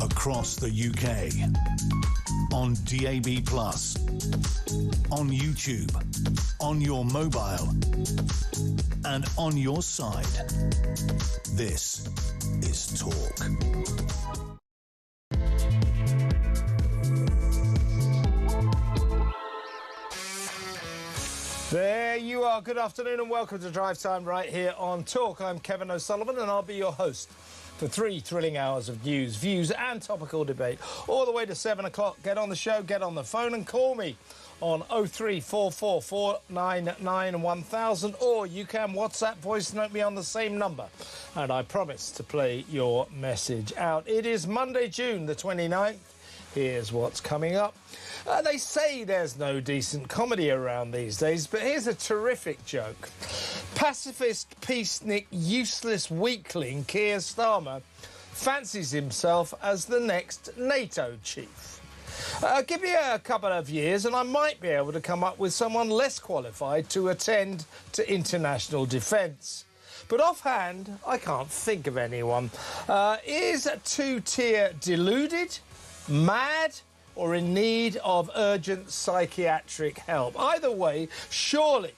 across the UK, on DAB+, on YouTube, on your mobile, and on your side. This is Talk. There you are. Good afternoon and welcome to Drive Time right here on Talk. I'm Kevin O'Sullivan and I'll be your host for 3 thrilling hours of news, views and topical debate all the way to 7 o'clock. Get on the show, get on the phone and call me on 0344 499 1000, or you can WhatsApp voice note me on the same number and I promise to play your message out. It is Monday, June the 29th. Here's what's coming up. They say there's no decent comedy around these days, but here's a terrific joke. Pacifist, peacenik, useless weakling Keir Starmer fancies himself as the next NATO chief. Give me a couple of years and I might be able to come up with someone less qualified to attend to international defence. But offhand, I can't think of anyone. Is two-tier deluded, mad, or in need of urgent psychiatric help? Either way, surely,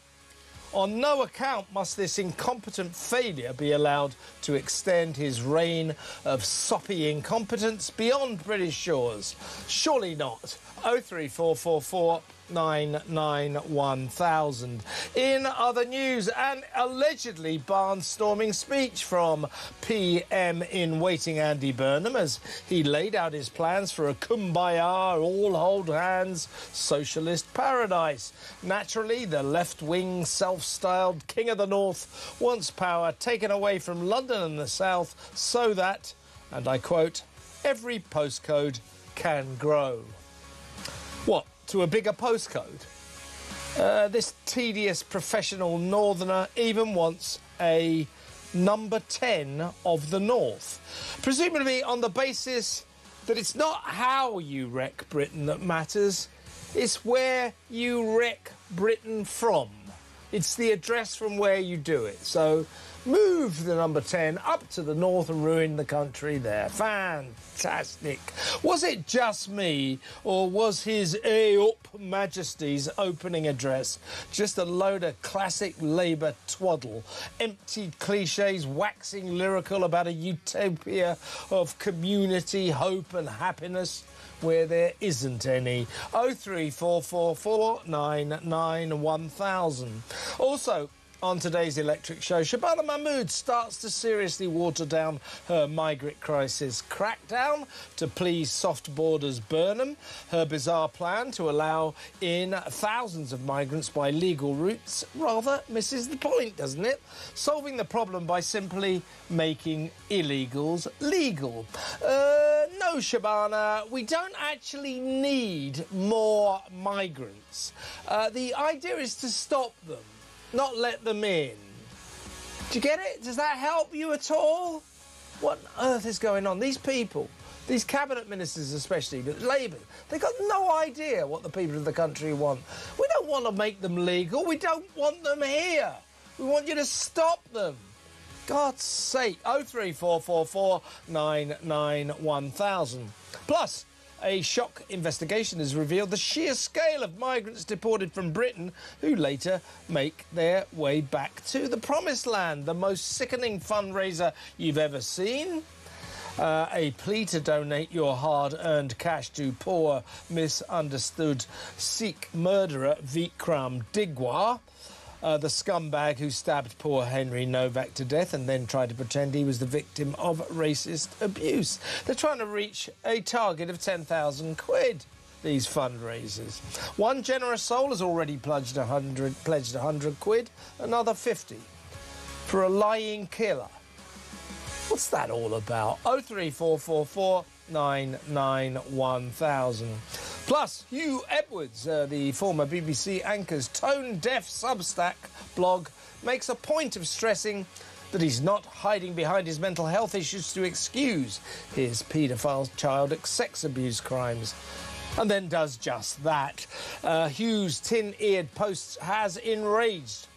on no account must this incompetent failure be allowed to extend his reign of soppy incompetence beyond British shores. Surely not. 03444 99 1000. In other news, an allegedly barnstorming speech from PM-in-waiting Andy Burnham as he laid out his plans for a kumbaya, all hold hands, socialist paradise. Naturally, the left-wing, self-styled King of the North wants power taken away from London and the South so that, and I quote, every postcode can grow. What, to a bigger postcode? This tedious professional northerner even wants a number 10 of the North, presumably on the basis that it's not how you wreck Britain that matters, it's where you wreck Britain from. It's the address from where you do it. So move the number 10 up to the north and ruin the country there. Fantastic. Was it just me, or was his Up Majesty's opening address just a load of classic Labour twaddle? Empty cliches, waxing lyrical about a utopia of community, hope and happiness where there isn't any. 03444 499 1000. Also, on today's electric show, Shabana Mahmood starts to seriously water down her migrant crisis crackdown to please soft borders Burnham. Her bizarre plan to allow in thousands of migrants by legal routes rather misses the point, doesn't it? Solving the problem by simply making illegals legal. No, Shabana, we don't actually need more migrants. The idea is to stop them, not let them in. Do you get it? Does that help you at all? What on earth is going on? These people, these cabinet ministers especially, Labour, they've got no idea what the people of the country want. We don't want to make them legal. We don't want them here. We want you to stop them. God's sake. 03444 99 1000. Plus, a shock investigation has revealed the sheer scale of migrants deported from Britain who later make their way back to the Promised Land. The most sickening fundraiser you've ever seen. A plea to donate your hard-earned cash to poor, misunderstood Sikh murderer Vikram Digwa. The scumbag who stabbed poor Henry Novak to death and then tried to pretend he was the victim of racist abuse. They're trying to reach a target of 10,000 quid, these fundraisers. One generous soul has already pledged 100 quid, another 50 for a lying killer. What's that all about? 03444 99 1000. Plus, Hugh Edwards, the former BBC anchor's tone-deaf Substack blog, makes a point of stressing that he's not hiding behind his mental health issues to excuse his paedophile child sex abuse crimes. And then does just that. Hugh's tin-eared posts has enraged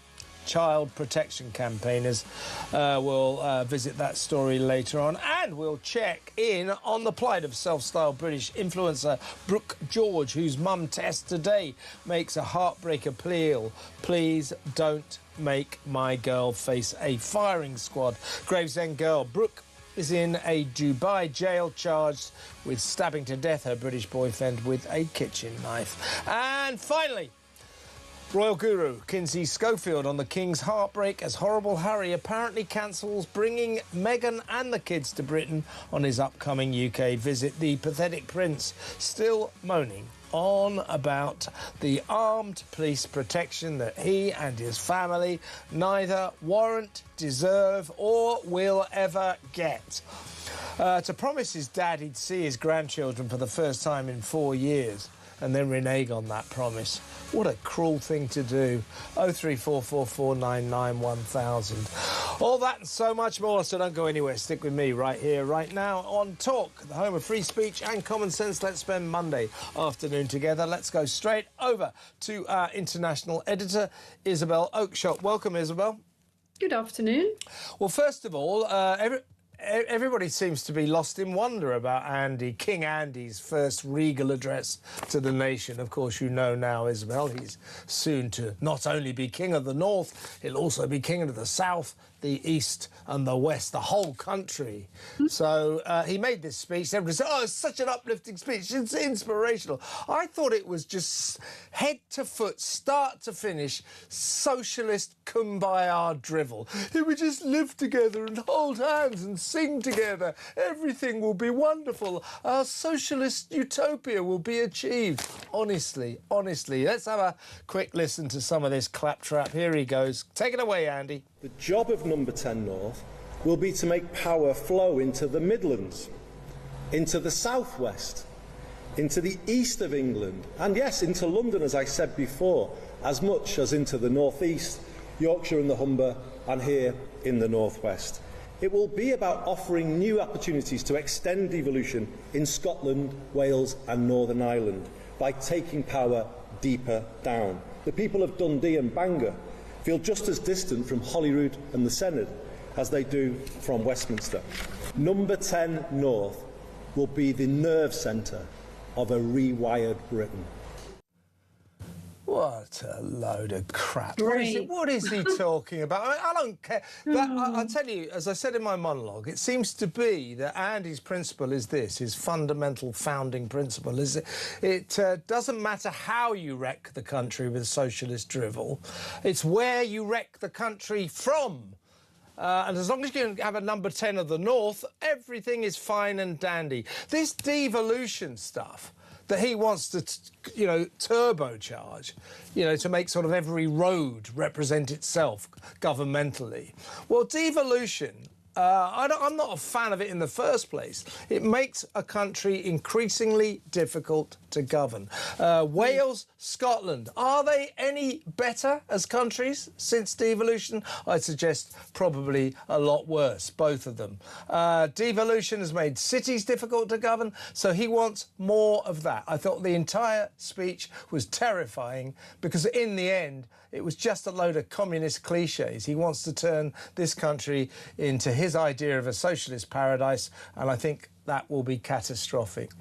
child protection campaigners. We'll visit that story later on, and we'll check in on the plight of self-styled British influencer Brooke George, whose mum Tess today makes a heartbreak appeal. Please don't make my girl face a firing squad. Gravesend girl Brooke is in a Dubai jail charged with stabbing to death her British boyfriend with a kitchen knife. And finally, royal guru Kinsey Schofield on the King's heartbreak as horrible Harry apparently cancels bringing Meghan and the kids to Britain on his upcoming UK visit. The pathetic prince still moaning on about the armed police protection that he and his family neither warrant, deserve or will ever get. To promise his dad he'd see his grandchildren for the first time in 4 years and then renege on that promise. What a cruel thing to do. 03444991000. All that and so much more, so don't go anywhere. Stick with me right here, right now on Talk, the home of free speech and common sense. Let's spend Monday afternoon together. Let's go straight over to our international editor, Isabel Oakeshott. Welcome, Isabel. Good afternoon. Well, first of all, everybody seems to be lost in wonder about King Andy's first regal address to the nation. Of course, you know now, Isabel, he's soon to not only be King of the North, he'll also be King of the South, the East and the West, the whole country. So he made this speech. Everybody said, oh, it's such an uplifting speech. It's inspirational. I thought it was just head to foot, start to finish, socialist kumbaya drivel. If we just live together and hold hands and sing together, everything will be wonderful. Our socialist utopia will be achieved. Honestly, let's have a quick listen to some of this claptrap. Here he goes. Take it away, Andy. The job of Number 10 North will be to make power flow into the Midlands, into the Southwest, into the east of England, and yes, into London, as I said before, as much as into the North East, Yorkshire and the Humber, and here in the North West. It will be about offering new opportunities to extend devolution in Scotland, Wales and Northern Ireland by taking power deeper down. The people of Dundee and Bangor feel just as distant from Holyrood and the Senedd as they do from Westminster. Number 10 North will be the nerve centre of a rewired Britain. What a load of crap. What is he talking about? I don't care. I'll tell you, as I said in my monologue, it seems to be that Andy's principle is this, his fundamental founding principle is it doesn't matter how you wreck the country with socialist drivel, it's where you wreck the country from. And as long as you can have a number 10 of the North, everything is fine and dandy. This devolution stuff that he wants to, turbocharge, to make sort of every road represent itself governmentally. Well, devolution, I'm not a fan of it in the first place. It makes a country increasingly difficult to govern. Wales, Scotland, are they any better as countries since devolution? I'd suggest probably a lot worse, both of them. Devolution has made cities difficult to govern, so he wants more of that. I thought the entire speech was terrifying because in the end, it was just a load of communist cliches. He wants to turn this country into his idea of a socialist paradise, and I think that will be catastrophic.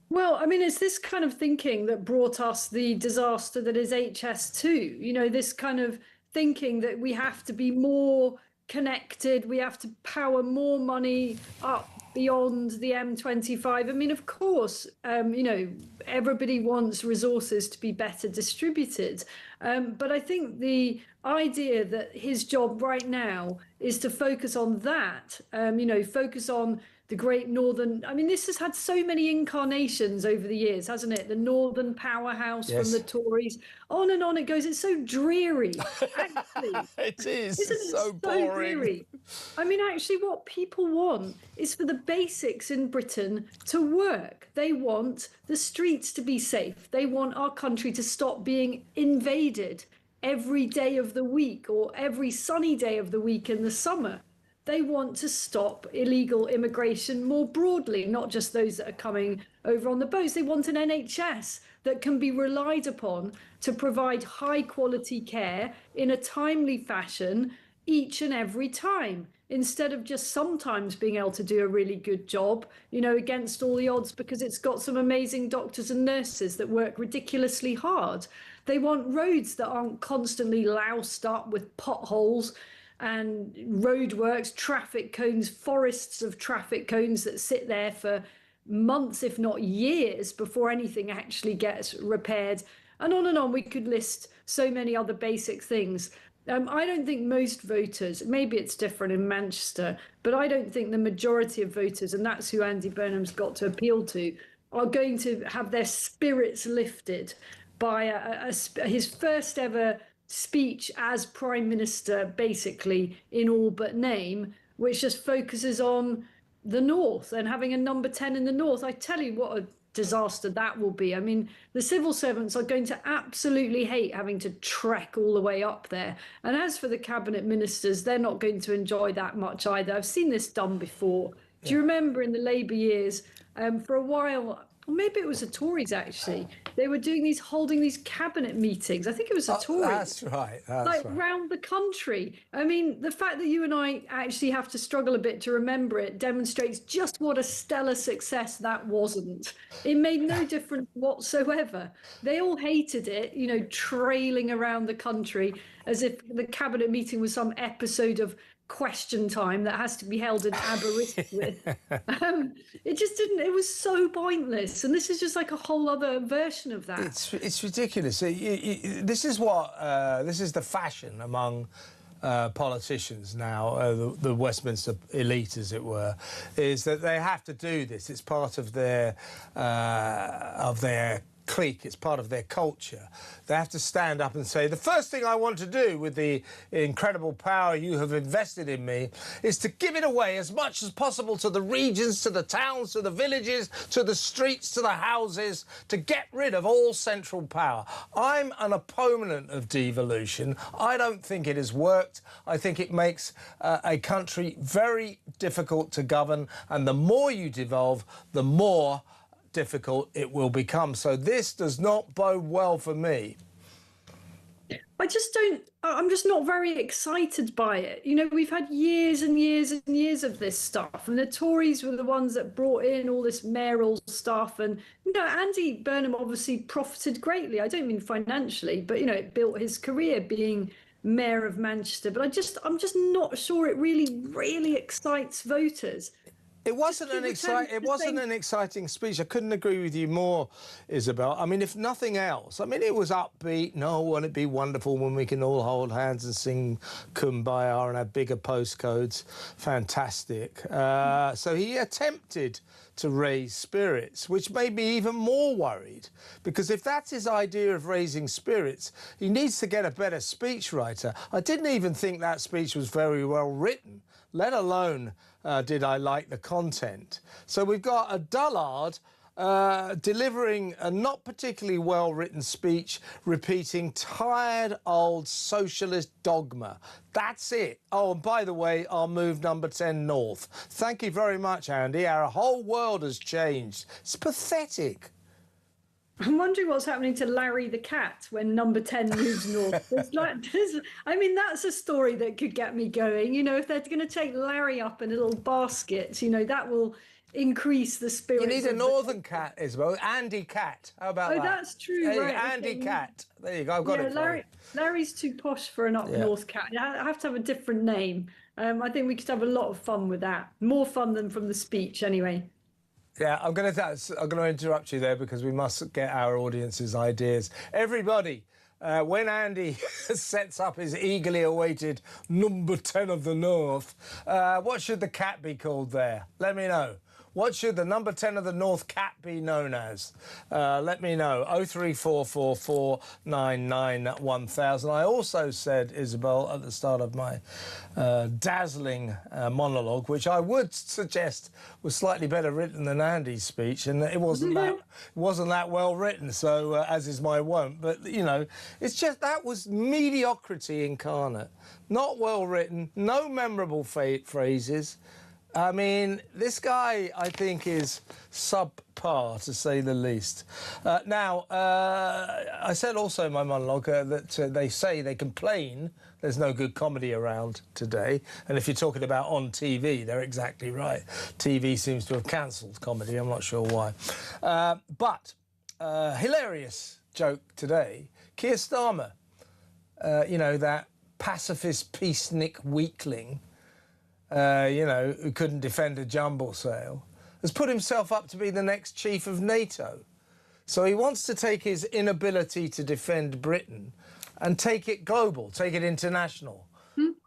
Well, I mean, it's this kind of thinking that brought us the disaster that is HS2. This kind of thinking that we have to be more connected, we have to power more money up beyond the M25. I mean, of course, everybody wants resources to be better distributed. But I think the idea that his job right now is to focus on that, focus on the great northern. I mean, this has had so many incarnations over the years, hasn't it? The northern powerhouse from the Tories. On and on it goes. It's so dreary, actually. It is. Isn't it so boring? Dreary? I mean, actually, what people want is for the basics in Britain to work. They want the streets to be safe. They want our country to stop being invaded every day of the week or every sunny day of the week in the summer. They want to stop illegal immigration more broadly, not just those that are coming over on the boats. They want an NHS that can be relied upon to provide high quality care in a timely fashion each and every time, instead of just sometimes being able to do a really good job, you know, against all the odds, because it's got some amazing doctors and nurses that work ridiculously hard. They want roads that aren't constantly loused up with potholes and roadworks, traffic cones, forests of traffic cones that sit there for months, if not years, before anything actually gets repaired. And on we could list so many other basic things. I don't think most voters, maybe it's different in Manchester, but I don't think the majority of voters, and that's who Andy Burnham's got to appeal to, are going to have their spirits lifted by his first ever speech as Prime Minister, basically in all but name, which just focuses on the North and having a number 10 in the North. I tell you what a disaster that will be. I mean, the civil servants are going to absolutely hate having to trek all the way up there. And as for the cabinet ministers, they're not going to enjoy that much either. I've seen this done before. Do you remember in the Labour years, for a while, or maybe it was the Tories actually, they were holding these cabinet meetings. I think it was the Tories. That's right. Like round the country. I mean, the fact that you and I actually have to struggle a bit to remember it demonstrates just what a stellar success that wasn't. It made no difference whatsoever. They all hated it, you know, trailing around the country as if the cabinet meeting was some episode of Question Time that has to be held in Aberystwyth. It just didn't. It was so pointless, and this is just like a whole other version of that. It's ridiculous. This is the fashion among politicians now, the Westminster elite, as it were, is that they have to do this. It's part of their clique, it's part of their culture. They have to stand up and say, the first thing I want to do with the incredible power you have invested in me is to give it away as much as possible to the regions, to the towns, to the villages, to the streets, to the houses, to get rid of all central power. I'm an opponent of devolution. I don't think it has worked. I think it makes a country very difficult to govern, and the more you devolve, the more difficult it will become. So this does not bode well for me. I'm just not very excited by it. You know, we've had years and years and years of this stuff, and the Tories were the ones that brought in all this mayoral stuff. And, you know, Andy Burnham obviously profited greatly. I don't mean financially, but, you know, it built his career being mayor of Manchester. But I'm just not sure it really excites voters. It wasn't an exciting speech. I couldn't agree with you more, Isabel. I mean, if nothing else, I mean, it was upbeat. No, won't it be wonderful when we can all hold hands and sing Kumbaya and have bigger postcodes? Fantastic. So he attempted to raise spirits, which made me even more worried, because if that's his idea of raising spirits, he needs to get a better speechwriter. I didn't even think that speech was very well written, let alone did I like the content. So we've got a dullard delivering a not particularly well-written speech, repeating tired old socialist dogma. That's it. Oh, and by the way, I'll move number 10 north. Thank you very much, Andy. Our whole world has changed. It's pathetic. I'm wondering what's happening to Larry the cat when number 10 moves north. I mean, that's a story that could get me going. You know, if they're going to take Larry up in a little basket, you know, that will increase the spirit. You need a northern cat, Isabel. Andy Cat. How about that? Oh, that's true. Right. Andy Cat. There you go. I've got it for you. Larry's too posh for an up-north cat. I have to have a different name. I think we could have a lot of fun with that. More fun than from the speech, anyway. Yeah, I'm going to interrupt you there because we must get our audience's ideas. Everybody, when Andy sets up his eagerly awaited number 10 of the North, what should the cat be called there? Let me know. What should the number 10 of the North cat be known as? Let me know. 03444991000. I also said, Isabel, at the start of my dazzling monologue, which I would suggest was slightly better written than Andy's speech, and it wasn't that well written. So as is my wont, but you know, it's just that was mediocrity incarnate. Not well written, no memorable phrases. I mean, this guy, I think, is subpar, to say the least. Now, I said also in my monologue that they complain there's no good comedy around today. And if you're talking about on TV, they're exactly right. TV seems to have cancelled comedy. I'm not sure why. But hilarious joke today. Keir Starmer, you know, that pacifist peacenik weakling, you know, who couldn't defend a jumble sale, has put himself up to be the next chief of NATO. So he wants to take his inability to defend Britain and take it global, take it international.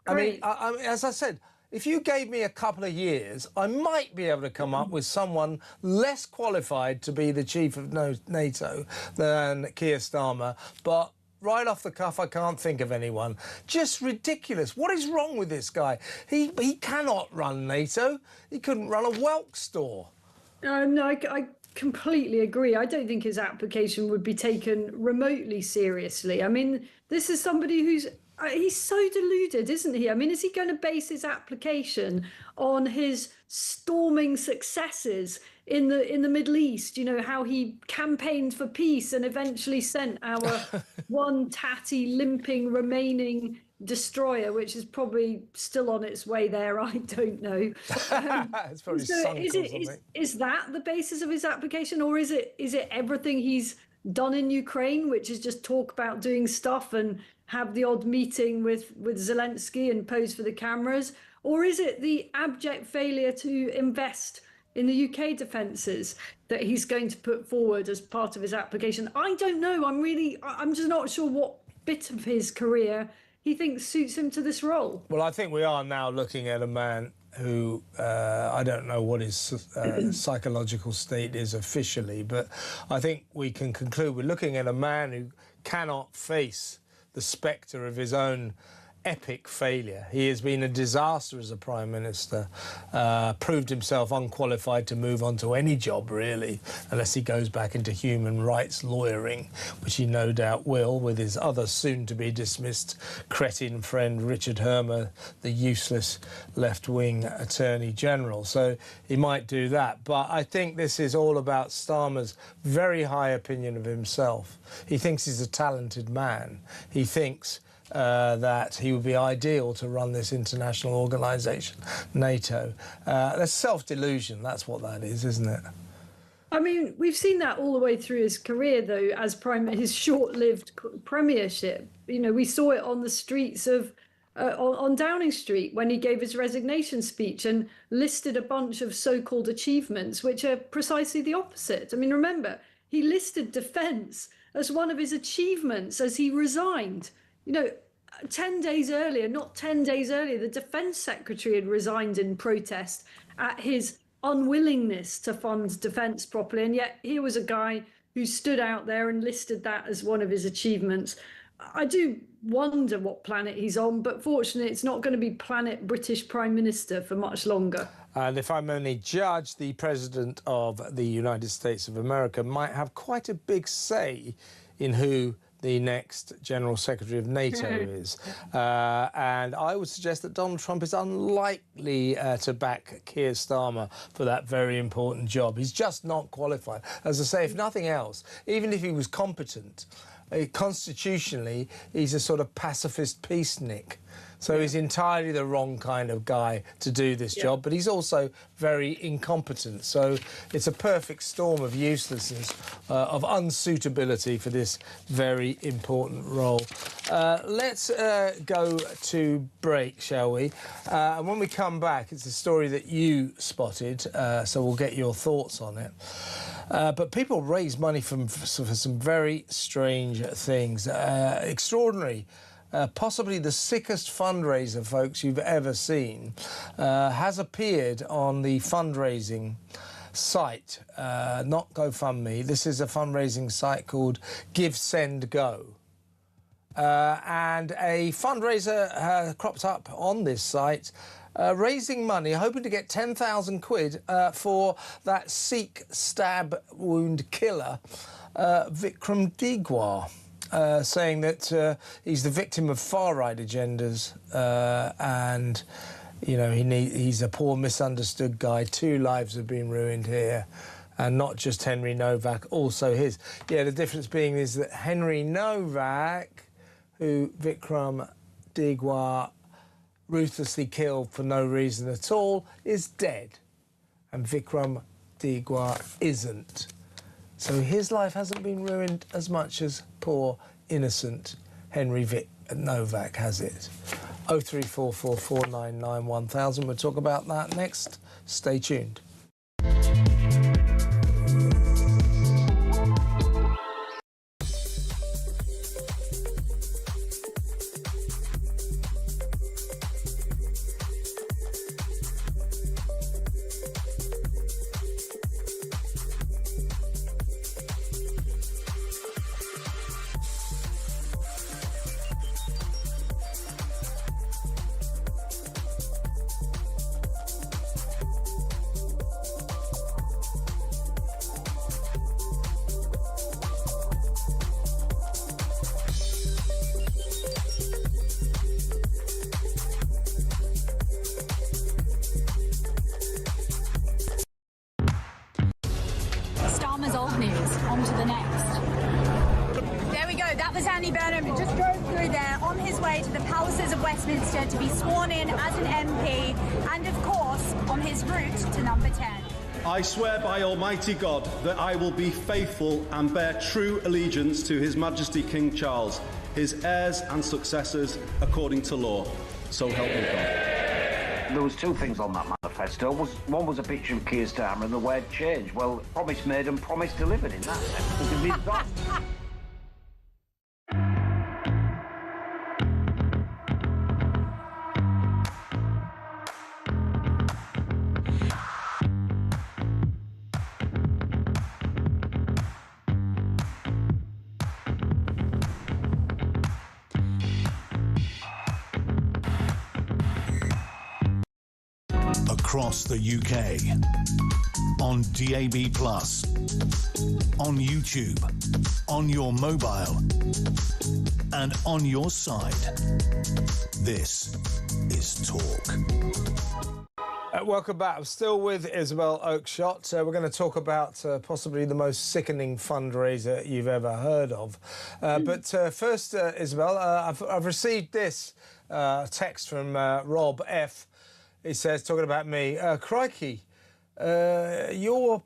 I mean, as I said, if you gave me a couple of years, I might be able to come up with someone less qualified to be the chief of NATO than Keir Starmer. But right off the cuff, I can't think of anyone. Just ridiculous. What is wrong with this guy? He cannot run NATO. He couldn't run a Welk store. No, I completely agree. I don't think his application would be taken remotely seriously. I mean, this is somebody who's he's so deluded, isn't he? I mean, is he going to base his application on his storming successes in the Middle East? You know, how he campaigned for peace and eventually sent our one tatty, limping, remaining destroyer, which is probably still on its way there. I don't know. It's probably sunk or something. Is that the basis of his application, or is it everything he's done in Ukraine, which is just talk about doing stuff and have the odd meeting with Zelensky and pose for the cameras? Or is it the abject failure to invest in the UK defences that he's going to put forward as part of his application? I don't know. I'm just not sure what bit of his career he thinks suits him to this role. Well, I think we are now looking at a man who, I don't know what his psychological state is officially, but I think we can conclude we're looking at a man who cannot face the spectre of his own epic failure. He has been a disaster as a Prime Minister, proved himself unqualified to move on to any job, really, unless he goes back into human rights lawyering, which he no doubt will, with his other soon-to-be-dismissed cretin friend Richard Hermer, the useless left-wing Attorney General. So he might do that. But I think this is all about Starmer's very high opinion of himself. He thinks he's a talented man. He thinks that he would be ideal to run this international organisation, NATO. That's self-delusion, that's what that is, isn't it? I mean, we've seen that all the way through his career, though, as his short-lived premiership. You know, we saw it on the streets of on Downing Street when he gave his resignation speech and listed a bunch of so-called achievements, which are precisely the opposite. I mean, remember, he listed defence as one of his achievements as he resigned. You know, 10 days earlier, not 10 days earlier, the Defence Secretary had resigned in protest at his unwillingness to fund defence properly. And yet here was a guy who stood out there and listed that as one of his achievements. I do wonder what planet he's on, but fortunately it's not going to be planet British Prime Minister for much longer. And if I'm only judge, the President of the United States of America might have quite a big say in who the next General Secretary of NATO is. And I would suggest that Donald Trump is unlikely to back Keir Starmer for that very important job. He's just not qualified. As I say, if nothing else, even if he was competent, constitutionally, he's a sort of pacifist peacenik. So he's entirely the wrong kind of guy to do this job, but he's also very incompetent. So it's a perfect storm of uselessness, of unsuitability for this very important role. Let's go to break, shall we? And when we come back, it's a story that you spotted, so we'll get your thoughts on it. But people raise money for some very strange things. Extraordinary. Possibly the sickest fundraiser, folks, you've ever seen, has appeared on the fundraising site, not GoFundMe. This is a fundraising site called Give, Send, Go. And a fundraiser cropped up on this site, raising money, hoping to get 10,000 quid for that Sikh stab wound killer, Vikram Digwar. Saying that he's the victim of far-right agendas and you know, he's a poor, misunderstood guy. 2 lives have been ruined here. And not just Henry Novak, also his. Yeah, the difference being is that Henry Novak, who Vikram Digwa ruthlessly killed for no reason at all, is dead. And Vikram Digwa isn't. So his life hasn't been ruined as much as poor, innocent Henry Novak has it. 03444991000. We'll talk about that next. Stay tuned. Old news. On to the next. There we go. That was Andy Burnham, who just drove through there on his way to the palaces of Westminster to be sworn in as an MP and, of course, on his route to number 10. I swear by Almighty God that I will be faithful and bear true allegiance to His Majesty King Charles, his heirs and successors, according to law. So help me God. There was 2 things on that manifesto. One was a picture of Keir Starmer and the word change. Well, promise made and promise delivered in that sense. It can be done. Across the UK, on DAB+, on YouTube, on your mobile, and on your side. This is Talk. Welcome back. I'm still with Isabel Oakeshott. We're going to talk about possibly the most sickening fundraiser you've ever heard of. But first, Isabel, I've received this text from Rob F. He says, talking about me, crikey, your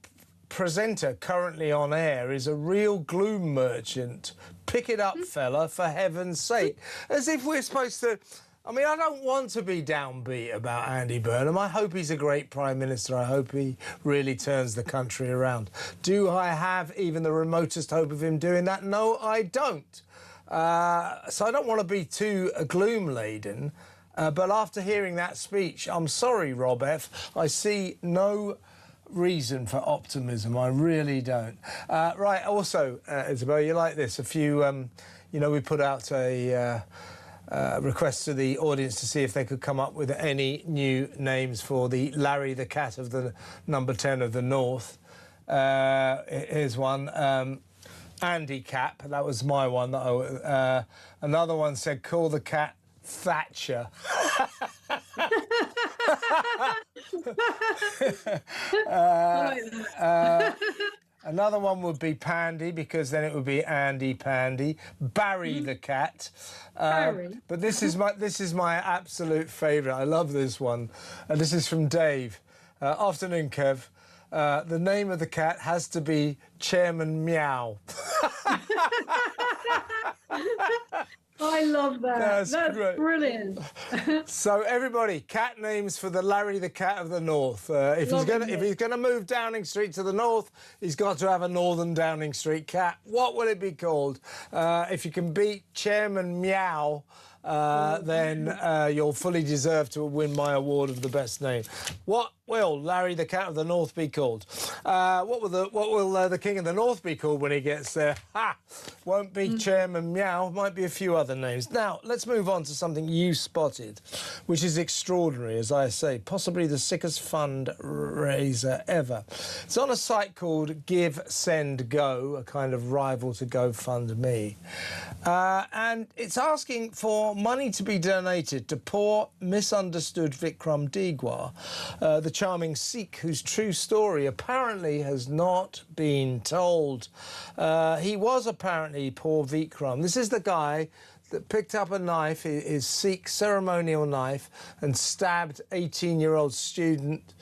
presenter currently on air is a real gloom merchant. Pick it up, fella, for heaven's sake. As if we're supposed to... I mean, I don't want to be downbeat about Andy Burnham. I hope he's a great Prime Minister. I hope he really turns the country around. Do I have even the remotest hope of him doing that? No, I don't. So I don't want to be too gloom-laden. But after hearing that speech, I'm sorry, Rob F. I see no reason for optimism. I really don't. Right, also, Isabel, you like this. A few, you know, we put out a request to the audience to see if they could come up with any new names for the Larry the Cat of the number 10 of the North. Here's one. Andy Cap, that was my one. Another one said, call the cat Thatcher. Another one would be Pandy, because then it would be Andy Pandy. Barry the cat. Barry. But this is my absolute favourite. I love this one. And this is from Dave. Afternoon, Kev. The name of the cat has to be Chairman Meow. I love that. That's great. Brilliant. So everybody, cat names for the Larry the Cat of the North. If he's gonna move Downing Street to the north, he's got to have a Northern Downing Street cat. What will it be called? If you can beat Chairman Meow, then you'll fully deserve to win my award of the best name. What will Larry the Cat of the North be called? What will the King of the North be called when he gets there? Ha! Won't be Chairman Meow. Might be a few other names. Now, let's move on to something you spotted, which is extraordinary, as I say, possibly the sickest fundraiser ever. It's on a site called Give, Send, Go, a kind of rival to GoFundMe. And it's asking for now money to be donated to poor, misunderstood Vikram Digwar, the charming Sikh whose true story apparently has not been told. He was apparently poor Vikram. This is the guy that picked up a knife, his Sikh ceremonial knife, and stabbed 18-year-old student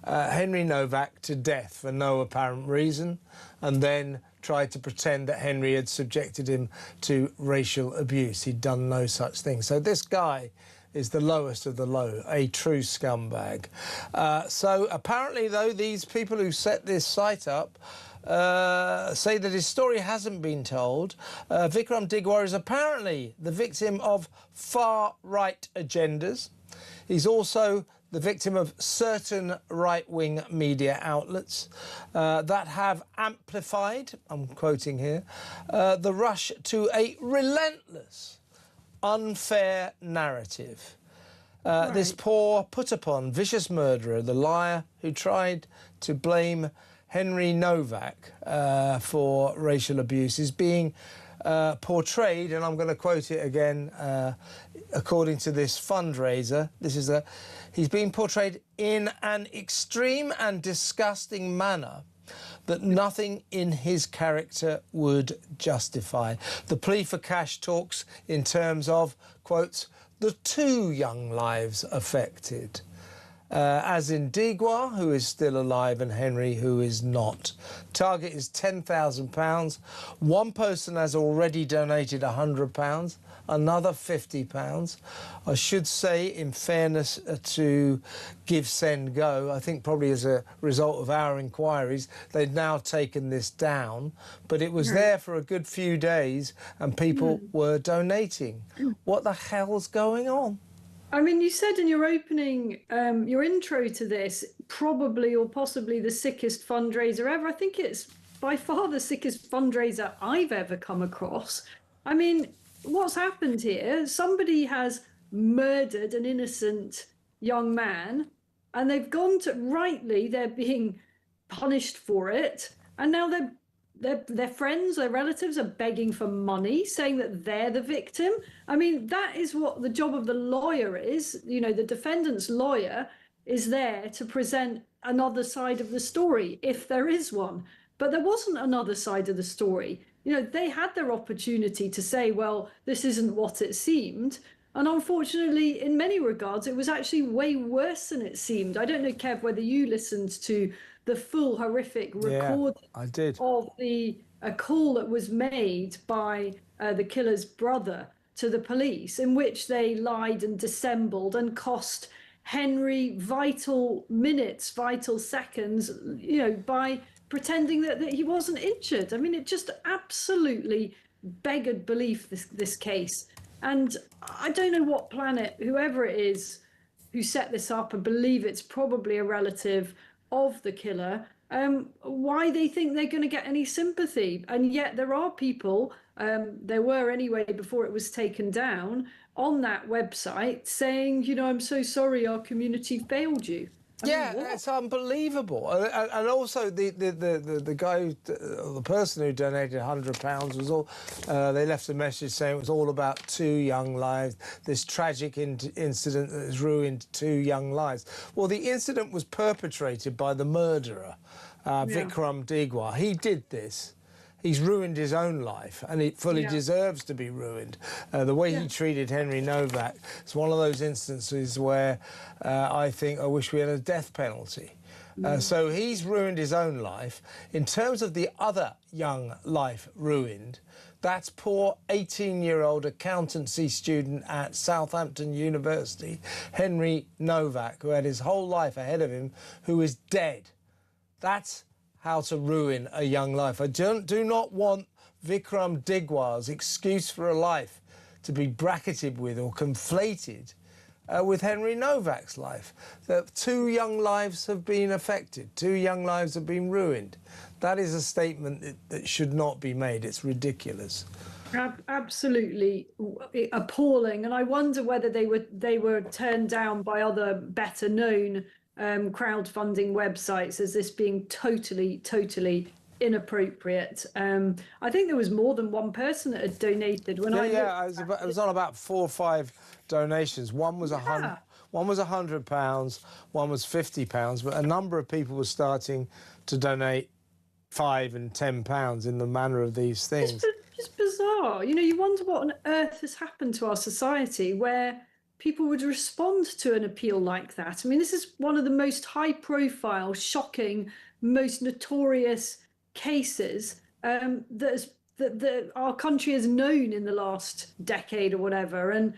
Henry Novak to death for no apparent reason, and then tried to pretend that Henry had subjected him to racial abuse. He'd done no such thing. So this guy is the lowest of the low, a true scumbag. So apparently, though, these people who set this site up say that his story hasn't been told. Vikram Digwar is apparently the victim of far-right agendas. He's also the victim of certain right-wing media outlets that have amplified, I'm quoting here, the rush to a relentless, unfair narrative. This poor, put-upon, vicious murderer, the liar who tried to blame Henry Novak for racial abuse, is being portrayed, and I'm going to quote it again, according to this fundraiser. He's being portrayed in an extreme and disgusting manner that nothing in his character would justify. The plea for cash talks in terms of, quotes, the 2 young lives affected, as in Digwar, who is still alive, and Henry, who is not. Target is £10,000. One person has already donated £100, another £50. I should say, in fairness to Give, Send, Go, I think probably as a result of our inquiries, they've now taken this down. But it was there for a good few days and people were donating. What the hell's going on? I mean, you said in your opening, your intro to this, probably or possibly the sickest fundraiser ever. I think it's by far the sickest fundraiser I've ever come across. I mean, what's happened here? Somebody has murdered an innocent young man, and they've gone to, rightly, they're being punished for it, and now their friends, their relatives are begging for money, saying that they're the victim. I mean, that is what the job of the lawyer is. You know, the defendant's lawyer is there to present another side of the story, if there is one. But there wasn't another side of the story. You know, they had their opportunity to say, well, this isn't what it seemed. And unfortunately, in many regards, it was actually way worse than it seemed. I don't know, Kev, whether you listened to the full horrific recording I did. of a call that was made by the killer's brother to the police, in which they lied and dissembled and cost Henry vital minutes, vital seconds, you know, by pretending that he wasn't injured. I mean, it just absolutely beggared belief, this case. And I don't know what planet, whoever it is who set this up, I believe it's probably a relative of the killer, why they think they're going to get any sympathy. And yet there are people, there were anyway before it was taken down, on that website saying, you know, I'm so sorry our community failed you. I mean, it's unbelievable. And also the guy, the person who donated £100 was all, they left a message saying it was all about 2 young lives, this tragic incident that has ruined 2 young lives. Well, the incident was perpetrated by the murderer, Vikram Digwar. He did this. He's ruined his own life, and he fully deserves to be ruined. The way he treated Henry Novak, it's one of those instances where I think I wish we had a death penalty. So he's ruined his own life. In terms of the other young life ruined, that's poor 18-year-old accountancy student at Southampton University, Henry Novak, who had his whole life ahead of him, who is dead. That's how to ruin a young life. I do not want Vikram Digwar's excuse for a life to be bracketed with or conflated with Henry Novak's life. That 2 young lives have been affected, 2 young lives have been ruined. That is a statement that should not be made. It's ridiculous. Absolutely appalling. And I wonder whether they were turned down by other better known crowdfunding websites as this being totally inappropriate. I think there was more than one person that had donated when I it was on about 4 or 5 donations. One was £100, one was £100, one was £50, but a number of people were starting to donate £5 and £10 in the manner of these things. It's just bizarre. You know, you wonder what on earth has happened to our society where people would respond to an appeal like that. I mean, this is one of the most high-profile, shocking, most notorious cases that our country has known in the last decade or whatever, and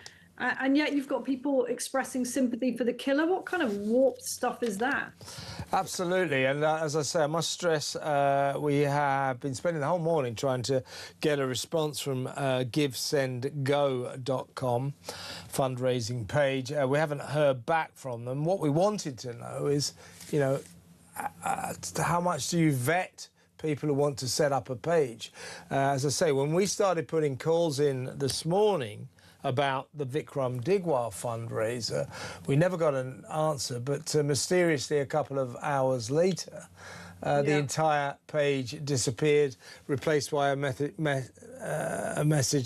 yet you've got people expressing sympathy for the killer. What kind of warped stuff is that? Absolutely, and as I say, I must stress we have been spending the whole morning trying to get a response from givesendgo.com fundraising page. We haven't heard back from them. What we wanted to know is, you know, how much do you vet people who want to set up a page? As I say, when we started putting calls in this morning about the Vikram Digwal fundraiser, we never got an answer, but mysteriously a couple of hours later, the entire page disappeared, replaced by a message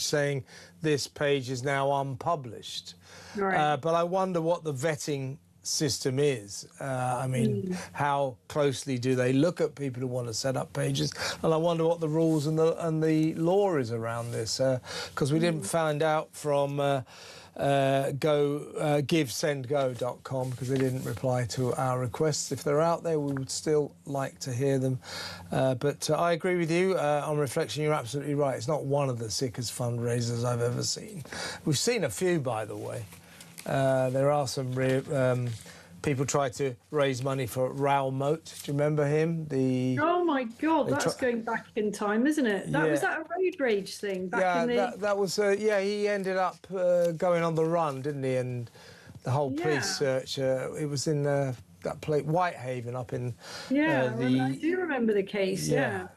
saying this page is now unpublished. Right. But I wonder what the vetting system is. I mean, how closely do they look at people who want to set up pages? And I wonder what the rules and the law is around this, because we didn't find out from givesendgo.com, because they didn't reply to our requests. If they're out there, we would still like to hear them. But I agree with you. On reflection, you're absolutely right. It's not one of the sickest fundraisers I've ever seen. We've seen a few, by the way. There are some people try to raise money for Raoul Moat. Do you remember him? Oh my God, that's going back in time, isn't it? Was that a road rage thing back in the... that was he ended up going on the run, didn't he? And the whole police search. It was in that place, Whitehaven, up in I do remember the case.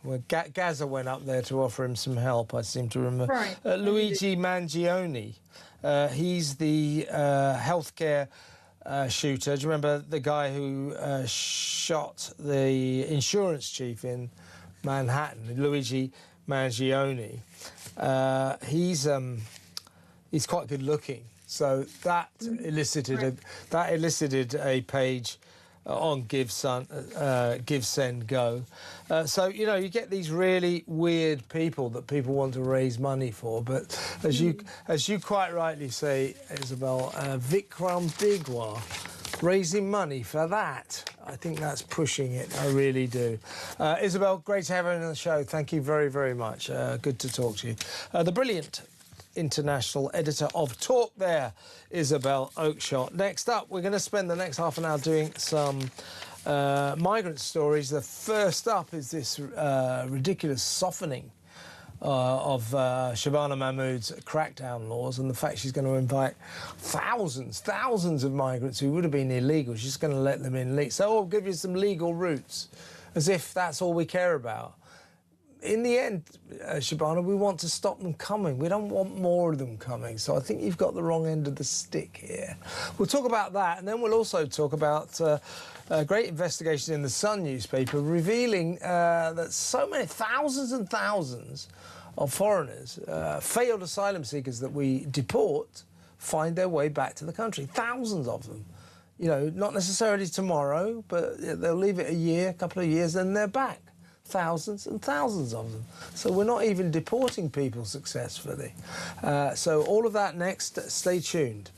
Well, Gaza went up there to offer him some help, I seem to remember. Right. Luigi Mangione. He's the healthcare shooter. Do you remember the guy who shot the insurance chief in Manhattan, Luigi Mangione? He's quite good looking, so that elicited a page on GiveSendGo. So, you know, you get these really weird people that people want to raise money for. But as you quite rightly say, Isabel, Vikram Digwal, raising money for that, I think that's pushing it. I really do. Isabel, great to have you on the show. Thank you very, very much. Good to talk to you. The brilliant international editor of Talk there, Isabel Oakeshott. Next up, we're going to spend the next half an hour doing some migrant stories. The first up is this ridiculous softening of Shabana Mahmood's crackdown laws, and the fact she's going to invite thousands of migrants who would have been illegal. She's going to let them in. So I'll give you some legal routes, as if that's all we care about. In the end, Shabana, we want to stop them coming. We don't want more of them coming. So I think you've got the wrong end of the stick here. We'll talk about that, and then we'll also talk about a great investigation in the Sun newspaper revealing that so many thousands and thousands of foreigners, failed asylum seekers that we deport, find their way back to the country. Thousands of them. You know, not necessarily tomorrow, but they'll leave it a year, a couple of years, and they're back. Thousands and thousands of them. So we're not even deporting people successfully. So all of that next. Stay tuned.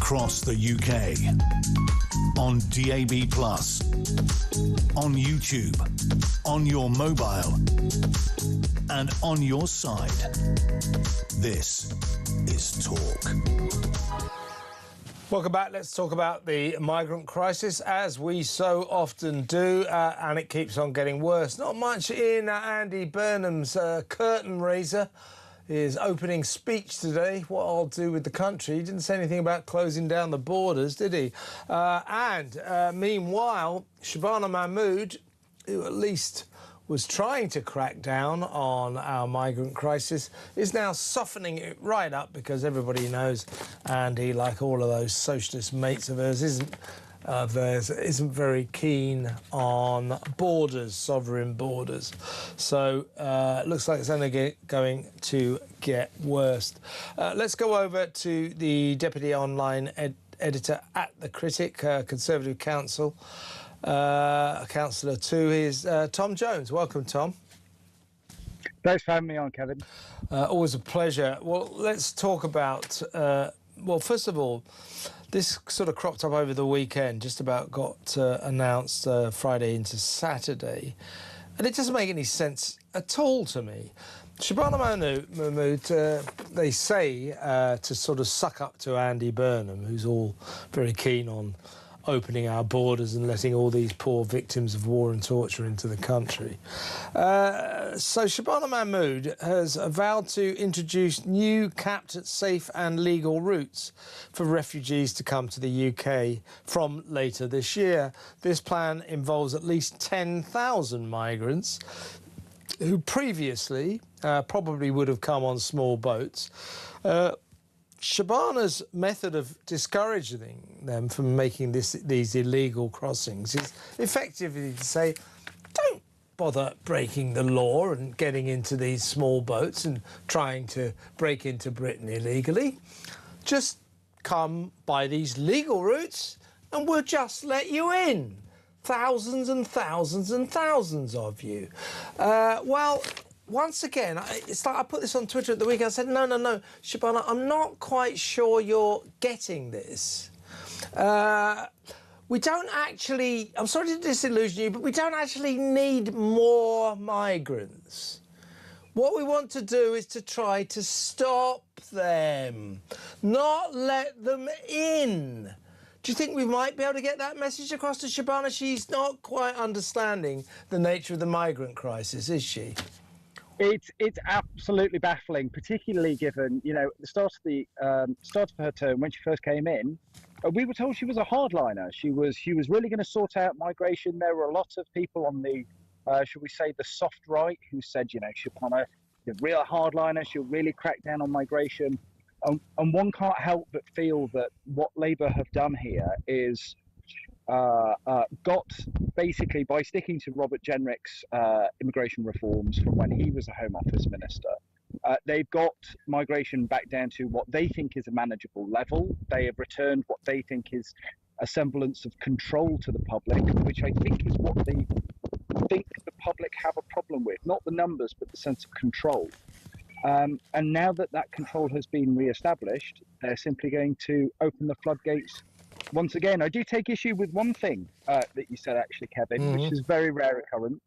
across the UK. On DAB+, on YouTube, on your mobile, and on your side. This is Talk. Welcome back. Let's talk about the migrant crisis, as we so often do, and it keeps on getting worse. Not much in Andy Burnham's curtain raiser, his opening speech today, what I'll do with the country. He didn't say anything about closing down the borders, did he? Meanwhile, Shabana Mahmood, who at least was trying to crack down on our migrant crisis, is now softening it right up, because everybody knows Andy, like all of those socialist mates of hers, isn't very keen on borders, sovereign borders. So it looks like it's only going to get worse. Let's go over to the deputy online editor at The Critic, Conservative Council. Councillor too is Tom Jones. Welcome, Tom. Thanks for having me on, Kevin. Always a pleasure. Well, let's talk about, well, first of all, this sort of cropped up over the weekend, just about got announced Friday into Saturday, and it doesn't make any sense at all to me. Shabana Mahmood, they say, to sort of suck up to Andy Burnham, who's all very keen on opening our borders and letting all these poor victims of war and torture into the country. So Shabana Mahmood has vowed to introduce new capped, safe and legal routes for refugees to come to the UK from later this year. This plan involves at least 10,000 migrants who previously probably would have come on small boats. Shabana's method of discouraging them from making these illegal crossings is effectively to say, don't bother breaking the law and getting into these small boats and trying to break into Britain illegally. Just come by these legal routes and we'll just let you in. Thousands and thousands and thousands of you. Well, once again, it's like I put this on Twitter at the weekend. I said, no, Shabana, I'm not quite sure you're getting this. We don't actually, I'm sorry to disillusion you, but we don't actually need more migrants. What we want to do is to try to stop them, not let them in. Do you think we might be able to get that message across to Shabana? She's not quite understanding the nature of the migrant crisis, is she? It's absolutely baffling, particularly given, you know, the start of her term when she first came in, we were told she was a hardliner. She was really going to sort out migration. There were a lot of people on the, shall we say, the soft right who said, you know, Shabana, the real hardliner, she'll really crack down on migration. And one can't help but feel that what Labour have done here is got, basically, by sticking to Robert Jenrick's immigration reforms from when he was a Home Office Minister, they've got migration back down to what they think is a manageable level. They have returned what they think is a semblance of control to the public, which I think is what they think the public have a problem with. Not the numbers, but the sense of control. And now that that control has been re-established, they're simply going to open the floodgates once again. I do take issue with one thing that you said, actually, Kevin, which is very rare occurrence.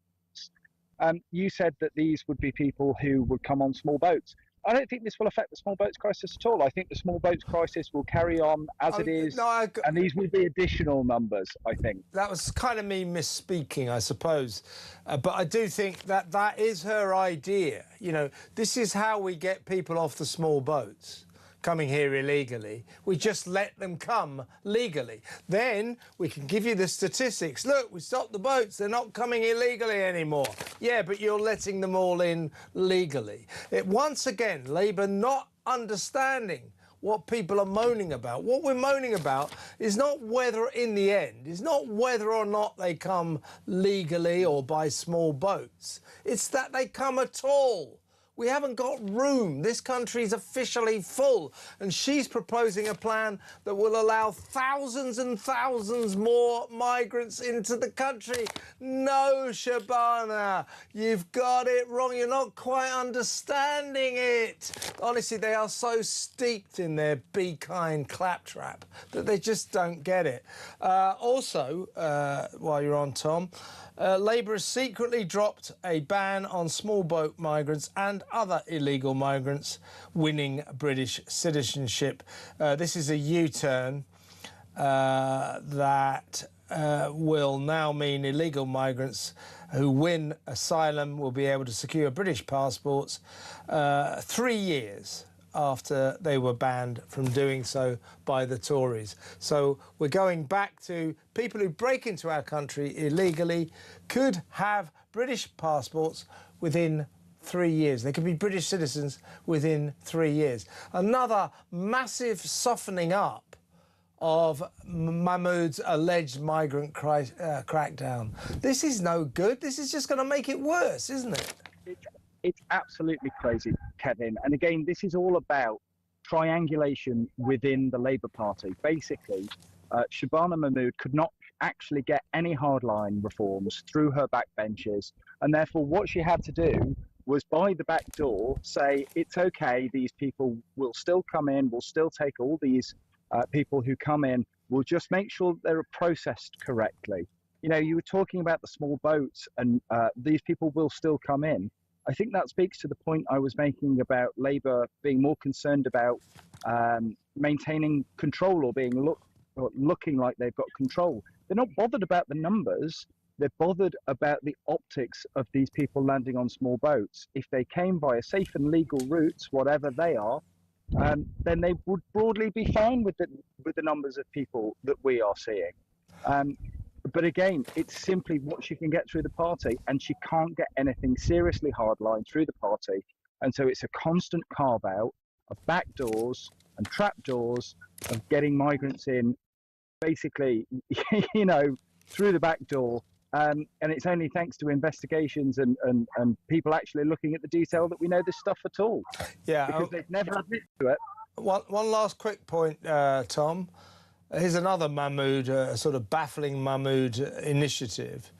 You said that these would be people who would come on small boats. I don't think this will affect the small boats crisis at all. I think the small boats crisis will carry on as it is, and these will be additional numbers, I think. That was kind of me misspeaking, I suppose. But I do think that that is her idea. You know, this is how we get people off the small boats coming here illegally. We just let them come legally. Then we can give you the statistics. Look, we stopped the boats. They're not coming illegally anymore. Yeah, but you're letting them all in legally. Once again, Labour not understanding what people are moaning about. What we're moaning about is not whether, in the end, is not whether or not they come legally or by small boats. It's that they come at all. We haven't got room. This country's officially full. And she's proposing a plan that will allow thousands and thousands more migrants into the country. No, Shabana, you've got it wrong. You're not quite understanding it. Honestly, they are so steeped in their be kind claptrap that they just don't get it. Also, while you're on, Tom, Labour has secretly dropped a ban on small boat migrants and other illegal migrants winning British citizenship. This is a U-turn that will now mean illegal migrants who win asylum will be able to secure British passports 3 years after they were banned from doing so by the Tories. So we're going back to people who break into our country illegally could have British passports within 3 years. They could be British citizens within 3 years. Another massive softening up of Mahmoud's alleged migrant crackdown. This is no good. This is just going to make it worse, isn't it? It's absolutely crazy, Kevin. And again, this is all about triangulation within the Labour Party. Basically, Shabana Mahmood could not actually get any hardline reforms through her backbenchers. And therefore, what she had to do was by the back door say, it's OK, these people will still come in, we'll still take all these people who come in, we'll just make sure they're processed correctly. You know, you were talking about the small boats and these people will still come in. I think that speaks to the point I was making about Labour being more concerned about maintaining control or looking like they've got control. They're not bothered about the numbers. They're bothered about the optics of these people landing on small boats. If they came by safe and legal routes, whatever they are, then they would broadly be fine with the numbers of people that we are seeing. But again, it's simply what she can get through the party, and she can't get anything seriously hardline through the party. And so it's a constant carve out of back doors and trap doors of getting migrants in, basically, you know, through the back door. And it's only thanks to investigations and people actually looking at the detail that we know this stuff at all. Yeah, because they've never admitted to it. One last quick point, Tom. Here's another Mahmoud, sort of baffling Mahmoud initiative.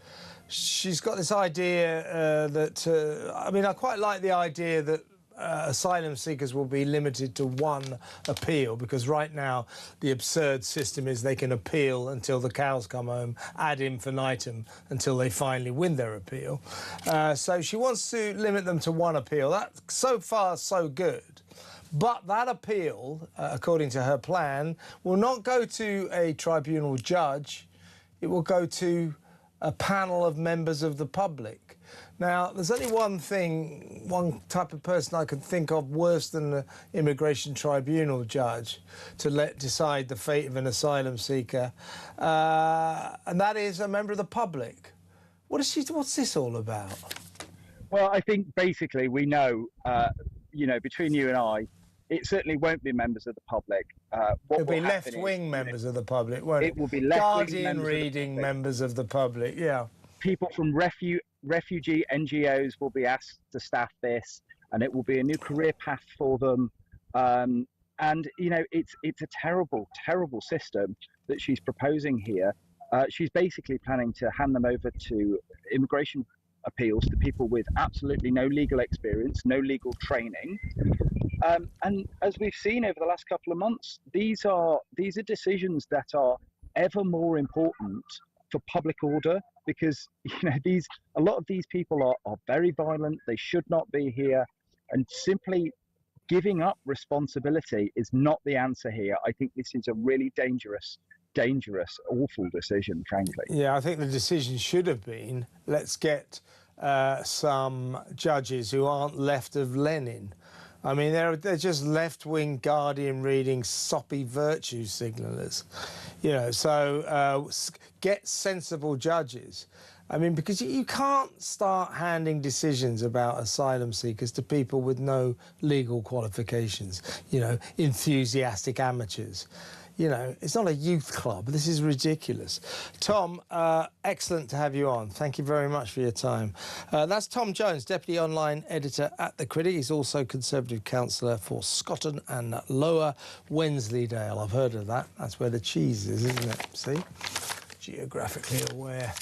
She's got this idea that, I mean, I quite like the idea that asylum seekers will be limited to one appeal, because right now the absurd system is they can appeal until the cows come home, ad infinitum, until they finally win their appeal. So she wants to limit them to one appeal. That's so far so good. But that appeal, according to her plan, will not go to a tribunal judge. It will go to a panel of members of the public. Now, there's only one type of person I can think of worse than the immigration tribunal judge to decide the fate of an asylum seeker, and that is a member of the public. What's this all about? Well, I think basically we know, you know, between you and I, it certainly won't be members of the public. It'll be left-wing members of the public, won't it? It will be left-wing Guardian-reading members of the public, yeah. People from refugee NGOs will be asked to staff this, and it will be a new career path for them. And, you know, it's a terrible, terrible system that she's proposing here. She's basically planning to hand them over to immigration appeals to people with absolutely no legal experience, no legal training. And as we've seen over the last couple of months, these are decisions that are ever more important for public order, because, you know, a lot of these people are very violent. They should not be here, and simply giving up responsibility is not the answer here. I think this is a really dangerous, awful decision, frankly. Yeah, I think the decision should have been, let's get some judges who aren't left of Lenin. I mean, they're just left-wing Guardian-reading soppy virtue signallers, you know. So get sensible judges. I mean, because you can't start handing decisions about asylum seekers to people with no legal qualifications, you know, enthusiastic amateurs. You know, it's not a youth club. This is ridiculous. Tom, excellent to have you on. Thank you very much for your time. That's Tom Jones, Deputy Online Editor at The Critic. He's also Conservative Councillor for Scotton and Lower Wensleydale. I've heard of that. That's where the cheese is, isn't it? See? Geographically aware.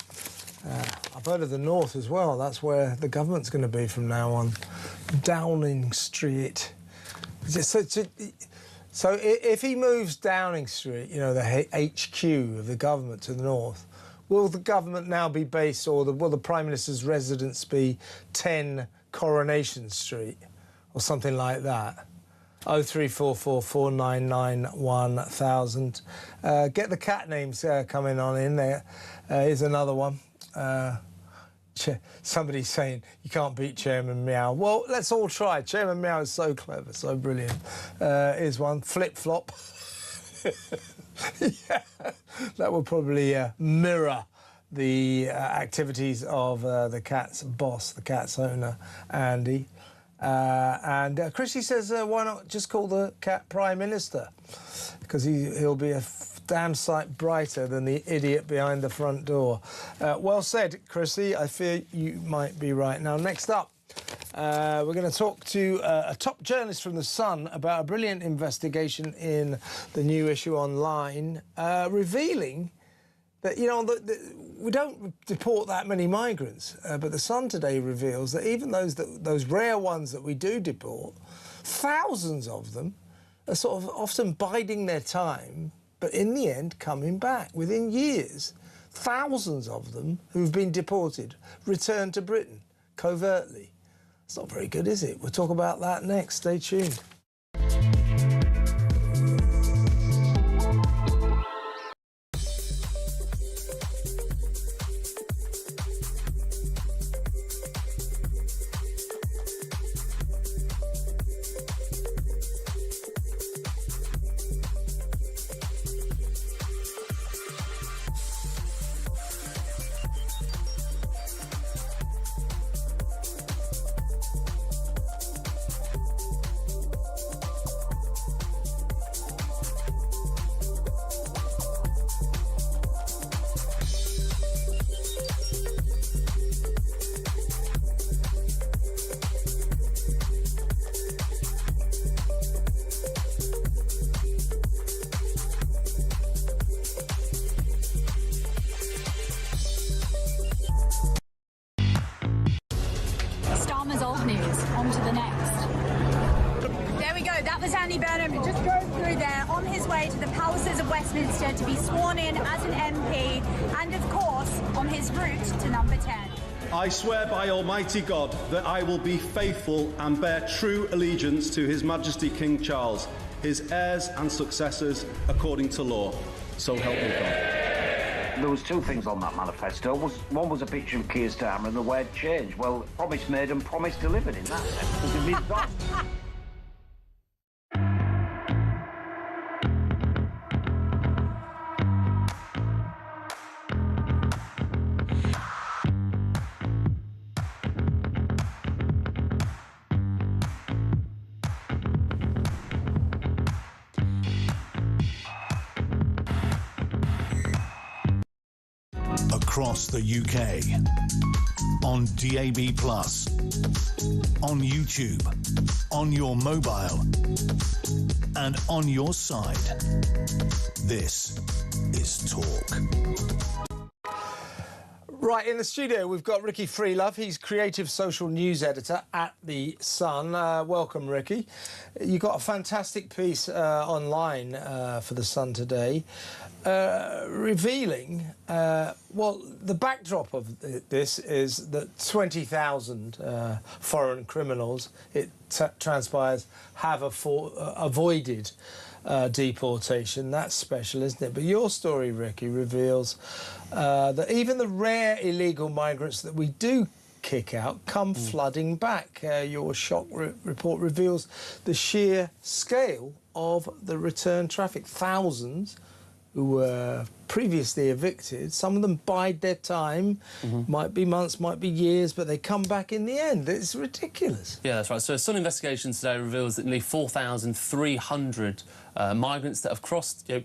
I've heard of the north as well. That's where the government's going to be from now on. Downing Street. So if he moves Downing Street, you know, the HQ of the government to the north, will the government now be based, or will the Prime Minister's residence be 10 Coronation Street or something like that? 0344 499 1000. Get the cat names coming on in there. Here's another one. Somebody's saying you can't beat Chairman Meow. Well, let's all try. Chairman Meow is so clever, so brilliant. Here's one. Flip-flop. Yeah, that will probably mirror the activities of the cat's boss, the cat's owner, Andy. And Chrissy says, why not just call the cat Prime Minister? Because he'll be a damn sight brighter than the idiot behind the front door. Well said, Chrissy. I fear you might be right. Now, next up, we're going to talk to a top journalist from The Sun about a brilliant investigation in the new issue online, revealing that, you know, we don't deport that many migrants, but The Sun today reveals that even those rare ones that we do deport, thousands of them are sort of often biding their time, but in the end coming back within years. Thousands of them who've been deported return to Britain covertly. It's not very good, is it? We'll talk about that next. Stay tuned. Old news. On to the next. There we go. That was Andy Burnham, who just drove through there on his way to the palaces of Westminster to be sworn in as an MP, and of course on his route to number 10. I swear by Almighty God that I will be faithful and bear true allegiance to His Majesty King Charles, his heirs and successors, according to law. So help me God. There was two things on that manifesto. One was a picture of Keir Starmer and the word change. Well, promise made and promise delivered in that sense. Across the UK, on DAB+, on YouTube, on your mobile, and on your side. This is Talk. Right, in the studio, we've got Ricky Freelove. He's Creative Social News Editor at The Sun. Welcome, Ricky. You got a fantastic piece online for The Sun today, revealing, well, the backdrop of this is that 20,000 foreign criminals, it transpires, have avoided deportation. That's special, isn't it? But your story, Ricky, reveals that even the rare illegal migrants that we do kick out come flooding back. Your shock report reveals the sheer scale of the return traffic. Thousands who were previously evicted. Some of them bide their time, might be months, might be years, but they come back in the end. It's ridiculous. Yeah, that's right. So a Sun investigation today reveals that nearly 4,300 migrants that have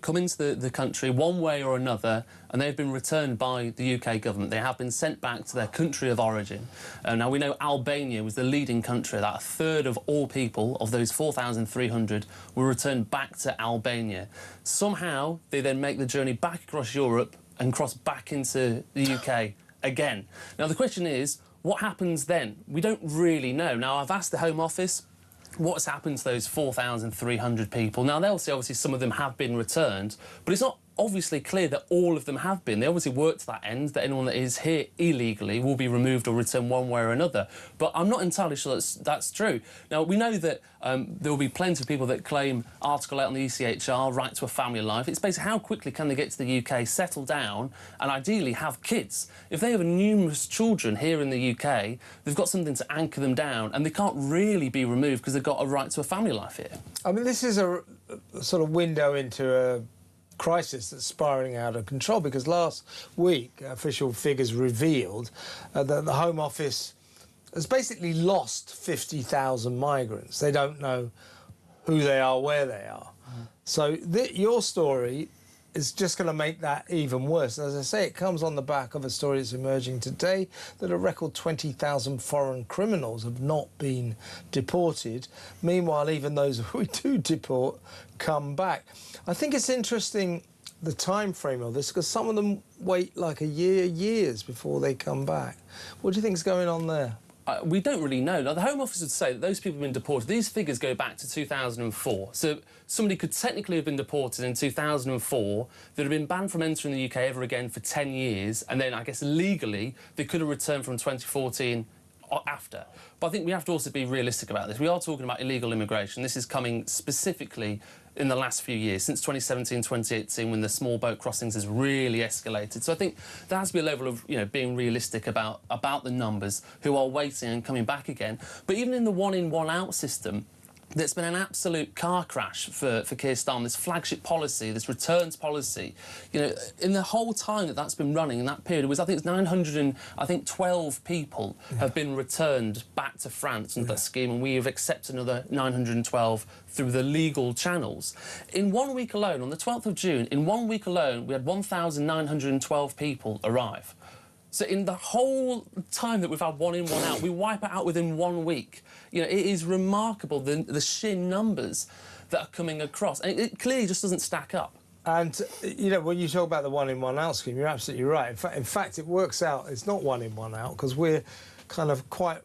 come into the country one way or another, and they've been returned by the UK government. They have been sent back to their country of origin. Now, we know Albania was the leading country. That a third of all people, of those 4,300, were returned back to Albania. Somehow, they then make the journey back across Europe and cross back into the UK again. Now, the question is, what happens then? We don't really know. Now, I've asked the Home Office what's happened to those 4,300 people. Now, they'll say, obviously, some of them have been returned, but it's not obviously clear that all of them have been. They obviously work to that end, that anyone that is here illegally will be removed or returned one way or another. But I'm not entirely sure that's true. Now, we know that there will be plenty of people that claim Article 8 on the ECHR, right to a family life. It's basically how quickly can they get to the UK, settle down, and ideally have kids. If they have numerous children here in the UK, they've got something to anchor them down, and they can't really be removed because they've got a right to a family life here. I mean, this is a sort of window into a crisis that's spiralling out of control, because last week official figures revealed that the Home Office has basically lost 50,000 migrants. They don't know who they are, where they are. So your story is just going to make that even worse. As I say, it comes on the back of a story that's emerging today that a record 20,000 foreign criminals have not been deported. Meanwhile, even those we do deport come back. I think it's interesting, the time frame of this, because some of them wait like years before they come back. What do you think is going on there? We don't really know. Now, the Home Office would say that those people have been deported. These figures go back to 2004. So somebody could technically have been deported in 2004, that have been banned from entering the UK ever again for 10 years, and then, I guess, legally, they could have returned from 2014 after. But I think we have to also be realistic about this. We are talking about illegal immigration. This is coming specifically in the last few years, since 2017, 2018, when the small boat crossings has really escalated. So I think there has to be a level of, being realistic about the numbers who are waiting and coming back again. But even in the one-in, one-out system, there's been an absolute car crash for Keir Starmer, this flagship policy, this returns policy. In the whole time that's been running, in that period, I think it's 912 people have been returned back to France under that scheme, and we have accepted another 912 through the legal channels. In 1 week alone, on the 12th of June, in 1 week alone, we had 1,912 people arrive. So in the whole time that we've had one in, one out, we wipe it out within 1 week. It is remarkable, the sheer numbers that are coming across. And it clearly just doesn't stack up. And, when you talk about the one in, one out scheme, you're absolutely right. In fact, it works out, it's not one in, one out, because we're kind of quite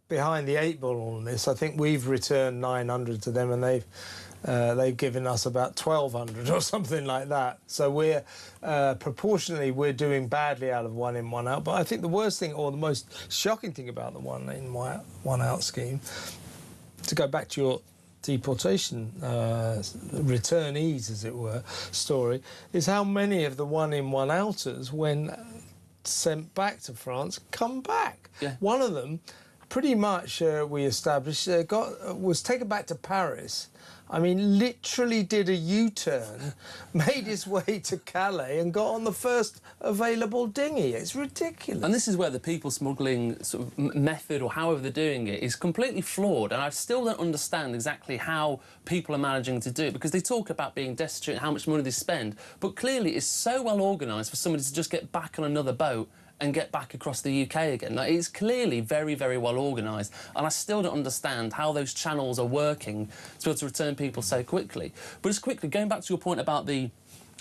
behind the 8 ball on this. I think we've returned 900 to them, and they've given us about 1,200 or something like that. So we're proportionally, we're doing badly out of one in, one out. But I think the worst thing, or the most shocking thing about the one in, one out scheme, to go back to your deportation returnees, as it were, story, is how many of the one in, one outers, when sent back to France, come back. Yeah. One of them, pretty much, we established, was taken back to Paris. I mean, literally did a U-turn, made his way to Calais and got on the first available dinghy. It's ridiculous. And this is where the people smuggling sort of method, or however they're doing it, is completely flawed. And I still don't understand exactly how people are managing to do it, because they talk about being destitute and how much money they spend, but clearly it's so well organised for somebody to just get back on another boat and get back across the UK again. Like, it's clearly very, very well organised, and I still don't understand how those channels are working to be able to return people so quickly. But just quickly, going back to your point about the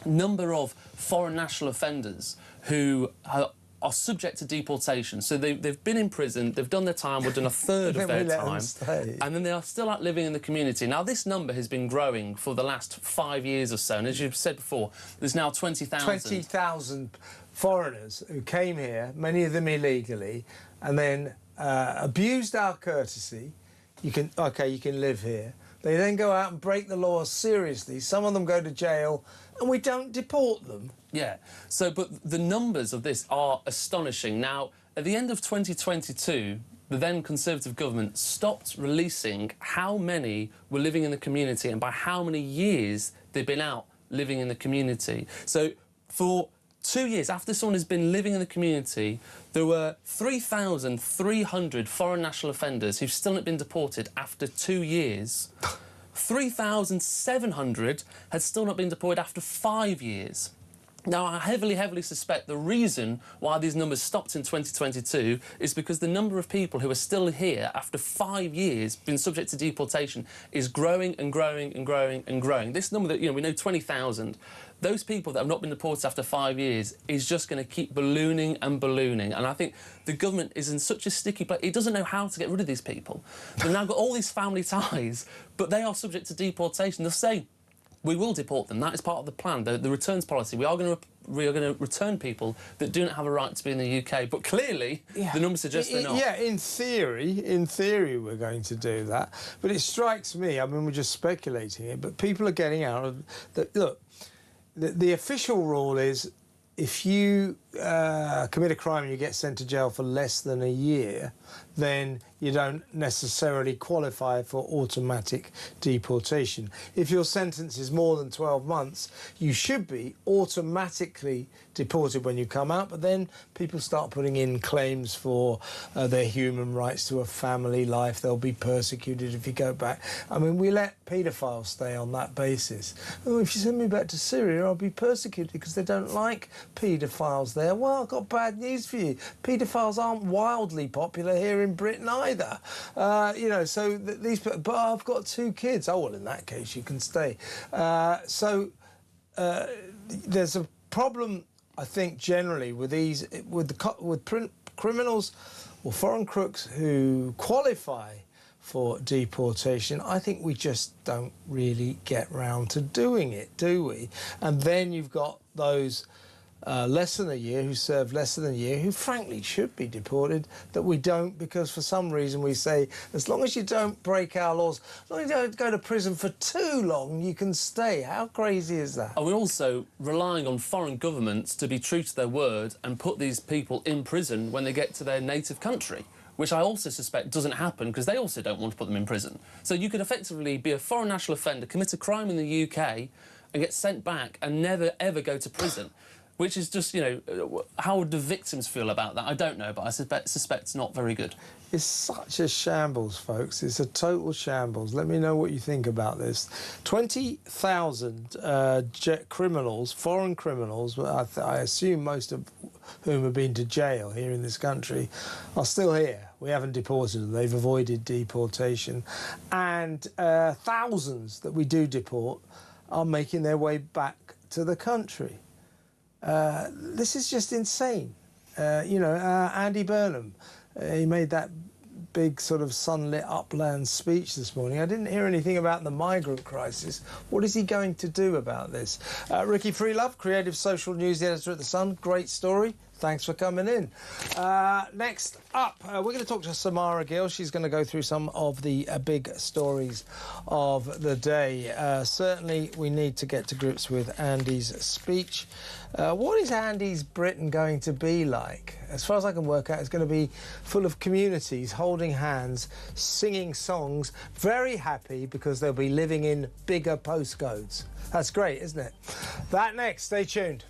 number of foreign national offenders who are subject to deportation. So they've been in prison, they've done their time, we've done a third of their time, and then they are still out living in the community. Now, this number has been growing for the last 5 years or so, and as you've said before, there's now 20,000. 20,000 foreigners who came here, many of them illegally, and then abused our courtesy. You can live here. They then go out and break the law seriously. Some of them go to jail, and we don't deport them. Yeah. So, but the numbers of this are astonishing. Now, at the end of 2022, the then Conservative government stopped releasing how many were living in the community and by how many years they'd been out living in the community. So, For 2 years, after someone has been living in the community, there were 3,300 foreign national offenders who've still not been deported after 2 years. 3,700 had still not been deported after 5 years. Now, I heavily suspect the reason why these numbers stopped in 2022 is because the number of people who are still here after 5 years being subject to deportation is growing and growing and growing and growing. This number that, you know, we know 20,000, those people that have not been deported after 5 years is just going to keep ballooning and ballooning. And I think the government is in such a sticky place. It doesn't know how to get rid of these people. They've now got all these family ties, but they are subject to deportation. They'll say, we will deport them. That is part of the plan, the returns policy. We are going to return people that do not have a right to be in the UK. But clearly, the numbers suggest they're not. Yeah, in theory, we're going to do that. But it strikes me, I mean, we're just speculating it, but people are getting out of... Look, the official rule is if you commit a crime and you get sent to jail for less than a year, then you don't necessarily qualify for automatic deportation. If your sentence is more than 12 months, you should be automatically deported when you come out, but then people start putting in claims for their human rights to a family life. They'll be persecuted if you go back. I mean, we let paedophiles stay on that basis. Oh, if you send me back to Syria, I'll be persecuted because they don't like paedophiles there. Well, I've got bad news for you. Paedophiles aren't wildly popular here in Britain either. You know, so but I've got 2 kids. Oh, well, in that case, you can stay. There's a problem, I think, generally with criminals or foreign crooks who qualify for deportation. I think we just don't really get round to doing it, do we? And then you've got those less than a year, who serve less than a year, who frankly should be deported, that we don't, because for some reason we say, as long as you don't break our laws, as long as you don't go to prison for too long, you can stay. How crazy is that? And we're also relying on foreign governments to be true to their word and put these people in prison when they get to their native country, which I also suspect doesn't happen because they also don't want to put them in prison. So you could effectively be a foreign national offender, commit a crime in the UK and get sent back and never, ever go to prison. Which is just, you know, how would the victims feel about that? I don't know, but I suspect it's not very good. It's such a shambles, folks. It's a total shambles. Let me know what you think about this. 20,000 criminals, foreign criminals, I assume most of whom have been to jail here in this country, are still here. We haven't deported them. They've avoided deportation. And thousands that we do deport are making their way back to the country. This is just insane. You know, Andy Burnham, he made that big sort of sunlit upland speech this morning. I didn't hear anything about the migrant crisis. What is he going to do about this? Ricky Freelove, creative social news editor at The Sun. Great story. Thanks for coming in. Next up, we're going to talk to Samara Gill. She's going to go through some of the big stories of the day. Certainly, we need to get to grips with Andy's speech. What is Andy's Britain going to be like? As far as I can work out, it's going to be full of communities holding hands, singing songs, very happy because they'll be living in bigger postcodes. That's great, isn't it? That next. Stay tuned.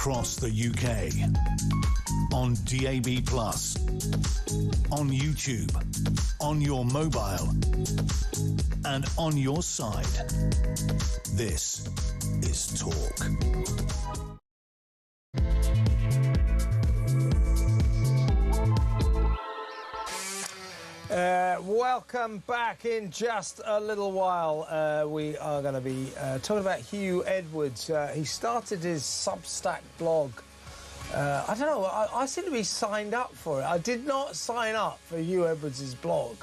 across the UK. On DAB+, on YouTube, on your mobile, and on your side. This is Talk. Welcome back. In just a little while, we are going to be talking about Hugh Edwards. He started his Substack blog. I don't know, I seem to be signed up for it. I did not sign up for Hugh Edwards' blog,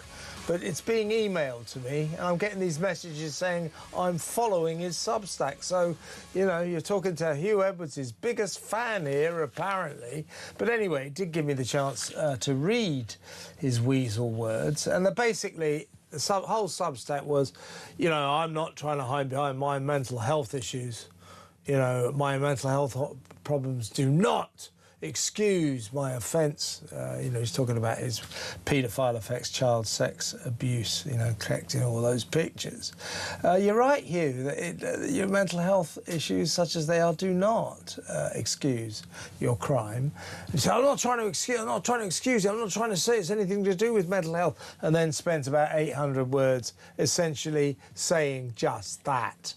but it's being emailed to me, and I'm getting these messages saying I'm following his Substack. So, you know, you're talking to Hugh Edwards' biggest fan here, apparently. But anyway, it did give me the chance to read his weasel words. And basically, the whole Substack was, you know, I'm not trying to hide behind my mental health issues. You know, my mental health problems do not excuse my offence. You know, he's talking about his paedophile effects, child sex abuse, you know, collecting all those pictures. You're right, Hugh, that your mental health issues, such as they are, do not excuse your crime. You say, I'm not trying to excuse you, I'm not trying to say it's anything to do with mental health, and then spends about 800 words essentially saying just that.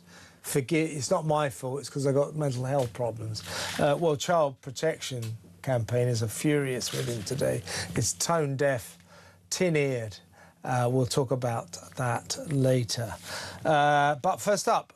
It's not my fault, it's because I got mental health problems. Well, Child Protection campaigners are furious with him today. It's tone deaf, tin-eared. We'll talk about that later. But first up,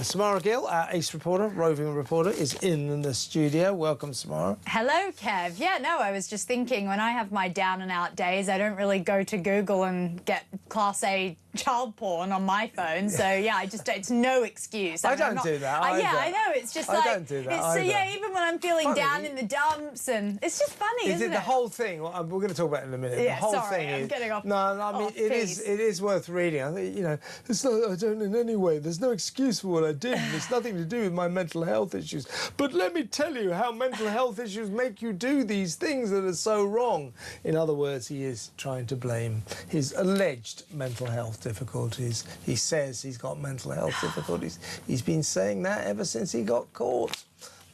Samara Gill, our ace reporter, roving reporter, is in the studio. Welcome, Samara. Hello, Kev. Yeah, no, I was just thinking, when I have my down-and-out days, I don't really go to Google and get Class A child porn on my phone. So, yeah, it's no excuse. I don't do that. Yeah, I know. It's just like... I don't do that either. Yeah, even when I'm feeling down in the dumps, and it's just funny, isn't it? The whole thing, we're going to talk about it in a minute. Yeah, the whole sorry, thing I'm is... getting off. No, I mean, it is worth reading. I think, you know, I don't in any way. There's no excuse for what I did. And it's nothing to do with my mental health issues. But let me tell you how mental health issues make you do these things that are so wrong. In other words, he is trying to blame his alleged mental health difficulties. He says he's got mental health difficulties. He's been saying that ever since he got caught.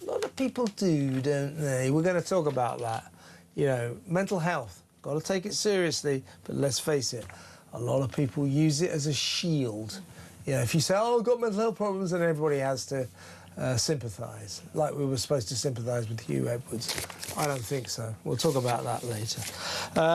A lot of people do, don't they? We're going to talk about that. You know, mental health. Got to take it seriously, but let's face it, a lot of people use it as a shield. You know, if you say, oh, I've got mental health problems, then everybody has to sympathise, like we were supposed to sympathise with Hugh Edwards. I don't think so. We'll talk about that later.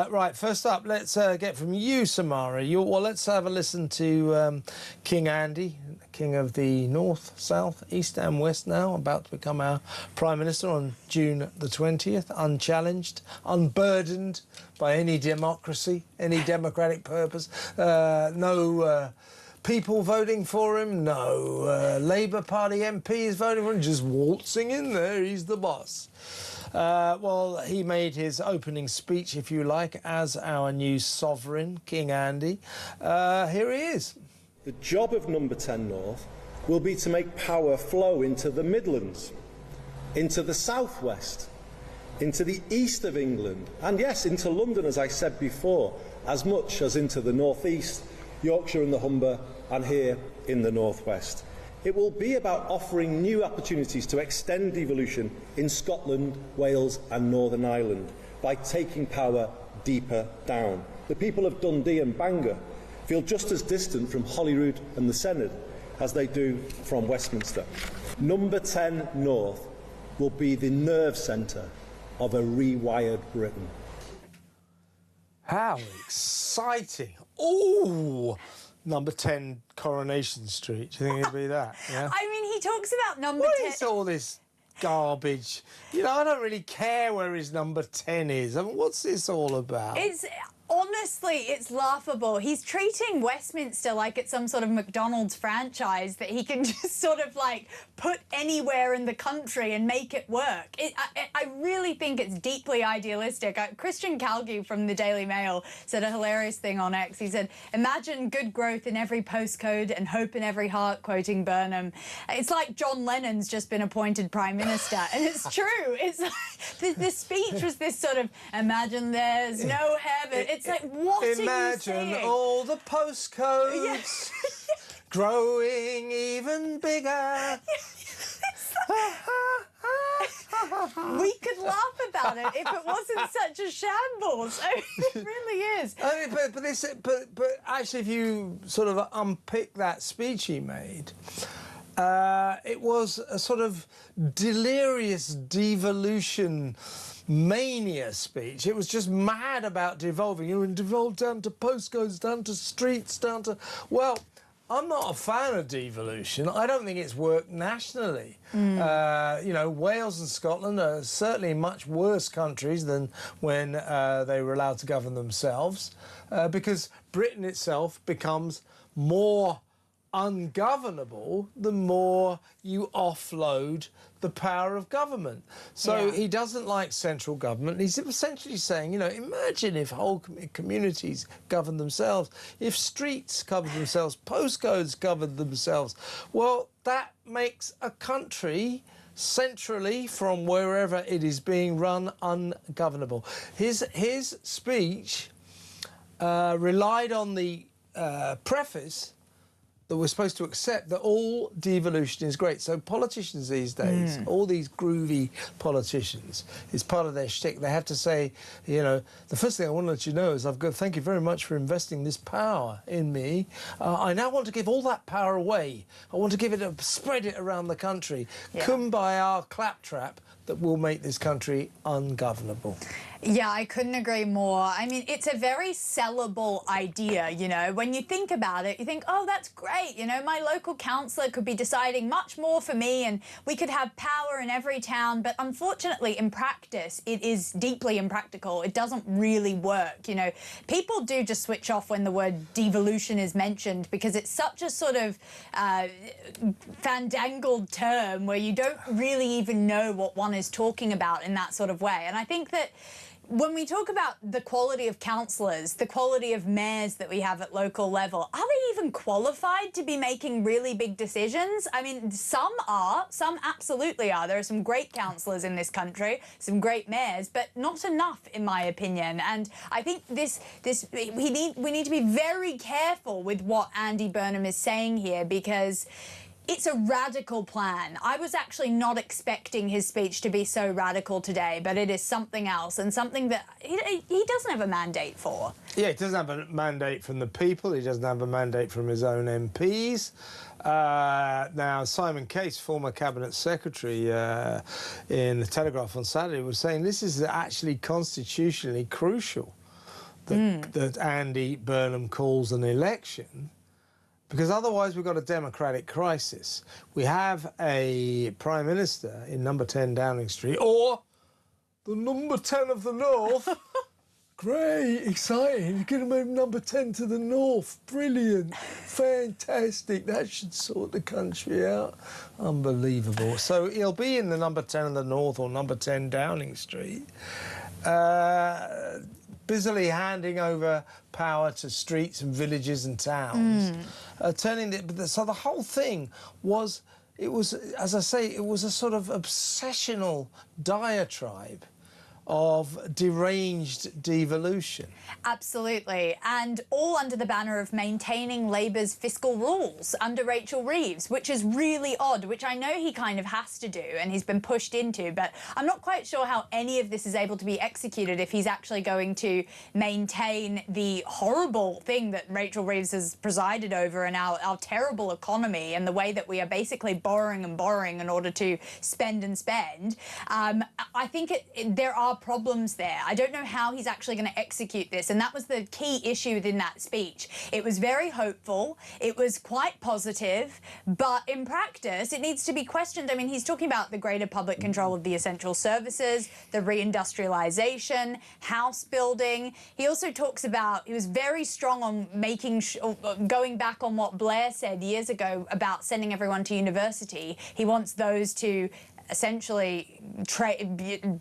Right, first up, let's get from you, Samara. Well, let's have a listen to King Andy, King of the North, South, East and West now, about to become our Prime Minister on June the 20th, unchallenged, unburdened by any democracy, any democratic purpose, no... people voting for him, no Labour Party MPs voting for him, just waltzing in there, he's the boss. Well, he made his opening speech, if you like, as our new sovereign, King Andy. Here he is. The job of Number 10 North will be to make power flow into the Midlands, into the southwest, into the east of England, and yes, into London, as I said before, as much as into the northeast, Yorkshire and the Humber, and here in the northwest. It will be about offering new opportunities to extend devolution in Scotland, Wales and Northern Ireland by taking power deeper down. The people of Dundee and Bangor feel just as distant from Holyrood and the Senedd as they do from Westminster. Number 10 North will be the nerve centre of a rewired Britain. How exciting. Ooh, Number 10 Coronation Street. Do you think it'd be that? Yeah. I mean, he talks about number 10. What is all this garbage? You know, I don't really care where his number 10 is. I mean, what's this all about? Honestly, it's laughable. He's treating Westminster like it's some sort of McDonald's franchise that he can just sort of, like, put anywhere in the country and make it work. I really think it's deeply idealistic. Christian Calgue from the Daily Mail said a hilarious thing on X. He said, imagine good growth in every postcode and hope in every heart, quoting Burnham. It's like John Lennon's just been appointed Prime Minister. And it's true. It's like, the speech was this sort of, imagine there's no heaven. It's like, what are you saying? Imagine all the postcodes growing even bigger. We could laugh about it if it wasn't such a shambles. I mean, it really is. I mean, but actually, if you sort of unpick that speech he made, it was a sort of delirious devolution mania speech. It was just mad about devolving. You know, and devolved down to postcodes, down to streets, down to... Well, I'm not a fan of devolution. I don't think it's worked nationally. You know, Wales and Scotland are certainly much worse countries than when they were allowed to govern themselves, because Britain itself becomes more ungovernable the more you offload the power of government. So he doesn't like central government. He's essentially saying, you know, imagine if whole communities govern themselves, if streets govern themselves, postcodes govern themselves. Well, that makes a country centrally from wherever it is being run ungovernable. His speech relied on the preface that we're supposed to accept that all devolution is great. So politicians these days, all these groovy politicians, it's part of their shtick. They have to say, you know, the first thing I want to let you know is I've got, thank you very much for investing this power in me. I now want to give all that power away. I want to give it, spread it around the country. Kumbaya claptrap that will make this country ungovernable. Yeah, I couldn't agree more. I mean, it's a very sellable idea, you know. When you think about it, you think, oh, that's great. You know, my local councillor could be deciding much more for me and we could have power in every town. But unfortunately, in practice, it is deeply impractical. It doesn't really work. You know, people do just switch off when the word devolution is mentioned because it's such a sort of fandangled term where you don't really even know what one is talking about in that sort of way. And I think that when we talk about the quality of councillors, the quality of mayors that we have at local level, are they even qualified to be making really big decisions? I mean, some are, some absolutely are. There are some great councillors in this country, some great mayors, but not enough, in my opinion. And I think we need to be very careful with what Andy Burnham is saying here, because it's a radical plan. I was actually not expecting his speech to be so radical today, but it is something else and something that he doesn't have a mandate for. Yeah, he doesn't have a mandate from the people. He doesn't have a mandate from his own MPs. Now, Simon Case, former Cabinet Secretary in The Telegraph on Saturday, was saying this is actually constitutionally crucial that Andy Burnham calls an election, because otherwise we've got a democratic crisis. We have a Prime Minister in number 10 Downing Street, or the number 10 of the North. Great, exciting. You're going to move number 10 to the North. Brilliant, fantastic. That should sort the country out. Unbelievable. So he'll be in the number 10 of the North or number 10 Downing Street, busily handing over power to streets and villages and towns, so the whole thing was, it was, as I say, it was a sort of obsessional diatribe of deranged devolution. Absolutely, and all under the banner of maintaining Labour's fiscal rules under Rachel Reeves, which is really odd, which I know he kind of has to do and he's been pushed into, but I'm not quite sure how any of this is able to be executed if he's actually going to maintain the horrible thing that Rachel Reeves has presided over in our terrible economy and the way that we are basically borrowing and borrowing in order to spend and spend. I think there are problems there. I don't know how he's actually going to execute this, and that was the key issue within that speech. It was very hopeful, it was quite positive, but in practice it needs to be questioned. I mean, he's talking about the greater public control of the essential services, the reindustrialisation, house building. He also talks about, he was very strong on making going back on what Blair said years ago about sending everyone to university. He wants those to essentially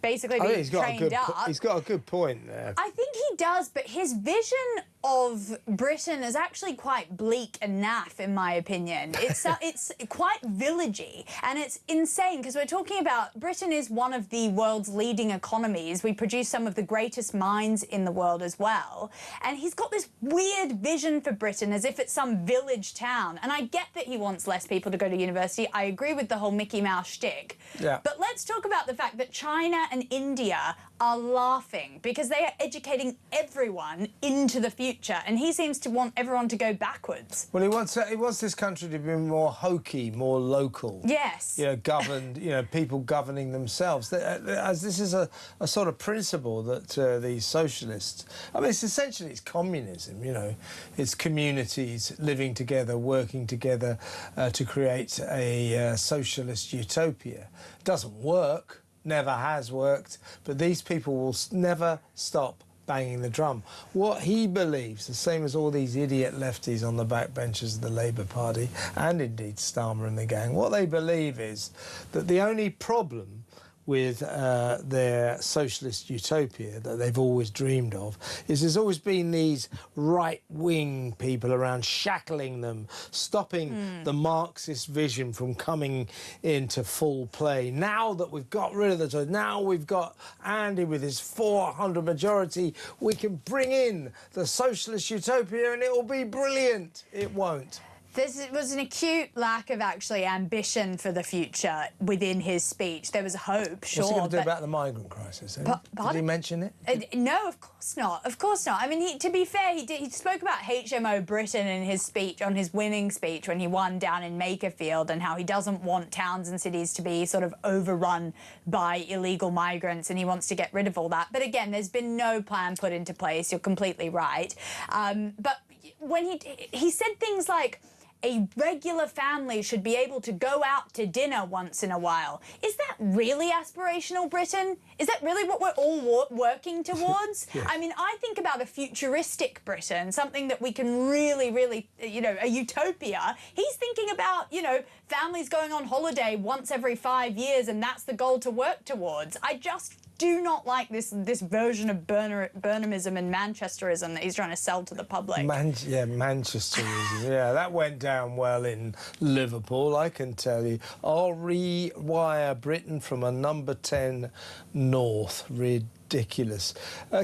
basically be trained up. He's got a good point there. I think he does, but his vision of Britain is actually quite bleak and naff, in my opinion. It's quite villagey, and it's insane because we're talking about Britain is one of the world's leading economies. We produce some of the greatest minds in the world as well. And he's got this weird vision for Britain as if it's some village town. And I get that he wants less people to go to university. I agree with the whole Mickey Mouse shtick. Yeah. But let's talk about the fact that China and India are laughing because they are educating everyone into the future, and he seems to want everyone to go backwards. Well, he wants this country to be more hokey, more local. Yes. You know, governed. You know, people governing themselves. As this is a sort of principle that these socialists. I mean, it's communism. You know, it's communities living together, working together to create a socialist utopia. It doesn't work. Never has worked, but these people will never stop banging the drum. What he believes, the same as all these idiot lefties on the backbenches of the Labour Party, and indeed Starmer and the gang, what they believe is that the only problem with their socialist utopia that they've always dreamed of is there's always been these right-wing people around shackling them, stopping the Marxist vision from coming into full play. Now that we've got rid of the... Now we've got Andy with his 400 majority, we can bring in the socialist utopia and it will be brilliant. It won't. This was an acute lack of actually ambition for the future within his speech. There was hope, sure. What's he going to do about the migrant crisis? Did he mention it? No, of course not. Of course not. I mean, to be fair, he spoke about HMO Britain in his speech, on his winning speech when he won down in Makerfield, and how he doesn't want towns and cities to be sort of overrun by illegal migrants, and he wants to get rid of all that. But again, there's been no plan put into place. You're completely right. But when he said things like, a regular family should be able to go out to dinner once in a while. Is that really aspirational Britain? Is that really what we're all working towards? Yes. I mean, I think about a futuristic Britain, something that we can really, you know, a utopia. He's thinking about, you know, families going on holiday once every 5 years, and that's the goal to work towards. I just do not like this version of Burnhamism and Manchesterism that he's trying to sell to the public. Manchesterism. Yeah, that went down well in Liverpool, I can tell you. I'll rewire Britain from a number 10 north. Ridiculous.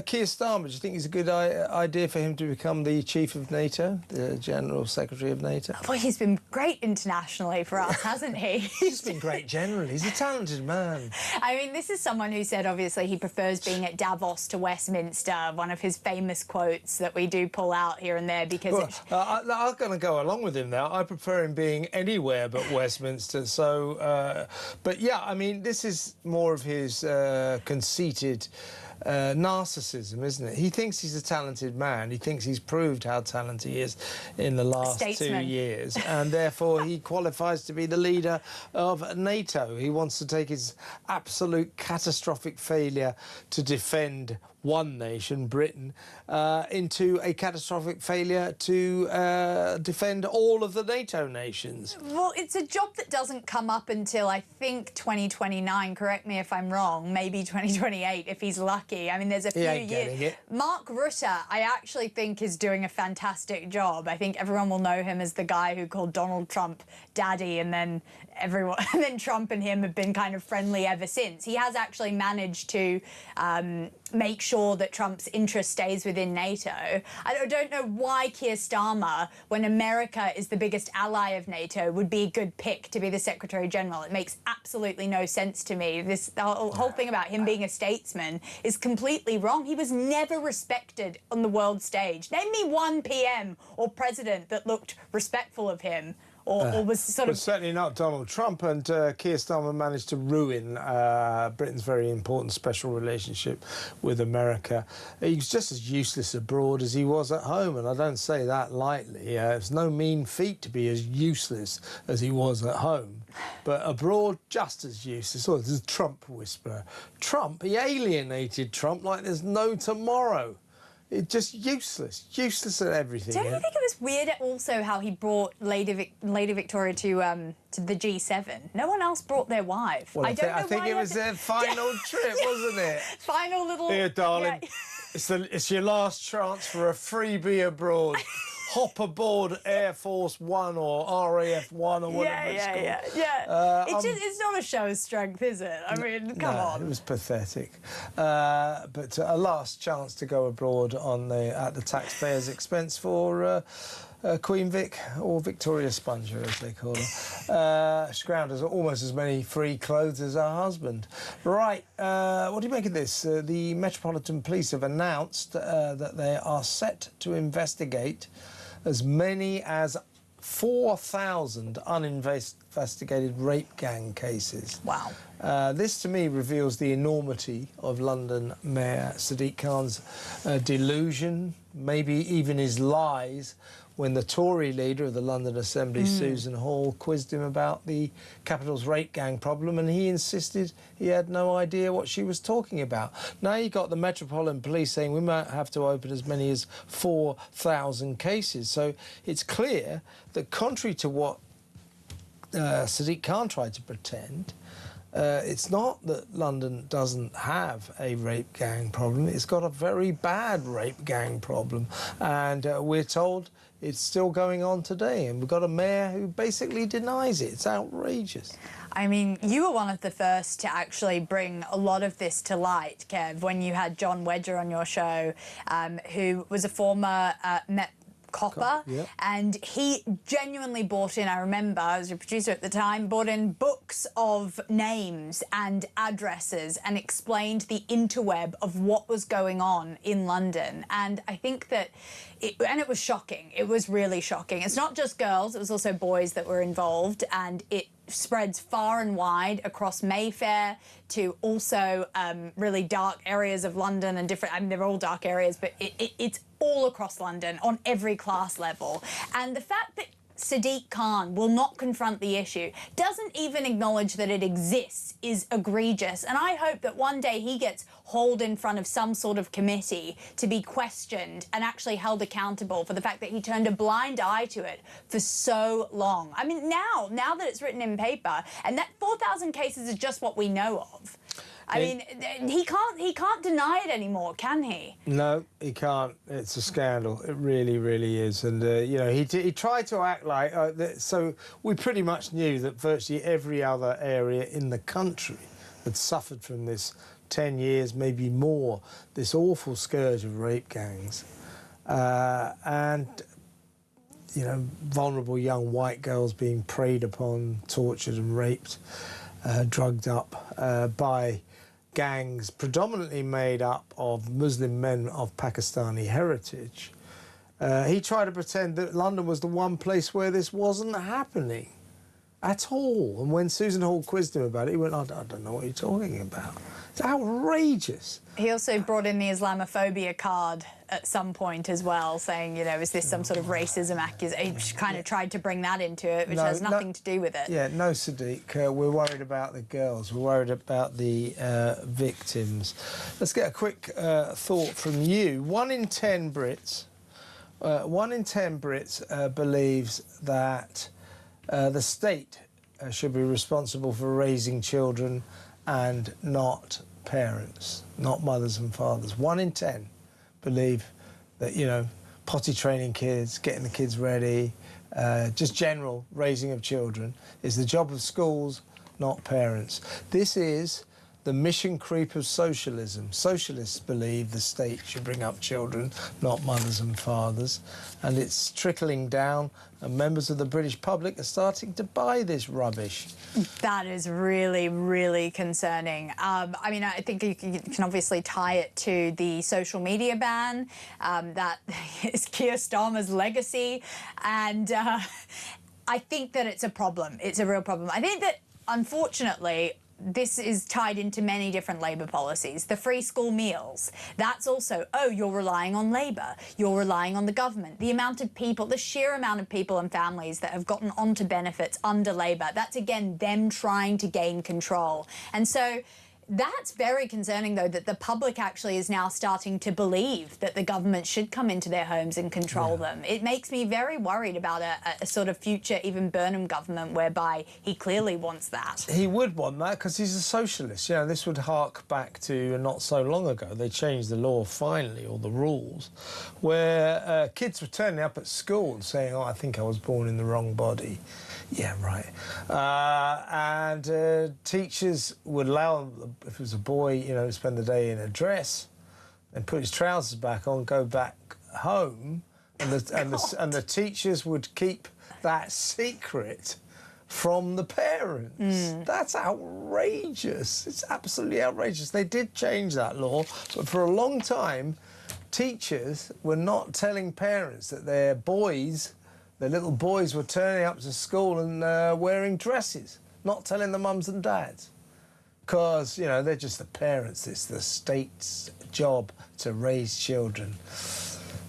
Keir Starmer, do you think it's a good idea for him to become the chief of NATO, the General Secretary of NATO? Well, he's been great internationally for us, hasn't he? He's been great generally. He's a talented man. I mean, this is someone who said, obviously, he prefers being at Davos to Westminster, one of his famous quotes that we do pull out here and there because... Well, I'm going to go along with him now. I prefer him being anywhere but Westminster. So, but yeah, I mean, this is more of his conceited... narcissism, isn't it? He thinks he's a talented man. He thinks he's proved how talented he is in the last 2 years, and therefore he qualifies to be the leader of NATO. He wants to take his absolute catastrophic failure to defend one nation, Britain, into a catastrophic failure to defend all of the NATO nations. Well, it's a job that doesn't come up until, I think, 2029. Correct me if I'm wrong. Maybe 2028, if he's lucky. I mean, there's a few years. Mark Rutte, I actually think, is doing a fantastic job. I think everyone will know him as the guy who called Donald Trump daddy, and then Trump and him have been kind of friendly ever since. He has actually managed to make sure that Trump's interest stays within NATO. I don't know why Keir Starmer, when America is the biggest ally of NATO, would be a good pick to be the Secretary General. It makes absolutely no sense to me. The whole thing about him being a statesman is completely wrong. He was never respected on the world stage. Name me one PM or president that looked respectful of him. Or was sort of... But certainly not Donald Trump, and Keir Starmer managed to ruin Britain's very important special relationship with America. He was just as useless abroad as he was at home, and I don't say that lightly. It's no mean feat to be as useless as he was at home. But abroad, just as useless. Oh, this is Trump whisperer. Trump, he alienated Trump like there's no tomorrow. It's just useless at everything. Don't you think it was weird also how he brought Lady Victoria to the G7? No one else brought their wife. Well, I think it was their final trip, wasn't it? Final little... Here, darling. Yeah. It's your last chance for a freebie abroad. Hop aboard Air Force One or RAF One or whatever it's called. It's not a show of strength, is it? I mean, come on. It was pathetic. But a last chance to go abroad at the taxpayers' expense for Queen Vic, or Victoria Sponger, as they call her. Scroungers almost as many free clothes as her husband. Right, what do you make of this? The Metropolitan Police have announced that they are set to investigate as many as 4,000 uninvestigated rape gang cases. Wow. This, to me, reveals the enormity of London Mayor Sadiq Khan's delusion, maybe even his lies, when the Tory leader of the London Assembly, Susan Hall, quizzed him about the capital's rape gang problem, and he insisted he had no idea what she was talking about. Now you've got the Metropolitan Police saying we might have to open as many as 4,000 cases. So it's clear that, contrary to what Sadiq Khan tried to pretend, it's not that London doesn't have a rape gang problem. It's got a very bad rape gang problem. And we're told it's still going on today. And we've got a mayor who basically denies it. It's outrageous. I mean, you were one of the first to actually bring a lot of this to light, Kev, when you had John Wedger on your show, who was a former Met copper, and he genuinely bought in, I remember, I was your producer at the time, bought in books of names and addresses and explained the interweb of what was going on in London. And I think that it was shocking. It was really shocking. It's not just girls, it was also boys that were involved, and it spreads far and wide across Mayfair to also really dark areas of London and different, I mean, they're all dark areas, but it's all across London on every class level. And the fact that Sadiq Khan will not confront the issue, doesn't even acknowledge that it exists, is egregious. And I hope that one day he gets hauled in front of some sort of committee to be questioned and actually held accountable for the fact that he turned a blind eye to it for so long. I mean, now that it's written in paper, and that 4,000 cases is just what we know of. I mean, he can't deny it anymore, can he? No, he can't. It's a scandal. It really, really is. And, you know, he tried to act like... so we pretty much knew that virtually every other area in the country had suffered from this 10 years, maybe more, this awful scourge of rape gangs. And, you know, vulnerable young white girls being preyed upon, tortured and raped, drugged up by gangs predominantly made up of Muslim men of Pakistani heritage. He tried to pretend that London was the one place where this wasn't happening at all. And when Susan Hall quizzed him about it, he went, I don't know what you're talking about. It's outrageous. He also brought in the Islamophobia card at some point as well, saying, you know, is this some sort of racism accusation? He kind of tried to bring that into it, which has nothing to do with it. Yeah, no, Sadiq, we're worried about the girls. We're worried about the victims. Let's get a quick thought from you. 1 in 10 Brits believes that the state should be responsible for raising children and not parents, not mothers and fathers. 1 in 10 believe that, you know, potty training kids, getting the kids ready, just general raising of children is the job of schools, not parents. This is the mission creep of socialism. Socialists believe the state should bring up children, not mothers and fathers, and it's trickling down, and members of the British public are starting to buy this rubbish. That is really, really concerning. I mean, I think you can obviously tie it to the social media ban. That is Keir Starmer's legacy, and I think that it's a problem. It's a real problem. I think that, unfortunately, this is tied into many different Labour policies. The free school meals, that's also, oh, you're relying on Labour, you're relying on the government. The amount of people, the sheer amount of people and families that have gotten onto benefits under Labour, that's, again, them trying to gain control. And so That's very concerning, though, that the public actually is now starting to believe that the government should come into their homes and control them. It makes me very worried about a sort of future, even Burnham government, whereby he clearly wants that. He would want that because he's a socialist. You know, this would hark back to not so long ago. They changed the law finally, or the rules, where kids were turning up at school and saying, "Oh, I think I was born in the wrong body." Yeah, right. And teachers would allow, if it was a boy, you know, to spend the day in a dress and put his trousers back on, go back home, and the teachers would keep that secret from the parents. That's outrageous. It's absolutely outrageous. They did change that law, but for a long time, teachers were not telling parents that their boys, the little boys, were turning up to school and wearing dresses, not telling the mums and dads. Because, you know, they're just the parents. It's the state's job to raise children.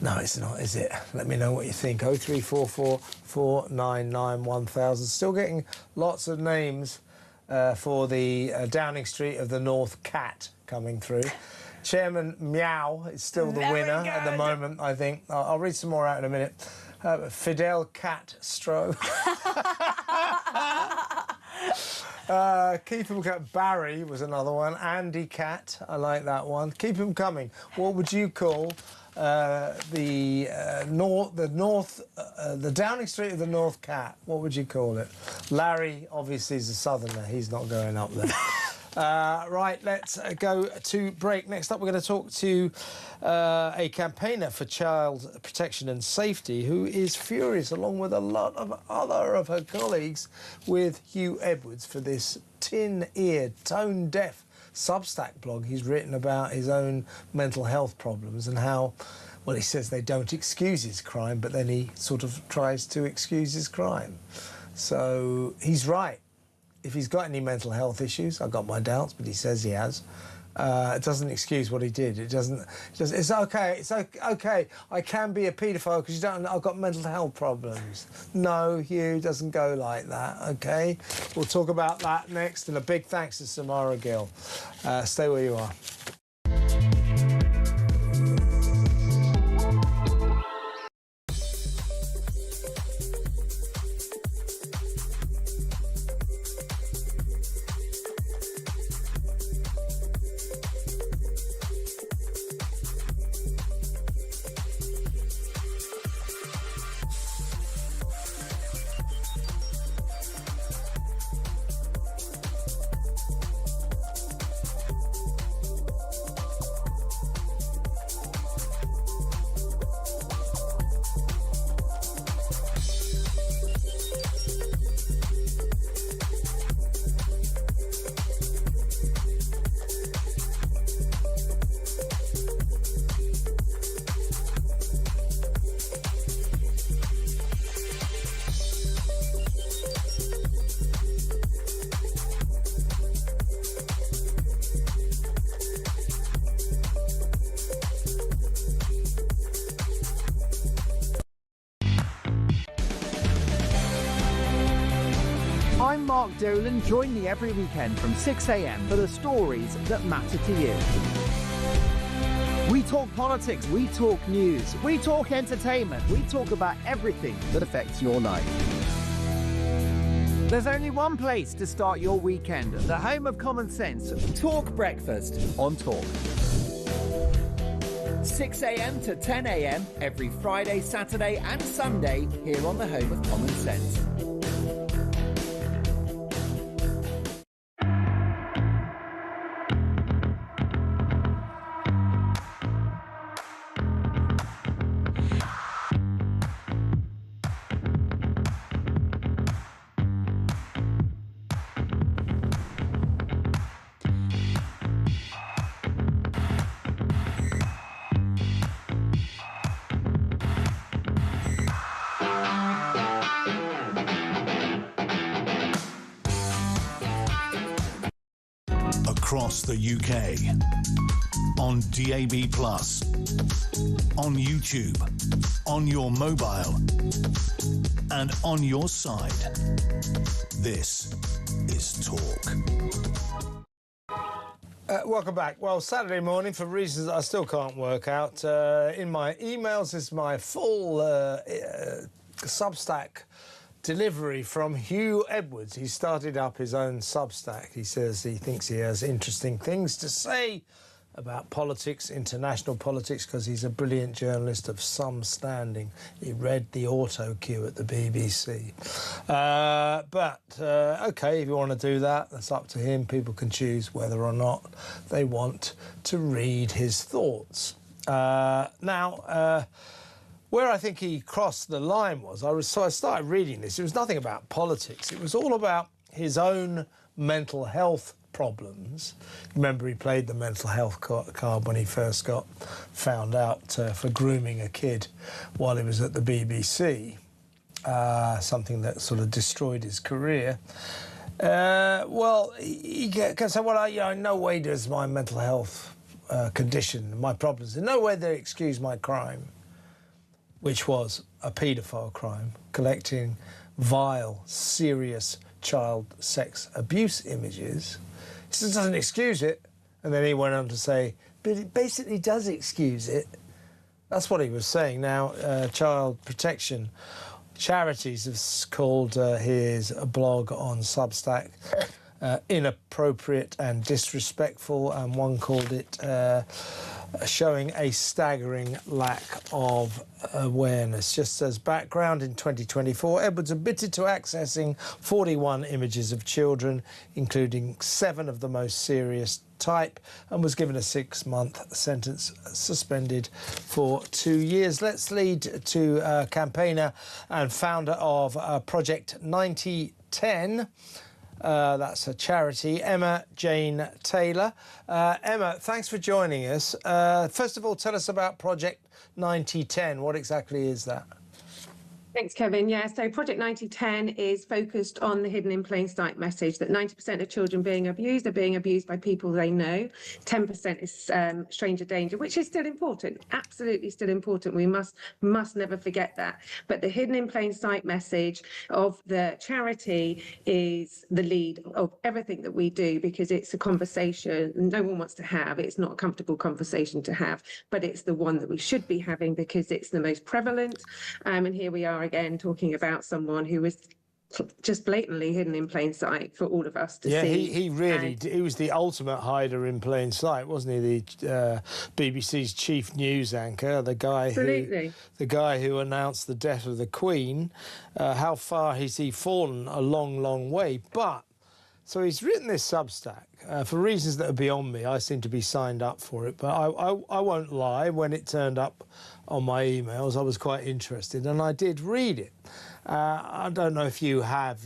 No, it's not, is it? Let me know what you think. 0344 499 1000. Still getting lots of names for the Downing Street of the North cat coming through. Chairman Meow is still the winner at the moment, I think. I'll read some more out in a minute. Fidel Castro. Keep him coming. Barry was another one. Andy Cat, I like that one. Keep him coming. What would you call the Downing Street of the North cat? What would you call it? Larry obviously is a southerner. He's not going up there. Right, let's go to break. Next up, we're going to talk to a campaigner for child protection and safety who is furious, along with a lot of other of her colleagues, with Hugh Edwards for this tin-eared, tone-deaf Substack blog he's written about his own mental health problems and how, well, he says they don't excuse his crime, but then he sort of tries to excuse his crime. So he's right. If he's got any mental health issues, I've got my doubts, but he says he has. It doesn't excuse what he did. It doesn't. It's okay. It's okay. I can be a paedophile because I've got mental health problems. No, Hugh doesn't go like that. Okay. We'll talk about that next. And a big thanks to Samara Gill. Stay where you are. I'm Mark Dolan. Join me every weekend from 6 a.m. for the stories that matter to you. We talk politics, we talk news, we talk entertainment, we talk about everything that affects your life. There's only one place to start your weekend, the home of common sense. Talk Breakfast on Talk. 6 a.m. to 10 a.m. every Friday, Saturday and Sunday here on the home of common sense. Across the UK, on DAB+, on YouTube, on your mobile, and on your side. This is Talk. Welcome back. Well, Saturday morning, for reasons that I still can't work out, in my emails is my full Substack delivery from Hugh Edwards. He started up his own Substack. He says he thinks he has interesting things to say about politics, international politics, because he's a brilliant journalist of some standing. He read the auto cue at the BBC. OK, if you want to do that, that's up to him. People can choose whether or not they want to read his thoughts. Where I think he crossed the line was, so I started reading this. It was nothing about politics. It was all about his own mental health problems. Remember, he played the mental health card when he first got found out for grooming a kid while he was at the BBC, something that sort of destroyed his career. Well, he can say, well, in no way does my mental health condition, my problems, in no way they excuse my crime, which was a paedophile crime, collecting vile, serious child sex abuse images. He says it doesn't excuse it. And then he went on to say, but it basically does excuse it. That's what he was saying. Now, child protection charities have called his blog on Substack inappropriate and disrespectful, and one called it showing a staggering lack of awareness. Just as background, in 2024, Edwards admitted to accessing 41 images of children, including 7 of the most serious type, and was given a 6-month sentence, suspended for 2 years. Let's lead to campaigner and founder of Project 9010. That's a charity, Emma Jane Taylor. Emma, thanks for joining us. First of all, tell us about Project 9010. What exactly is that? Thanks, Kevin. Yeah, so Project 9010 is focused on the hidden in plain sight message that 90% of children being abused are being abused by people they know. 10% is stranger danger, which is still important, absolutely still important. We must never forget that. But the hidden in plain sight message of the charity is the lead of everything that we do, because it's a conversation no one wants to have. It's not a comfortable conversation to have, but it's the one that we should be having because it's the most prevalent. And here we are again talking about someone who was just blatantly hidden in plain sight for all of us to see. Yeah, he really, he was the ultimate hider in plain sight, wasn't he? The BBC's chief news anchor, the guy who announced the death of the Queen. How far has he fallen? A long, long way. But so he's written this Substack for reasons that are beyond me. I seem to be signed up for it, but I won't lie. When it turned up on my emails, I was quite interested, and I did read it. I don't know if you have,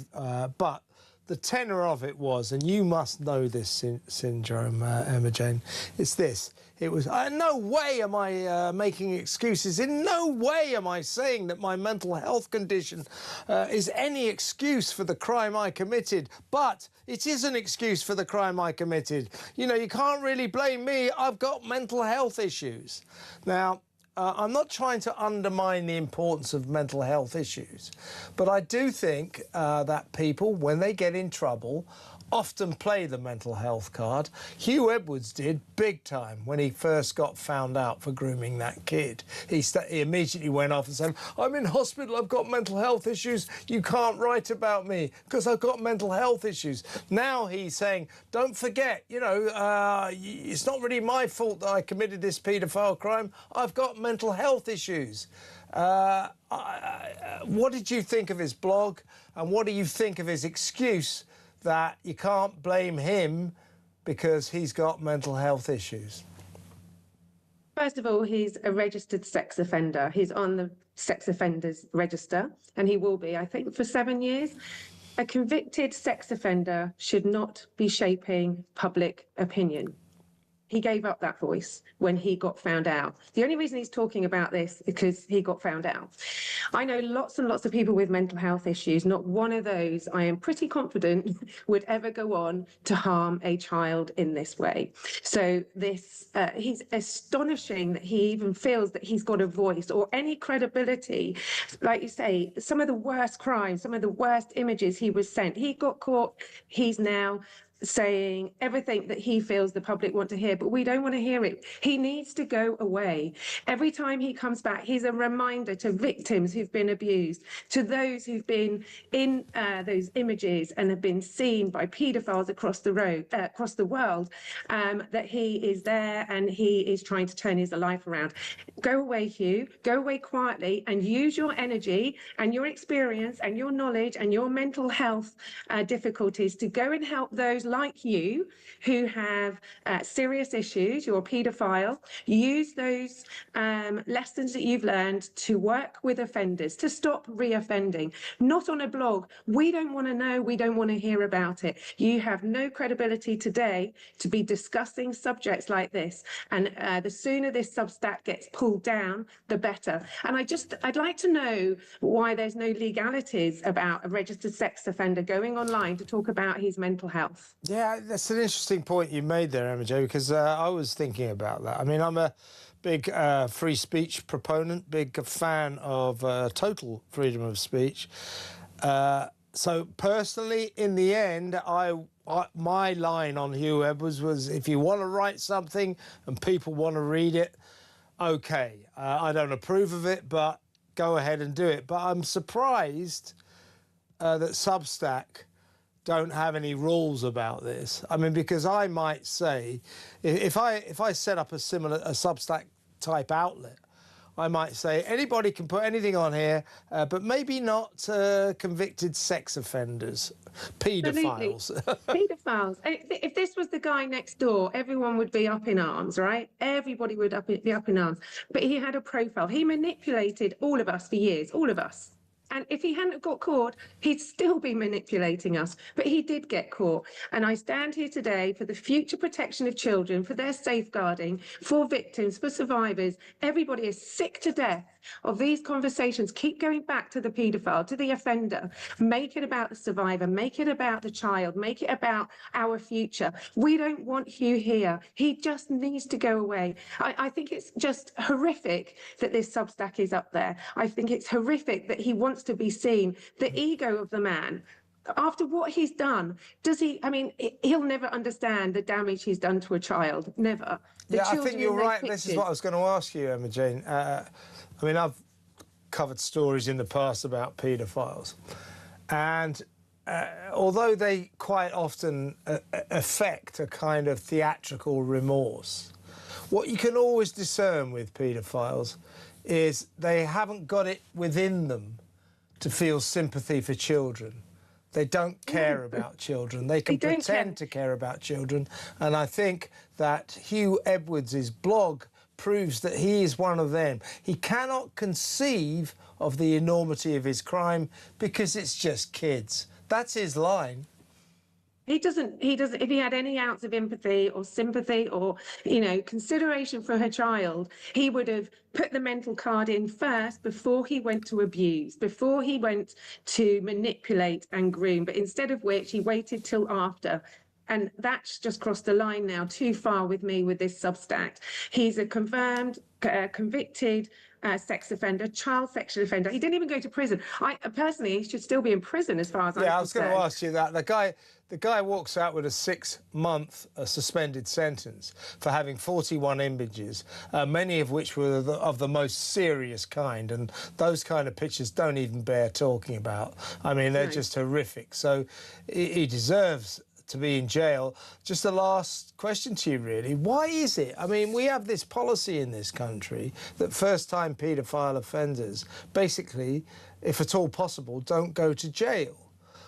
but the tenor of it was, and you must know this syndrome, Emma Jane, it's this. It was, in no way am I making excuses. In no way am I saying that my mental health condition is any excuse for the crime I committed. But it is an excuse for the crime I committed. You know, you can't really blame me. I've got mental health issues. Now, I'm not trying to undermine the importance of mental health issues, but I do think that people, when they get in trouble, often play the mental health card. Hugh Edwards did big time when he first got found out for grooming that kid. He immediately went off and said, I'm in hospital, I've got mental health issues, you can't write about me because I've got mental health issues. Now he's saying, don't forget, you know, it's not really my fault that I committed this paedophile crime, I've got mental health issues. What did you think of his blog, and what do you think of his excuse that you can't blame him because he's got mental health issues? First of all, he's a registered sex offender. He's on the sex offenders register, and he will be, I think, for 7 years. A convicted sex offender should not be shaping public opinion. He gave up that voice when he got found out. The only reason he's talking about this is because he got found out. I know lots and lots of people with mental health issues. Not one of those, I am pretty confident, would ever go on to harm a child in this way. So this, he's astonishing that he even feels that he's got a voice or any credibility. Like you say, some of the worst crimes, some of the worst images he was sent. He got caught. He's now saying everything that he feels the public want to hear, but we don't want to hear it. He needs to go away. Every time he comes back, he's a reminder to victims who've been abused, to those who've been in those images and have been seen by paedophiles across the world, that he is there and he is trying to turn his life around. Go away, Hugh. Go away quietly and use your energy and your experience and your knowledge and your mental health difficulties to go and help those like you who have serious issues. You're a paedophile. Use those lessons that you've learned to work with offenders, to stop reoffending. Not on a blog. We don't want to know. We don't want to hear about it. You have no credibility today to be discussing subjects like this. And the sooner this Substack gets pulled down, the better. And I'd like to know why there's no legalities about a registered sex offender going online to talk about his mental health. Yeah, that's an interesting point you made there, Emma J, because I was thinking about that. I mean, I'm a big free speech proponent, big fan of total freedom of speech. So personally, in the end, my line on Hugh Edwards was, if you want to write something and people want to read it, okay. I don't approve of it, but go ahead and do it. But I'm surprised that Substack don't have any rules about this. I mean, because I might say, if I set up a Substack type outlet, I might say anybody can put anything on here, but maybe not convicted sex offenders, paedophiles. Paedophiles. If this was the guy next door, everyone would be up in arms, right? Everybody would be up in arms. But he had a profile. He manipulated all of us for years, all of us. And if he hadn't got caught, he'd still be manipulating us. But he did get caught. And I stand here today for the future protection of children, for their safeguarding, for victims, for survivors. Everybody is sick to death of these conversations. Keep going back to the paedophile, to the offender. Make it about the survivor. Make it about the child. Make it about our future. We don't want Hugh here. He just needs to go away. I think it's just horrific that this Substack is up there. I think it's horrific that he wants to be seen. The ego of the man. After what he's done, I mean, he'll never understand the damage he's done to a child. Never. Yeah, I think you're right. This is what I was going to ask you, Emma Jane. I mean, I've covered stories in the past about paedophiles. And although they quite often affect a kind of theatrical remorse, what you can always discern with paedophiles is they haven't got it within them to feel sympathy for children. They don't care about children. They can pretend to care about children. And I think that Hugh Edwards' blog proves that he is one of them. He cannot conceive of the enormity of his crime because it's just kids. That's his line. He doesn't, if he had any ounce of empathy or sympathy or, consideration for her child, he would have put the mental card in first before he went to abuse, before he went to manipulate and groom, but instead of which he waited till after. And that's just crossed the line now too far with me with this Substack. He's a confirmed, convicted sex offender, child sexual offender. He didn't even go to prison. Personally, he should still be in prison as far as I'm concerned. Yeah, I was going to ask you that. The guy walks out with a 6-month suspended sentence for having 41 images, many of which were of the most serious kind, and those kind of pictures don't even bear talking about. I mean, they're just horrific. So he deserves to be in jail. Just a last question to you, really. Why is it? I mean, we have this policy in this country that first-time paedophile offenders, basically, if at all possible, don't go to jail.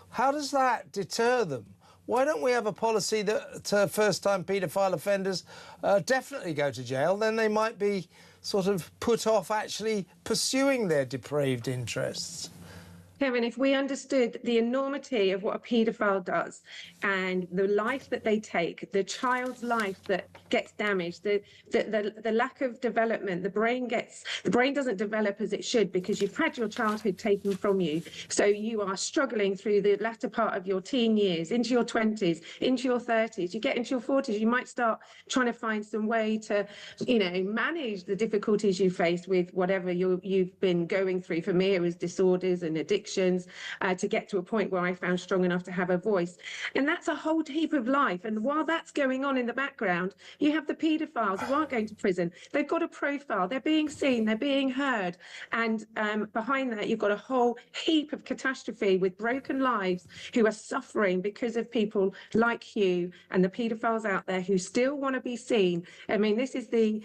How does that deter them? Why don't we have a policy that first-time paedophile offenders definitely go to jail? Then they might be sort of put off actually pursuing their depraved interests. Kevin, if we understood the enormity of what a paedophile does and the life that they take, the child's life that gets damaged, the lack of development, the brain doesn't develop as it should because you've had your childhood taken from you. So you are struggling through the latter part of your teen years, into your 20s, into your 30s. You get into your 40s, you might start trying to find some way to, manage the difficulties you face with whatever you've been going through. For me, it was disorders and addiction convictions to get to a point where I found strong enough to have a voice. And that's a whole heap of life. And while that's going on in the background, you have the paedophiles who aren't going to prison. They've got a profile. They're being seen. They're being heard. And behind that, you've got a whole heap of catastrophe with broken lives who are suffering because of people like Hugh and the paedophiles out there who still want to be seen. I mean, this is the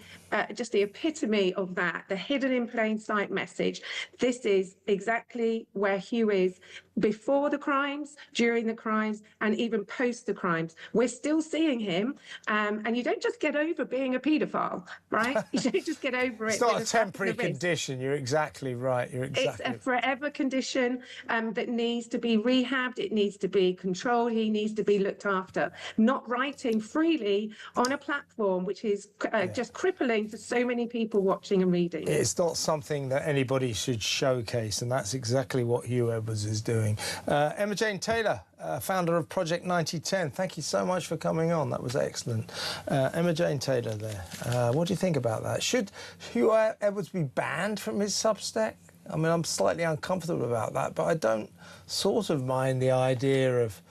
just the epitome of that, the hidden in plain sight message. This is exactly where Hugh is before the crimes, during the crimes, and even post the crimes. We're still seeing him, and you don't just get over being a paedophile, right? You don't just get over it. It's not a temporary condition. You're exactly right. It's a forever condition that needs to be rehabbed. It needs to be controlled. He needs to be looked after. Not writing freely on a platform which is just crippling for so many people watching and reading. It's not something that anybody should showcase, and that's exactly what Hugh Edwards is doing. Emma Jane Taylor, founder of Project 9010, thank you so much for coming on. That was excellent. Emma Jane Taylor there. What do you think about that? Should Hugh Edwards be banned from his Substack? I mean, I'm slightly uncomfortable about that, but I don't sort of mind the idea of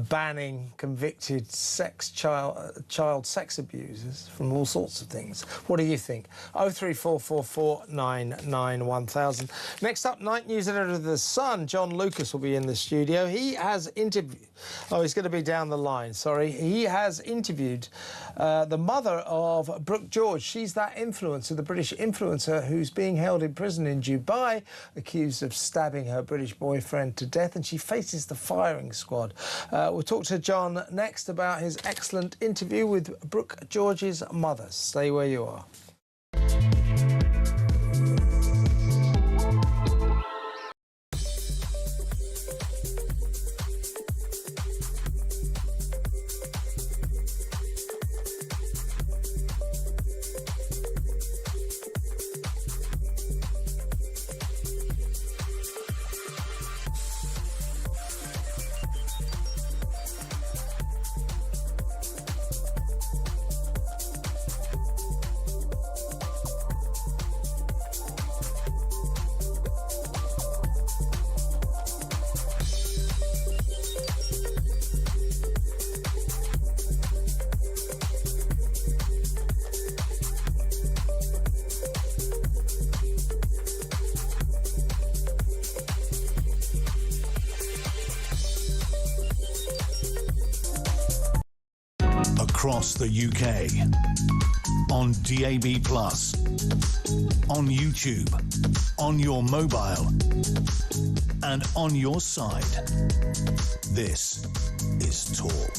banning convicted child sex abusers from all sorts of things. What do you think? 03444991000. Next up, night news editor of The Sun, John Lucas, will be in the studio. He has interviewed... Oh, he's going to be down the line, sorry. He has interviewed the mother of Brooke George. She's that influencer, the British influencer who's being held in prison in Dubai, accused of stabbing her British boyfriend to death, and she faces the firing squad. We'll talk to John next about his excellent interview with Brooke George's mother. Stay where you are. Across the UK, on DAB+, on YouTube, on your mobile, and on your side. This is Talk.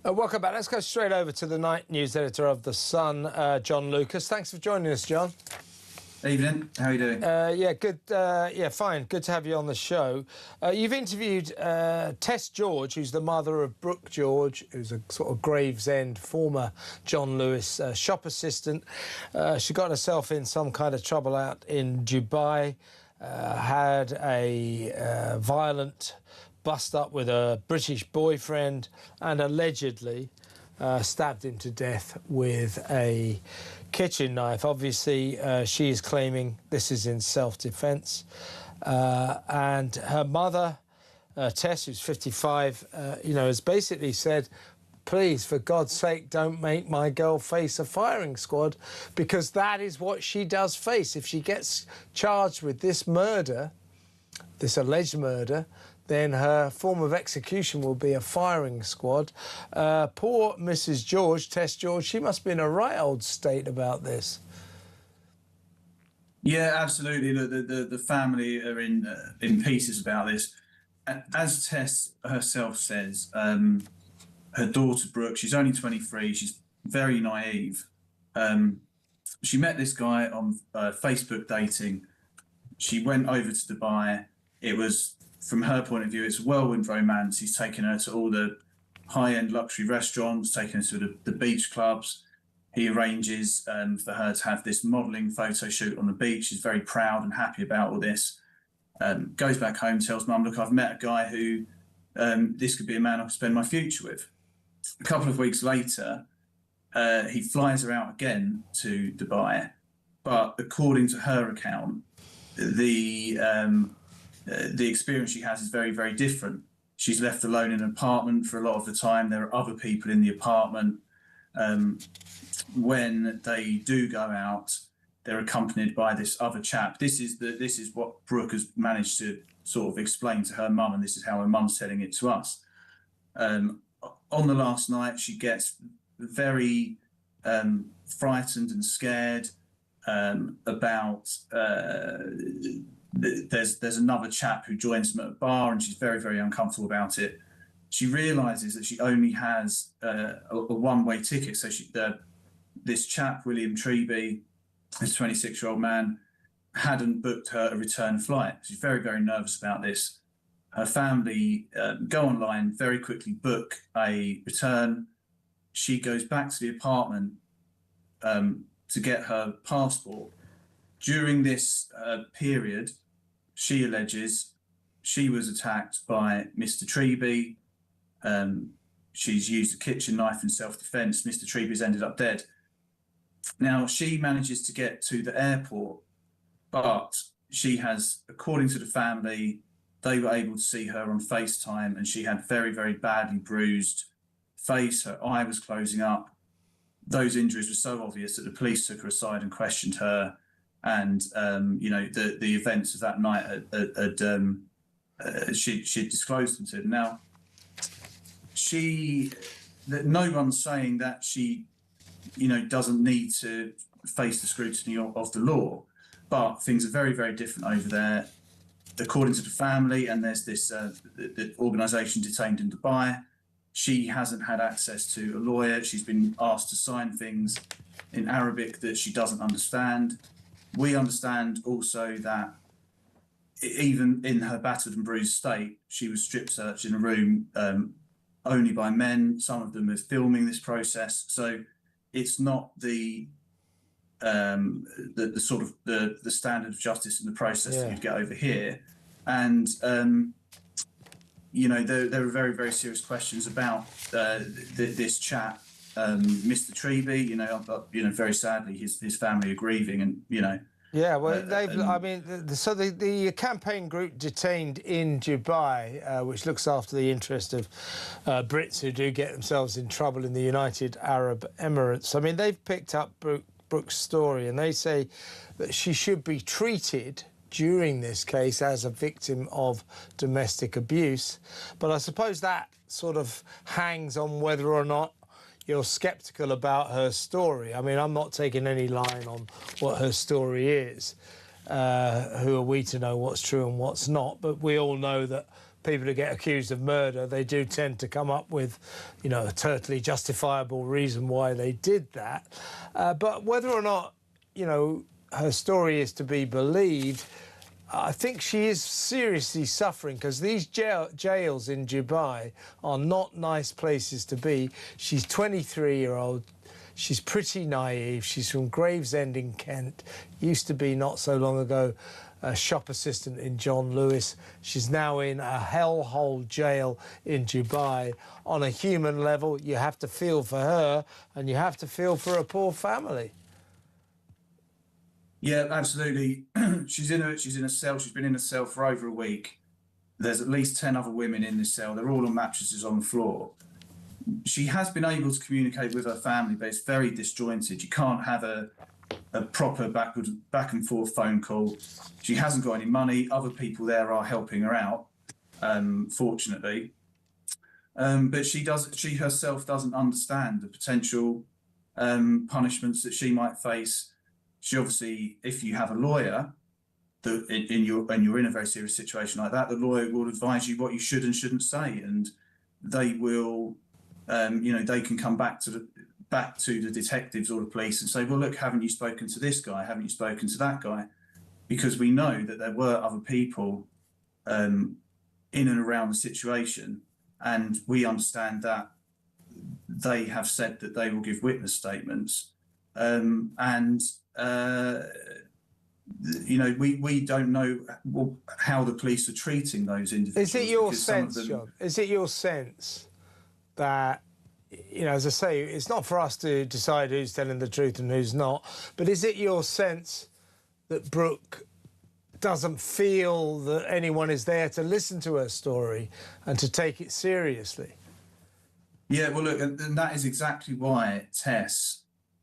Welcome back. Let's go straight over to the night news editor of The Sun, John Lucas. Thanks for joining us, John. Evening. How are you doing? Yeah, good. Yeah, fine. Good to have you on the show. You've interviewed Tess George, who's the mother of Brooke George, who's a sort of Gravesend former John Lewis shop assistant. She got herself in some kind of trouble out in Dubai, had a violent bust-up with a British boyfriend, and allegedly stabbed him to death with a kitchen knife. Obviously, she is claiming this is in self-defence. And her mother, Tess, who's 55, has basically said, please, for God's sake, don't make my girl face a firing squad, because that is what she does face. If she gets charged with this murder, this alleged murder, then her form of execution will be a firing squad. Poor Mrs. George, Tess George, she must be in a right old state about this. Yeah, absolutely. The family are in pieces about this. As Tess herself says, her daughter Brooke, she's only 23, she's very naive. She met this guy on Facebook dating. She went over to Dubai. It was, from her point of view, it's a whirlwind romance. He's taken her to all the high-end luxury restaurants, taken her to the beach clubs. He arranges for her to have this modelling photo shoot on the beach. She's very proud and happy about all this. Goes back home, tells Mum, look, I've met a guy who this could be a man I could spend my future with. A couple of weeks later, he flies her out again to Dubai. But according to her account, the experience she has is very, very different. She's left alone in an apartment for a lot of the time. There are other people in the apartment. When they do go out, they're accompanied by this other chap. This is what Brooke has managed to sort of explain to her mum, and this is how her mum's telling it to us. On the last night, she gets very frightened and scared about there's another chap who joins them at a bar, and she's very, very uncomfortable about it. She realises that she only has a one-way ticket. So this chap, William Treby, this 26-year-old man, hadn't booked her a return flight. She's very, very nervous about this. Her family go online, very quickly book a return. She goes back to the apartment to get her passport. During this period, she alleges she was attacked by Mr. Treby. She's used a kitchen knife in self-defense. Mr. Treby's ended up dead. Now, she manages to get to the airport, but she has, according to the family, they were able to see her on FaceTime, and she had very, very badly bruised face. Her eye was closing up. Those injuries were so obvious that the police took her aside and questioned her. And, the events of that night, she disclosed them to them. Now, no one's saying that she, doesn't need to face the scrutiny of the law, but things are very, very different over there. According to the family, and there's this the organisation detained in Dubai, she hasn't had access to a lawyer. She's been asked to sign things in Arabic that she doesn't understand. We understand also that even in her battered and bruised state, she was strip searched in a room only by men. Some of them are filming this process. So it's not the sort of the standard of justice in the process that you'd get over here. And there are very, very serious questions about this chap, Mr. Treby. Very sadly, his family are grieving, and Yeah, well, the campaign group detained in Dubai, which looks after the interest of Brits who do get themselves in trouble in the United Arab Emirates. I mean, they've picked up Brooke's story, and they say that she should be treated during this case as a victim of domestic abuse. But I suppose that sort of hangs on whether or not you're sceptical about her story. I mean, I'm not taking any line on what her story is. Who are we to know what's true and what's not? But we all know that people who get accused of murder, they do tend to come up with, a totally justifiable reason why they did that. But whether or not, her story is to be believed, I think she is seriously suffering, because these jails in Dubai are not nice places to be. She's 23-year-old. She's pretty naive. She's from Gravesend in Kent. Used to be, not so long ago, a shop assistant in John Lewis. She's now in a hellhole jail in Dubai. On a human level, you have to feel for her, and you have to feel for a poor family. Yeah, absolutely. She's in a cell. She's been in a cell for over a week. There's at least 10 other women in this cell. They're all on mattresses on the floor. She has been able to communicate with her family, but it's very disjointed. You can't have a proper back and forth phone call. She hasn't got any money. Other people there are helping her out, fortunately. But she herself doesn't understand the potential punishments that she might face. She obviously, if you have a lawyer, and you're in a very serious situation like that, the lawyer will advise you what you should and shouldn't say, and they will, they can come back to the detectives or the police and say, well, look, haven't you spoken to this guy? Haven't you spoken to that guy? Because we know that there were other people in and around the situation, and we understand that they have said that they will give witness statements, we don't know how the police are treating those individuals. Is it your sense, John? Is it your sense that, as I say, it's not for us to decide who's telling the truth and who's not, but is it your sense that Brooke doesn't feel that anyone is there to listen to her story and to take it seriously. Yeah, well, look, and that is exactly why Tess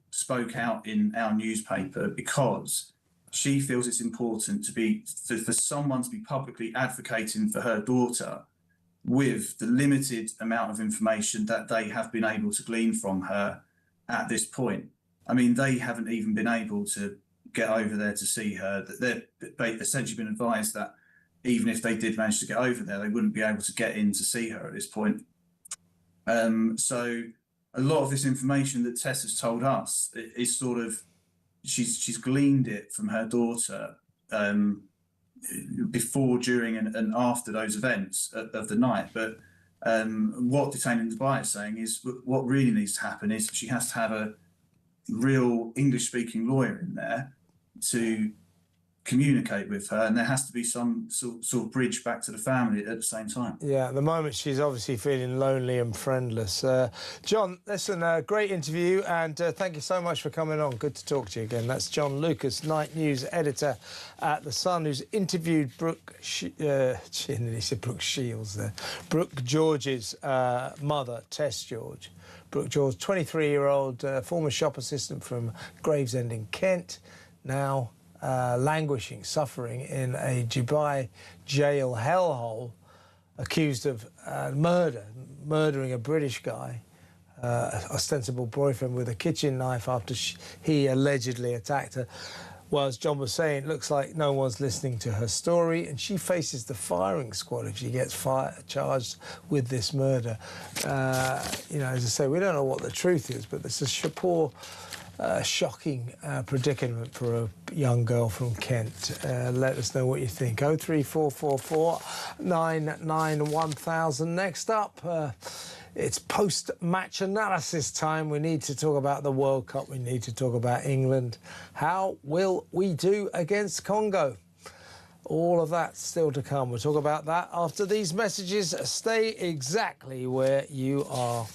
spoke out in our newspaper, because she feels it's important for someone to be publicly advocating for her daughter with the limited amount of information that they have been able to glean from her at this point. I mean, they haven't even been able to get over there to see her. They've essentially been advised that even if they did manage to get over there, they wouldn't be able to get in to see her at this point. So a lot of this information that Tess has told us is sort of, she's gleaned it from her daughter before, during and after those events of the night. But what Detain in Dubai is saying is what really needs to happen is she has to have a real English-speaking lawyer in there to communicate with her, and there has to be some sort of bridge back to the family at the same time. Yeah, at the moment she's obviously feeling lonely and friendless. John, listen, great interview, and thank you so much for coming on. Good to talk to you again. That's John Lucas, night news editor at The Sun, who's interviewed Brooke Shields there. Brooke George's mother, Tess George. Brooke George, 23-year-old former shop assistant from Gravesend in Kent, now languishing, suffering in a Dubai jail hellhole, accused of murdering a British guy, ostensible boyfriend, with a kitchen knife after he allegedly attacked her. Well, as John was saying, it looks like no one's listening to her story, and she faces the firing squad if she gets charged with this murder. You know, as I say, we don't know what the truth is, but this is poor, shocking predicament for a young girl from Kent. Let us know what you think. 03444 991,000. Next up, it's post-match analysis time. We need to talk about the World Cup. We need to talk about England. How will we do against Congo? All of that still to come. We'll talk about that after these messages. Stay exactly where you are.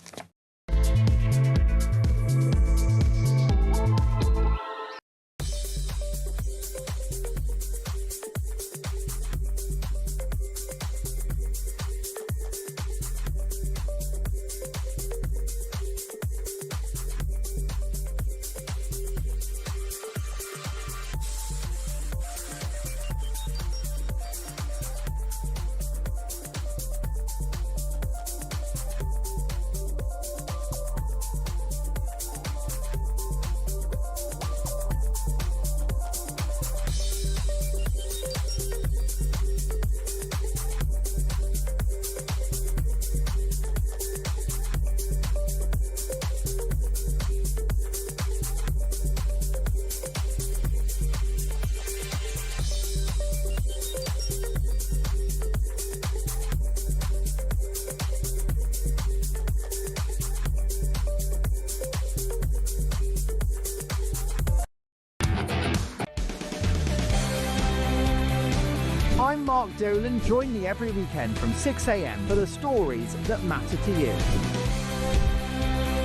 I'm Mark Dolan. Join me every weekend from 6 a.m. for the stories that matter to you.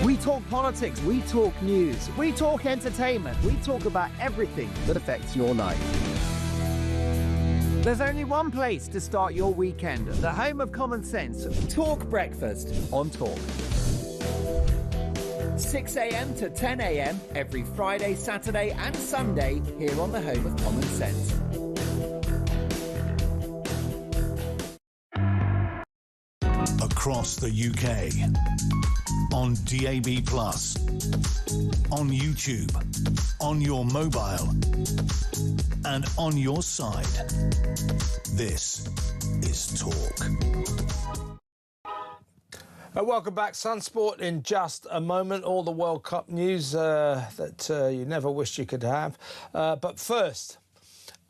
We talk politics, we talk news, we talk entertainment, we talk about everything that affects your life. There's only one place to start your weekend, the home of common sense. Talk Breakfast on Talk. 6 a.m. to 10 a.m. every Friday, Saturday and Sunday here on the home of common sense. Across the UK, on DAB+, on YouTube, on your mobile, and on your side. This is Talk. Welcome back. Sunsport in just a moment. All the World Cup news that you never wished you could have. But first,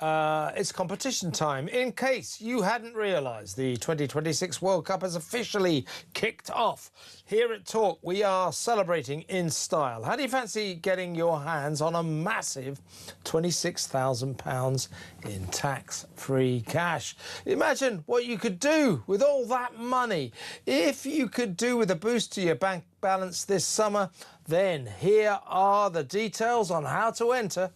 it's competition time. In case you hadn't realised, the 2026 World Cup has officially kicked off. Here at Talk, we are celebrating in style. How do you fancy getting your hands on a massive £26,000 in tax-free cash? Imagine what you could do with all that money. If you could do with a boost to your bank balance this summer, then here are the details on how to enter.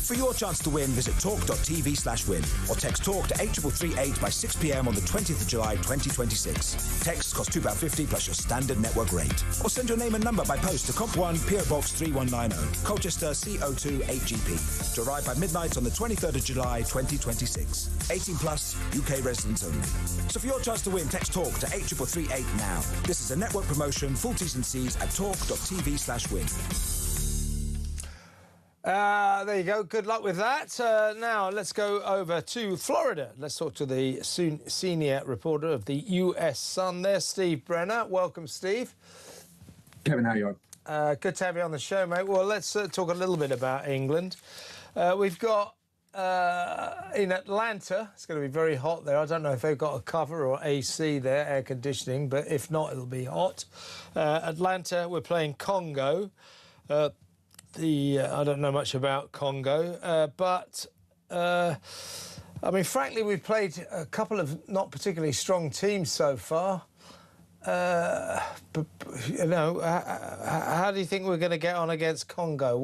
For your chance to win, visit talk.tv/win or text TALK to 8338 by 6 p.m. on the 20th of July 2026. Texts cost £2.50 plus your standard network rate. Or send your name and number by post to Comp 1, PO Box 3190, Colchester CO2 8GP. To arrive by midnight on the 23rd of July 2026. 18 plus, UK residents only. So for your chance to win, text TALK to 8338 now. This is a network promotion. Full T's and C's at talk.tv/win. There you go. Good luck with that. Now, let's go over to Florida. Let's talk to the senior reporter of the US Sun there, Steve Brenner. Welcome, Steve. Kevin, how are you? Good to have you on the show, mate. Well, let's talk a little bit about England. We've got in Atlanta, it's going to be very hot there. I don't know if they've got a cover or AC there, air conditioning, but if not, it'll be hot. Atlanta, we're playing Congo. I don't know much about Congo, but I mean, frankly, we've played a couple of not particularly strong teams so far. But you know, how do you think we're going to get on against Congo?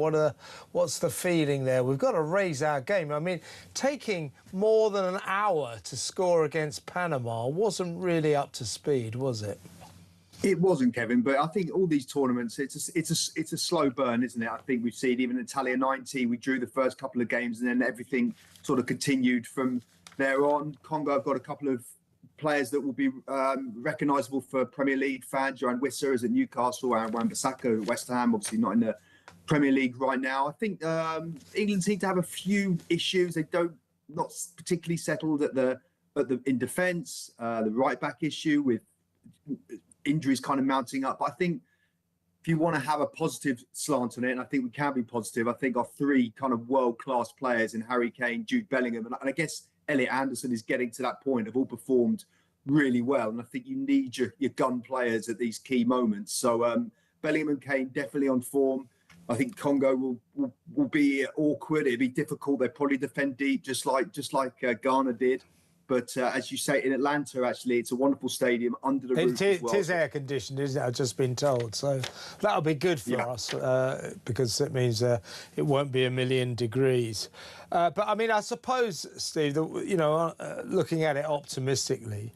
What's the feeling there? We've got to raise our game. I mean, taking more than an hour to score against Panama wasn't really up to speed, was it? It wasn't, Kevin, but I think all these tournaments, it's a slow burn, isn't it? I think we've seen even Italia 90, we drew the first couple of games and then everything sort of continued from there on. Congo have got a couple of players that will be recognisable for Premier League fans. Johan Wissa is at Newcastle, and Wan-Bissaka at West Ham, obviously not in the Premier League right now. I think England seem to have a few issues. They not particularly settled in defence. The right back issue with injuries kind of mounting up. But I think if you want to have a positive slant on it, and I think we can be positive, I think our three kind of world-class players in Harry Kane, Jude Bellingham, and I guess Elliot Anderson is getting to that point, have all performed really well. And I think you need your gun players at these key moments. So Bellingham and Kane definitely on form. I think Congo will be awkward. It'll be difficult. They'll probably defend deep, just like Ghana did. But as you say, in Atlanta, actually, it's a wonderful stadium under the roof as well. It is air conditioned, isn't it? I've just been told. So that'll be good for us because it means it won't be 1,000,000 degrees. But I mean, I suppose, Steve, that, looking at it optimistically,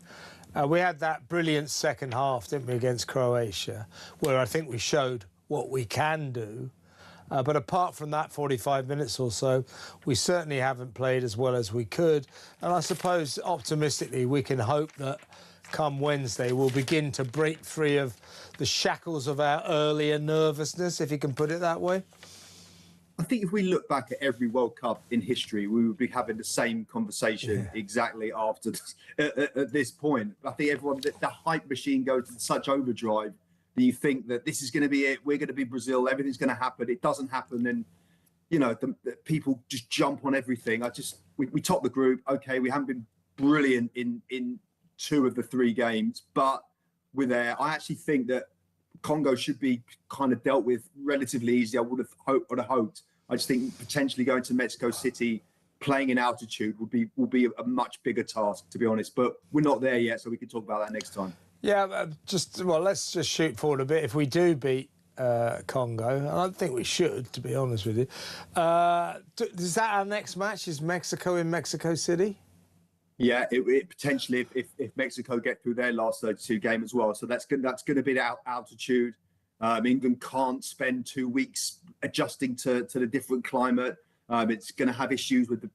we had that brilliant second half, didn't we, against Croatia, where I think we showed what we can do. But apart from that 45 minutes or so, we certainly haven't played as well as we could. And I suppose, optimistically, we can hope that come Wednesday we'll begin to break free of the shackles of our earlier nervousness, if you can put it that way. I think if we look back at every World Cup in history, we would be having the same conversation exactly after at this point. I think the hype machine goes to such overdrive that you think that this is going to be it. We're going to be Brazil. Everything's going to happen. It doesn't happen. And, the people just jump on everything. We top the group. OK, we haven't been brilliant in 2 of the 3 games, but we're there. I actually think that Congo should be kind of dealt with relatively easy. I would have hoped. I just think potentially going to Mexico City, playing in altitude will be a much bigger task, to be honest. But we're not there yet, so we can talk about that next time. Yeah, let's just shoot forward a bit. If we do beat Congo, and I think we should, to be honest with you, is that our next match? Is Mexico in Mexico City? Yeah, it potentially if Mexico get through their last 32 game as well. So that's going to be the altitude. England can't spend 2 weeks adjusting to the different climate. It's going to have issues with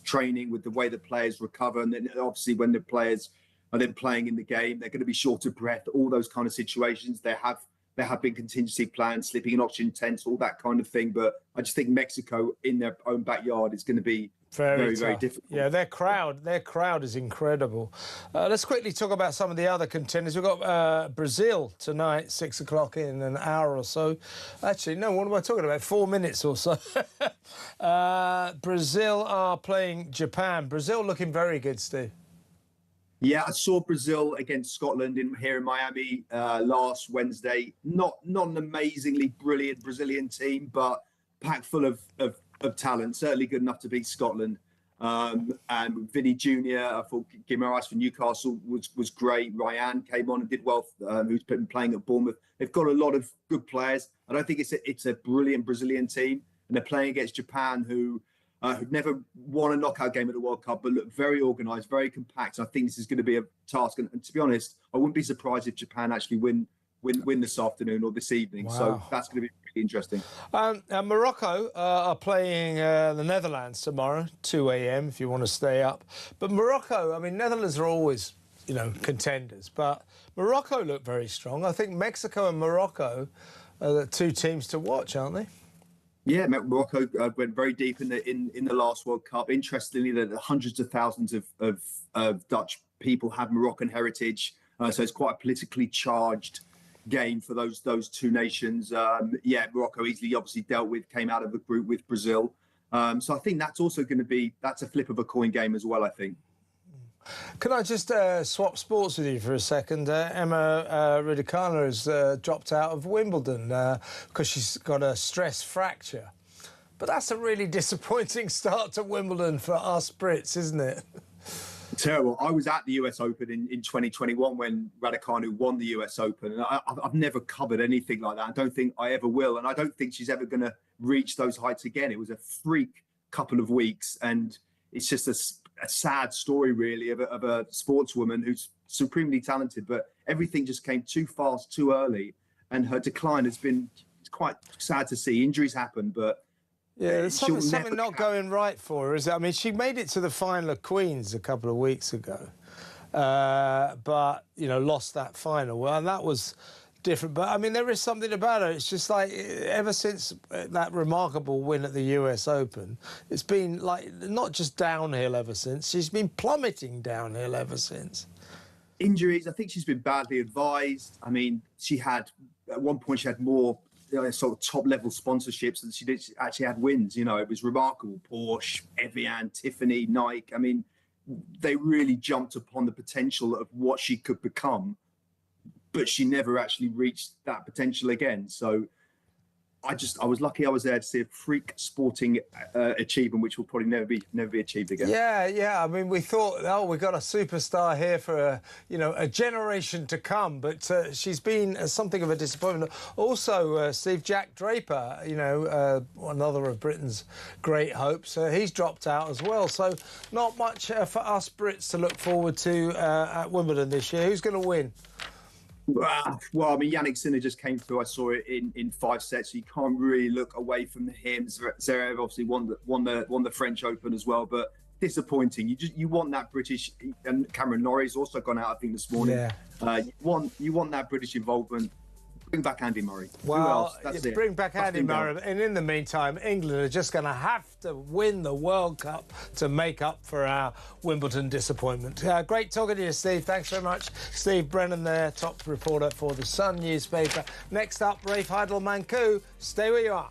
training, with the way the players recover, and then obviously when the players are then playing in the game, they're going to be short of breath. All those kind of situations. There have been contingency plans, sleeping in oxygen tents, all that kind of thing. But I just think Mexico in their own backyard is going to be very, very difficult. Yeah, their crowd is incredible. Let's quickly talk about some of the other contenders. We've got Brazil tonight, 6 o'clock in an hour or so. Actually, no, what am I talking about? 4 minutes or so. Brazil are playing Japan. Brazil looking very good, Steve. Yeah, I saw Brazil against Scotland here in Miami last Wednesday. Not an amazingly brilliant Brazilian team, but packed full of talent. Certainly good enough to beat Scotland. And Vinny Jr., I thought Guimaraes for Newcastle was great. Ryan came on and did well, who's been playing at Bournemouth. They've got a lot of good players. I don't think it's a brilliant Brazilian team. And they're playing against Japan, who who've never won a knockout game at the World Cup, but look very organised, very compact. I think this is going to be a task. And to be honest, I wouldn't be surprised if Japan actually win this afternoon or this evening. Wow. So that's going to be really interesting. Morocco are playing the Netherlands tomorrow, 2 a.m. if you want to stay up. But Morocco, I mean, Netherlands are always, you know, contenders, but Morocco look very strong. I think Mexico and Morocco are the two teams to watch, aren't they? Yeah, Morocco went very deep in the last World Cup. Interestingly, that hundreds of thousands of Dutch people have Moroccan heritage, so it's quite a politically charged game for those two nations. Morocco easily, obviously dealt with, came out of the group with Brazil. So I think that's also going to be a flip of a coin game as well, I think. Can I just swap sports with you for a second? Emma Raducanu has dropped out of Wimbledon because she's got a stress fracture. But that's a really disappointing start to Wimbledon for us Brits, isn't it? Terrible. I was at the US Open in 2021 when Raducanu won the US Open, and I've never covered anything like that. I don't think I ever will, and I don't think she's ever going to reach those heights again. It was a freak couple of weeks, and it's just a sad story, really, of a sportswoman who's supremely talented, but everything just came too fast, too early, and her decline has been quite sad to see. Injuries happen, but yeah, there's something not going right for her, is it? I mean, she made it to the final of Queens a couple of weeks ago, but, you know, lost that final. Well, that was different. But, I mean, there is something about her. It's just like, ever since that remarkable win at the US Open, it's been, like, not just downhill ever since. She's been plummeting downhill ever since. Injuries, I think she's been badly advised. I mean, at one point, she had more sort of top-level sponsorships, and she actually had wins. You know, it was remarkable. Porsche, Evian, Tiffany, Nike. I mean, they really jumped upon the potential of what she could become, but she never actually reached that potential again. So I was lucky I was there to see a freak sporting achievement, which will probably never be achieved again. Yeah. I mean, we thought, oh, we got a superstar here for a generation to come, but she's been something of a disappointment. Also, Steve, Jack Draper, another of Britain's great hopes, he's dropped out as well. So not much for us Brits to look forward to at Wimbledon this year. Who's going to win? Well, I mean, Yannick Sinner just came through. I saw it in 5 sets. So you can't really look away from him. Zverev obviously won the French Open as well, but disappointing. You want that British, and Cameron Norrie's also gone out, I think, this morning. Yeah. You want that British involvement. Bring back Andy Murray. Well, bring back Andy Murray. And in the meantime, England are just going to have to win the World Cup to make up for our Wimbledon disappointment. Great talking to you, Steve. Thanks very much. Steve Brennan there, top reporter for The Sun newspaper. Next up, Rafe Heidel-Manku. Stay where you are.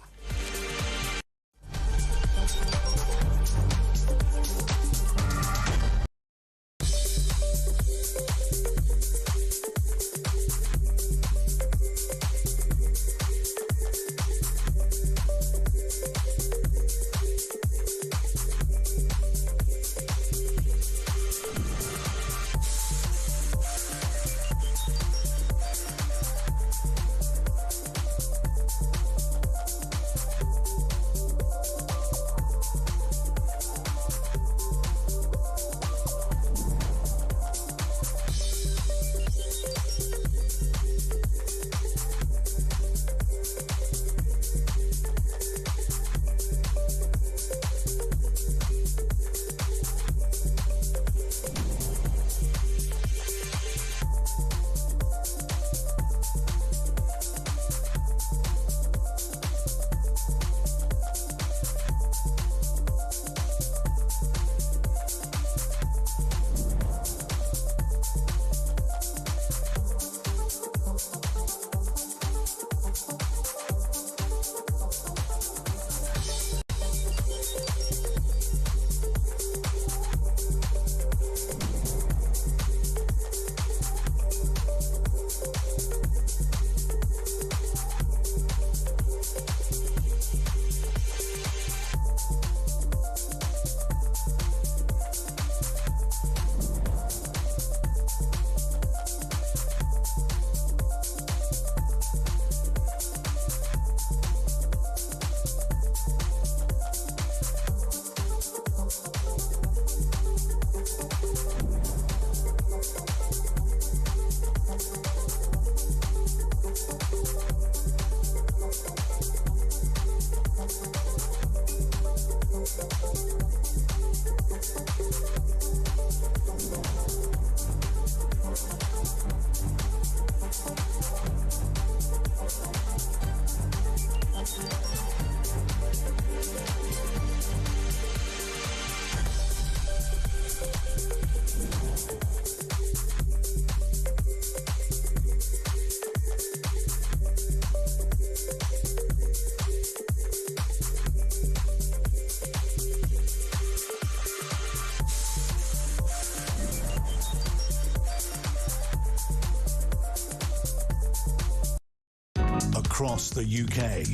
across the UK.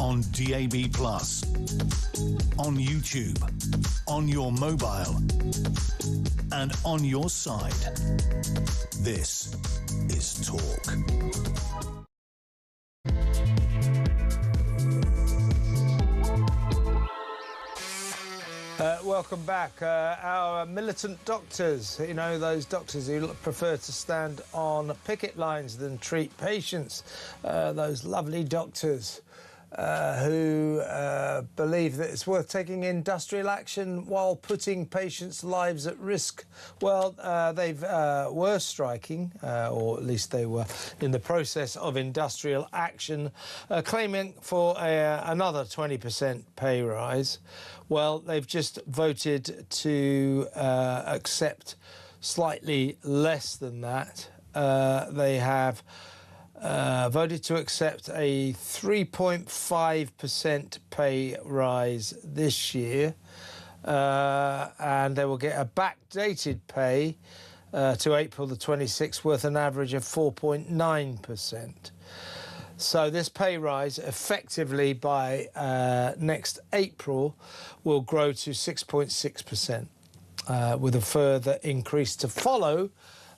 On DAB+, on YouTube, on your mobile, and on your side. This is Talk. Welcome back. Our militant doctors, you know, those doctors who prefer to stand on picket lines than treat patients, those lovely doctors who believe that it's worth taking industrial action while putting patients' lives at risk. Well, they were striking, or at least they were in the process of industrial action, claiming for another 20% pay rise. Well, they've just voted to accept slightly less than that. They have voted to accept a 3.5% pay rise this year, and they will get a backdated pay to April the 26th worth an average of 4.9%. So this pay rise effectively by next April will grow to 6.6%, with a further increase to follow,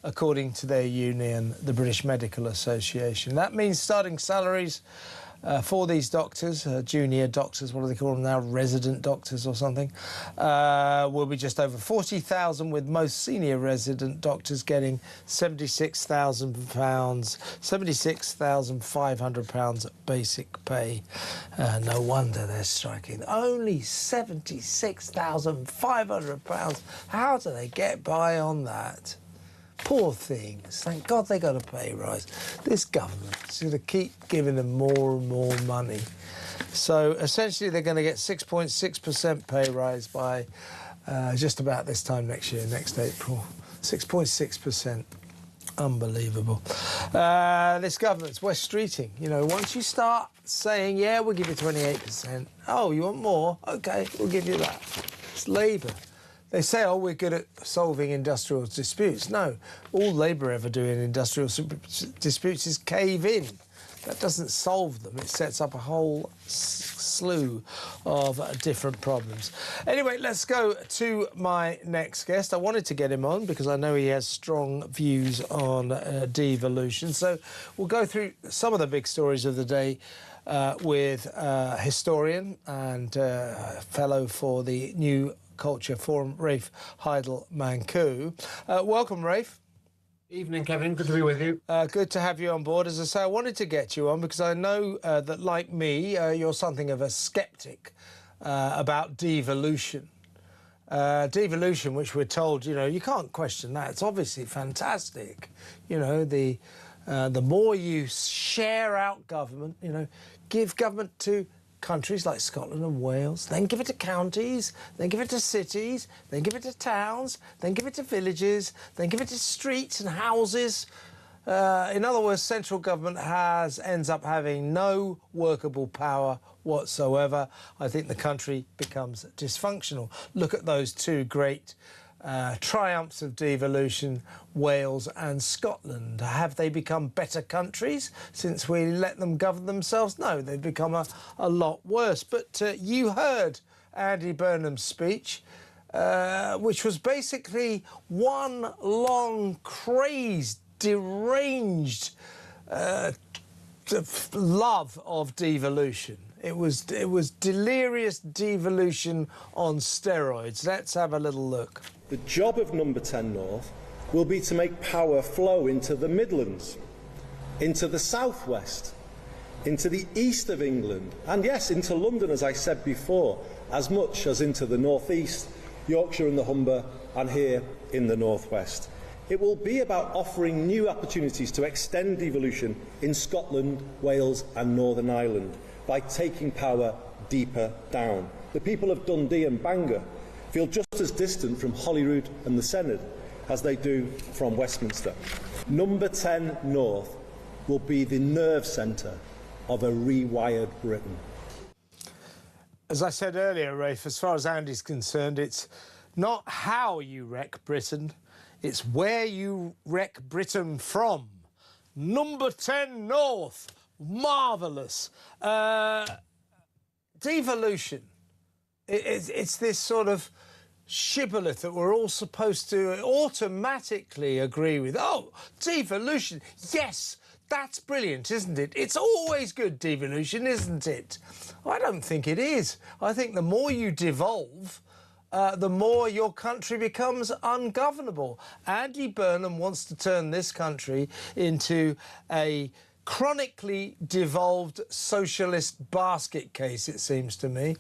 according to their union, the British Medical Association. That means starting salaries for these doctors, junior doctors, what do they call them now, resident doctors or something, will be just over £40,000, with most senior resident doctors getting £76,000, £76,500 basic pay. No wonder they're striking. Only £76,500. How do they get by on that? Poor things. Thank God they got a pay rise. This government's going to keep giving them more and more money. So essentially they're going to get 6.6% pay rise by just about this time next year, next April. 6.6%. Unbelievable. This government's West Streeting. You know, once you start saying, yeah, we'll give you 28%. Oh, you want more? OK, we'll give you that. It's Labour. They say, oh, we're good at solving industrial disputes. No, all Labour ever do in industrial disputes is cave in. That doesn't solve them. It sets up a whole slew of different problems. Anyway, let's go to my next guest. I wanted to get him on because I know he has strong views on devolution. So we'll go through some of the big stories of the day with historian and fellow for the New Culture Forum, Rafe Heidel-Mankoo. Welcome, Rafe. Evening, Kevin. Good to be with you. Good to have you on board. As I say, I wanted to get you on because I know that, like me, you're something of a sceptic about devolution. Devolution, which we're told, you know, you can't question that. It's obviously fantastic. You know, the more you share out government, you know, give government to countries like Scotland and Wales, then give it to counties, then give it to cities, then give it to towns, then give it to villages, then give it to streets and houses. In other words, central government ends up having no workable power whatsoever. I think the country becomes dysfunctional. Look at those two great triumphs of devolution, Wales and Scotland. Have they become better countries since we let them govern themselves? No, they've become a lot worse. But you heard Andy Burnham's speech, which was basically one long, crazed, deranged love of devolution. It was delirious devolution on steroids. Let's have a little look. The job of Number 10 North will be to make power flow into the Midlands, into the southwest, into the east of England, and yes, into London, as I said before, as much as into the northeast, Yorkshire and the Humber, and here in the northwest. It will be about offering new opportunities to extend devolution in Scotland, Wales and Northern Ireland by taking power deeper down. The people of Dundee and Bangor feel just as distant from Holyrood and the Senedd as they do from Westminster. Number 10 North will be the nerve centre of a rewired Britain. As I said earlier, Rafe, as far as Andy's concerned, it's not how you wreck Britain, it's where you wreck Britain from. Number 10 North, marvellous. Devolution. It's this sort of shibboleth that we're all supposed to automatically agree with. Oh, devolution. Yes, that's brilliant, isn't it? It's always good, devolution, isn't it? I don't think it is. I think the more you devolve, the more your country becomes ungovernable. Andy Burnham wants to turn this country into a chronically devolved socialist basket case, it seems to me.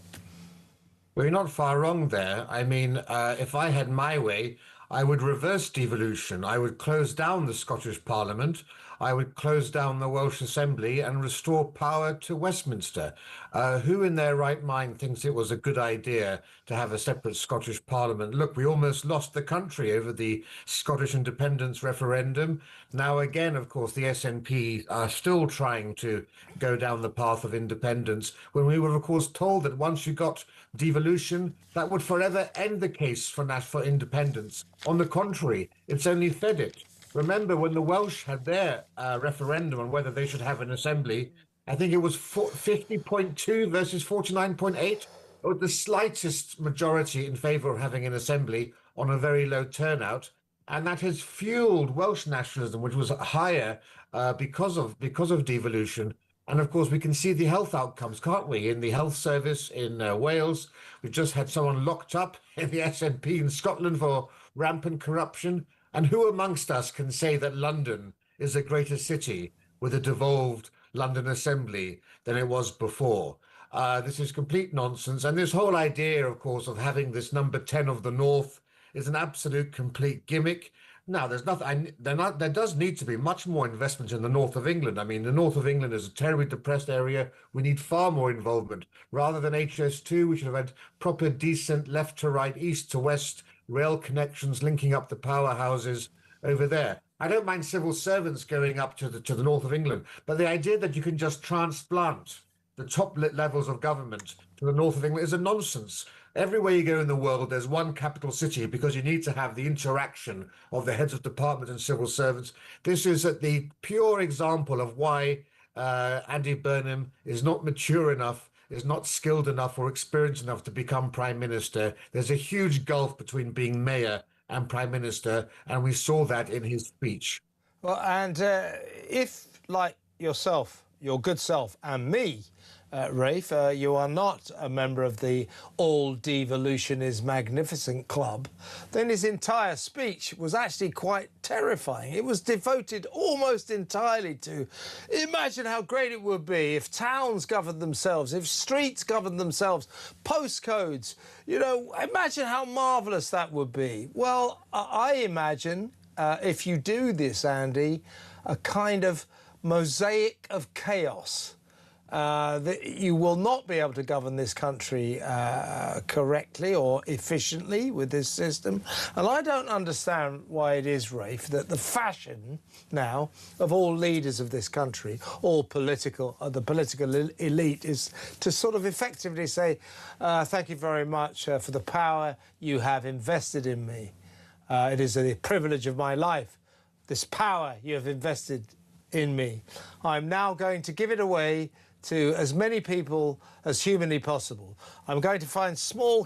Well, you're not far wrong there. I mean, if I had my way, I would reverse devolution. I would close down the Scottish Parliament. I would close down the Welsh Assembly and restore power to Westminster. Who in their right mind thinks it was a good idea to have a separate Scottish Parliament? Look, we almost lost the country over the Scottish independence referendum. Now, again, of course, the SNP are still trying to go down the path of independence, when we were, of course, told that once you got devolution, that would forever end the case for independence. On the contrary, it's only fed it. Remember, when the Welsh had their referendum on whether they should have an assembly, I think it was 50.2 versus 49.8. It was the slightest majority in favour of having an assembly on a very low turnout. And that has fueled Welsh nationalism, which was higher because of devolution. And of course, we can see the health outcomes, can't we? In the health service in Wales, we've just had someone locked up in the SNP in Scotland for rampant corruption. And who amongst us can say that London is a greater city with a devolved London Assembly than it was before? This is complete nonsense. And this whole idea, of course, of having this number 10 of the North is an absolute complete gimmick. Now, there's nothing. There does need to be much more investment in the north of England. I mean, the north of England is a terribly depressed area. We need far more involvement. Rather than HS2, we should have had proper, decent left to right, east to west rail connections linking up the powerhouses over there. I don't mind civil servants going up to the north of England, but the idea that you can just transplant the top levels of government to the north of England is a nonsense. Everywhere you go in the world, there's one capital city because you need to have the interaction of the heads of department and civil servants. This is the pure example of why Andy Burnham is not mature enough, is not skilled enough or experienced enough to become Prime Minister. There's a huge gulf between being mayor and Prime Minister, and we saw that in his speech. Well, and if, like yourself, your good self, and me, Rafe, you are not a member of the All Devolution is Magnificent Club, then his entire speech was actually quite terrifying. It was devoted almost entirely to imagine how great it would be if towns governed themselves, if streets governed themselves, postcodes, you know, imagine how marvellous that would be. Well, I imagine, if you do this, Andy, a kind of mosaic of chaos. That you will not be able to govern this country correctly or efficiently with this system. And I don't understand why it is, Rafe, that the fashion now of all leaders of this country, all the political elite, is to sort of effectively say, thank you very much for the power you have invested in me. It is a privilege of my life, this power you have invested in me. I'm now going to give it away to as many people as humanly possible. I'm going to find small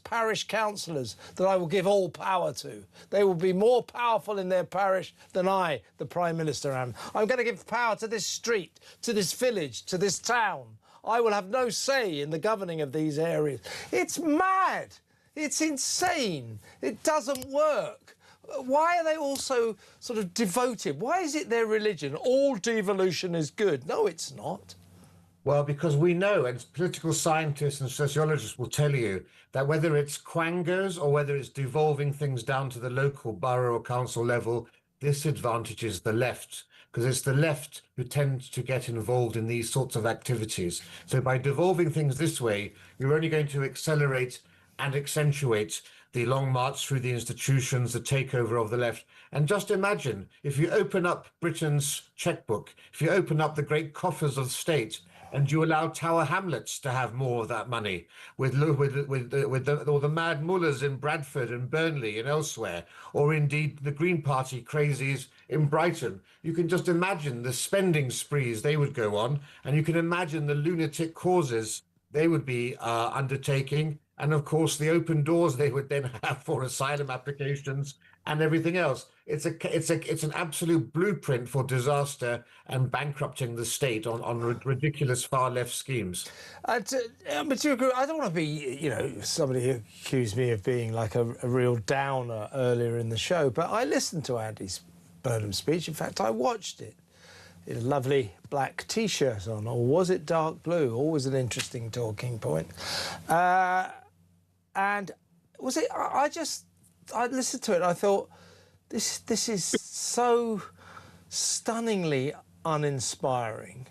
parish councillors that I will give all power to. They will be more powerful in their parish than I, the Prime Minister, am. I'm going to give power to this street, to this village, to this town. I will have no say in the governing of these areas. It's mad. It's insane. It doesn't work. Why are they all so sort of devoted? Why is it their religion? All devolution is good. No, it's not. Well, because we know, and political scientists and sociologists will tell you, that whether it's quangos or whether it's devolving things down to the local borough or council level, this advantages the left, because it's the left who tends to get involved in these sorts of activities. So by devolving things this way, you're only going to accelerate and accentuate the long march through the institutions, the takeover of the left. And just imagine, if you open up Britain's checkbook, if you open up the great coffers of state, And you allow Tower Hamlets to have more of that money with all the mad mullahs in Bradford and Burnley and elsewhere, or indeed the Green Party crazies in Brighton. You can just imagine the spending sprees they would go on, and you can imagine the lunatic causes they would be undertaking, and of course the open doors they would then have for asylum applications and everything else. It's an absolute blueprint for disaster and bankrupting the state on ridiculous far left schemes. But you agree, I don't want to be, somebody who accused me of being like a real downer earlier in the show, but I listened to Andy Burnham's speech. In fact, I watched it. He had a lovely black T-shirt on, or was it dark blue? Always an interesting talking point. And was it? I listened to it. I thought, this is so stunningly uninspiring.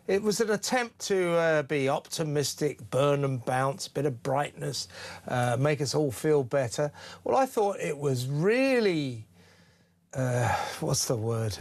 It was an attempt to be optimistic, Burnham bounce, bit of brightness, make us all feel better. Well, I thought it was really, what's the word?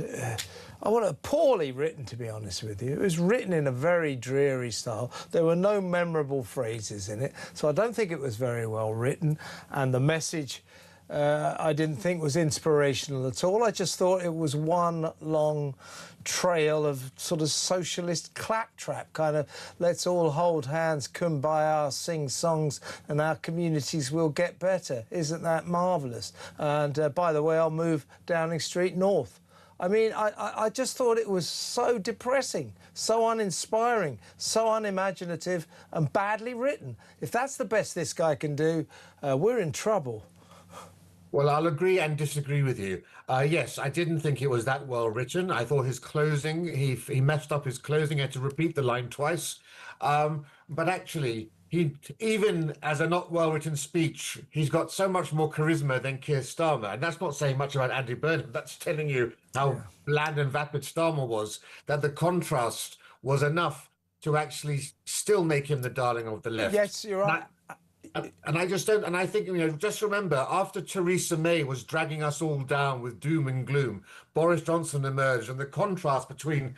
Poorly written, to be honest with you. It was written in a very dreary style. There were no memorable phrases in it, so I don't think it was very well written. And the message, I didn't think was inspirational at all. I just thought it was one long trail of sort of socialist claptrap, kind of let's all hold hands, kumbaya, sing songs, and our communities will get better. Isn't that marvellous? And by the way, I'll move Downing Street north. I mean, I just thought it was so depressing, so uninspiring, so unimaginative and badly written. If that's the best this guy can do, we're in trouble. Well, I'll agree and disagree with you. Yes, I didn't think it was that well written. I thought his closing, he messed up his closing, he had to repeat the line twice. But actually, he, even as a not well-written speech, he's got so much more charisma than Keir Starmer. And that's not saying much about Andy Burnham. That's telling you how bland and vapid Starmer was, that the contrast was enough to actually still make him the darling of the left. Yes, you're right. And I just don't, and I think, just remember, after Theresa May was dragging us all down with doom and gloom, Boris Johnson emerged, and the contrast between,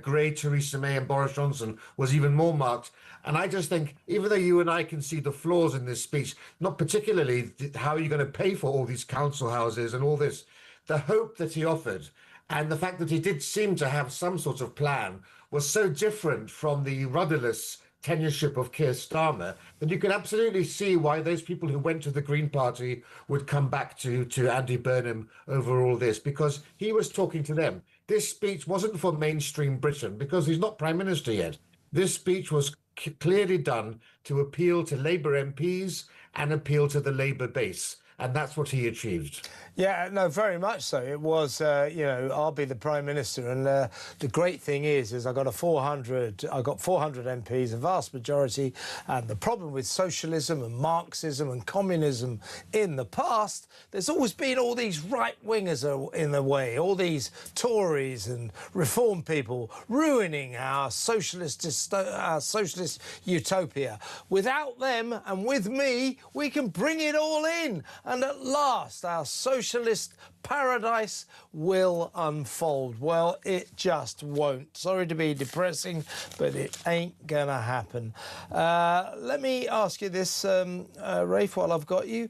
grey Theresa May and Boris Johnson was even more marked. And I just think, even though you and I can see the flaws in this speech, not particularly how you're going to pay for all these council houses and all this, the hope that he offered, and the fact that he did seem to have some sort of plan, was so different from the rudderless tenureship of Keir Starmer, that you can absolutely see why those people who went to the Green Party would come back to Andy Burnham over all this, because he was talking to them. This speech wasn't for mainstream Britain, because he's not Prime Minister yet. This speech was clearly done to appeal to Labour MPs and appeal to the Labour base. And that's what he achieved. Yeah, no, very much so. It was, I'll be the Prime Minister. And the great thing is I got 400 MPs, a vast majority. And the problem with socialism and Marxism and communism in the past, there's always been all these right-wingers in the way, all these Tories and reform people ruining our socialist utopia. Without them and with me, we can bring it all in. And at last, our socialist paradise will unfold. Well, it just won't. Sorry to be depressing, but it ain't gonna happen. Let me ask you this, Rafe, while I've got you.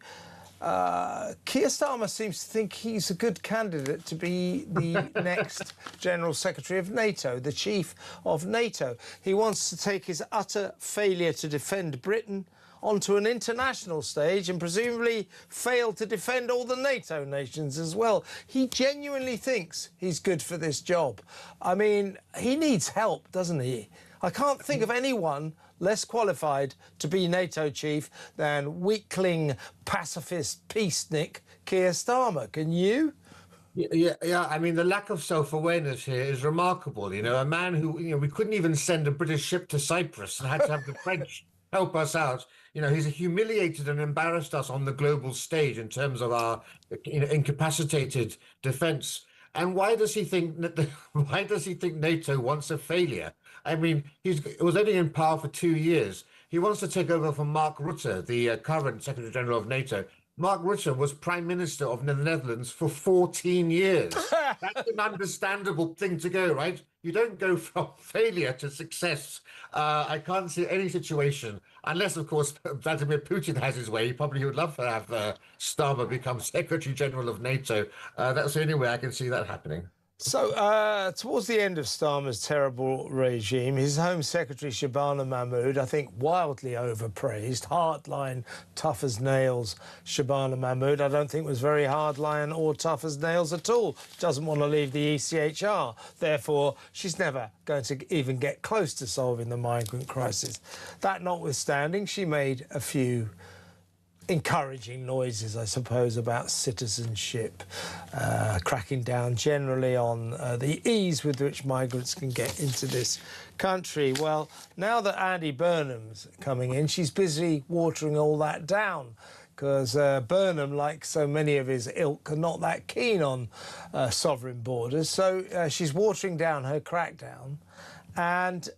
Keir Starmer seems to think he's a good candidate to be the next General Secretary of NATO, the chief of NATO. He wants to take his utter failure to defend Britain onto an international stage and presumably fail to defend all the NATO nations as well. He genuinely thinks he's good for this job. I mean, he needs help, doesn't he? I can't think of anyone less qualified to be NATO chief than weakling, pacifist, peacenik Keir Starmer. Can you? Yeah. I mean, the lack of self-awareness here is remarkable. A man who, we couldn't even send a British ship to Cyprus and had to have the French help us out. He's humiliated and embarrassed us on the global stage in terms of our incapacitated defence. And why does he think NATO wants a failure? I mean, he was only in power for 2 years. He wants to take over from Mark Rutte, the current Secretary General of NATO. Mark Rutte was Prime Minister of the Netherlands for 14 years. That's an understandable thing to go, right? You don't go from failure to success. I can't see any situation, unless, of course, Vladimir Putin has his way. He probably would love to have Starmer become Secretary General of NATO. That's the only way I can see that happening. So, towards the end of Starmer's terrible regime, his Home Secretary, Shabana Mahmood, I think wildly overpraised, hardline, tough as nails, Shabana Mahmood, I don't think was very hardline or tough as nails at all. Doesn't want to leave the ECHR. Therefore, she's never going to even get close to solving the migrant crisis. That notwithstanding, she made a few encouraging noises, I suppose, about citizenship, cracking down generally on the ease with which migrants can get into this country. Well, now that Andy Burnham's coming in, she's busy watering all that down, because Burnham, like so many of his ilk, are not that keen on sovereign borders. So she's watering down her crackdown. And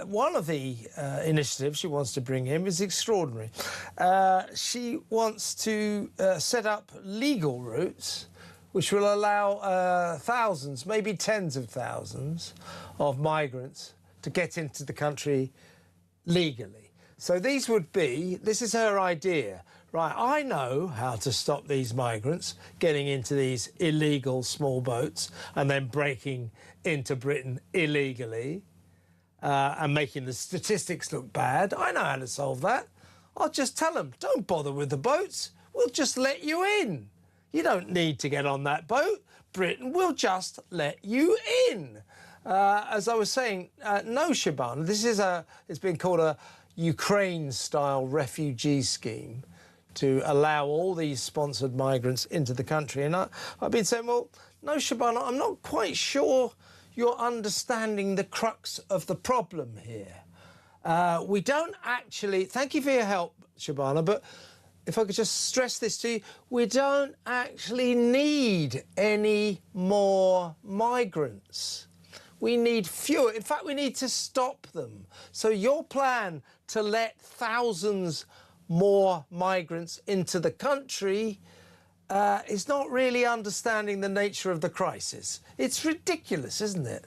one of the initiatives she wants to bring in is extraordinary. She wants to set up legal routes which will allow thousands, maybe tens of thousands of migrants to get into the country legally. So these would be, this is her idea, right, I know how to stop these migrants getting into these illegal small boats and then breaking into Britain illegally and making the statistics look bad. I know how to solve that. I'll just tell them, don't bother with the boats, we'll just let you in. You don't need to get on that boat. Britain will just let you in. As I was saying, no, Shabana, this is it's been called a Ukraine-style refugee scheme to allow all these sponsored migrants into the country. And I've been saying, well, no, Shabana, I'm not quite sure you're understanding the crux of the problem here. We don't actually... Thank you for your help, Shabana, but if I could just stress this to you, we don't actually need any more migrants. We need fewer. In fact, we need to stop them. So your plan to let thousands more migrants into the country is not really understanding the nature of the crisis. It's ridiculous, isn't it?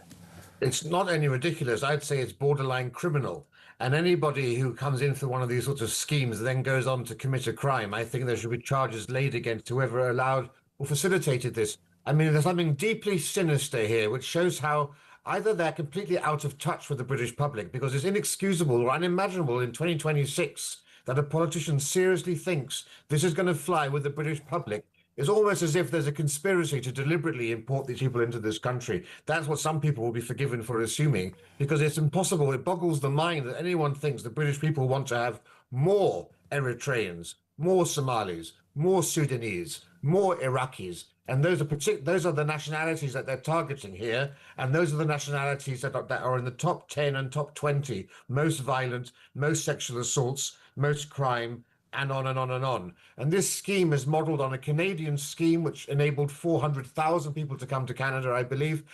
It's not only ridiculous, I'd say it's borderline criminal. And anybody who comes in for one of these sorts of schemes then goes on to commit a crime, I think there should be charges laid against whoever allowed or facilitated this. I mean, there's something deeply sinister here, which shows how either they're completely out of touch with the British public, because it's inexcusable or unimaginable in 2026 that a politician seriously thinks this is going to fly with the British public. It's almost as if there's a conspiracy to deliberately import these people into this country. That's what some people will be forgiven for assuming, because it's impossible. It boggles the mind that anyone thinks the British people want to have more Eritreans, more Somalis, more Sudanese, more Iraqis. And those are the nationalities that they're targeting here. And those are the nationalities that are in the top 10 and top 20, most violent, most sexual assaults, most crime, and on and on and on. And this scheme is modelled on a Canadian scheme which enabled 400,000 people to come to Canada, I believe.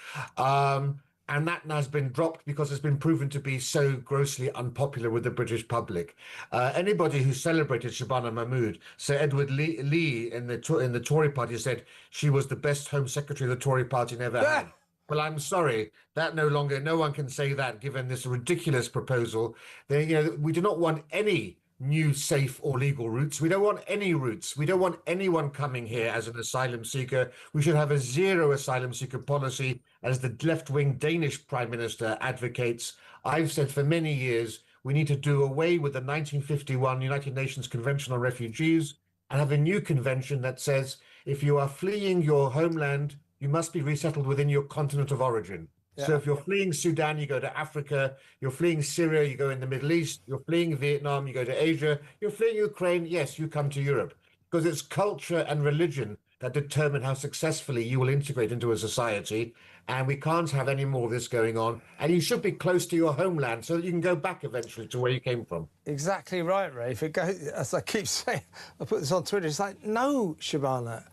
And that has been dropped because it's been proven to be so grossly unpopular with the British public. Anybody who celebrated Shabana Mahmood, Sir Edward Lee in the Tory party said she was the best Home Secretary the Tory party never had. Well, I'm sorry, that no one can say that given this ridiculous proposal. We do not want any new safe or legal routes. We don't want any routes. We don't want anyone coming here as an asylum seeker. We should have a zero asylum seeker policy, as the left-wing Danish Prime Minister advocates. I've said for many years, we need to do away with the 1951 United Nations Convention on Refugees and have a new convention that says if you are fleeing your homeland, you must be resettled within your continent of origin. Yeah. So if you're fleeing Sudan, you go to Africa. You're fleeing Syria, you go in the Middle East. You're fleeing Vietnam, you go to Asia. You're fleeing Ukraine, yes, you come to Europe. Because it's culture and religion that determine how successfully you will integrate into a society. And we can't have any more of this going on. And you should be close to your homeland so that you can go back eventually to where you came from. Exactly right, Ray. If it goes, as I keep saying, I put this on Twitter, it's like, no, Shabana.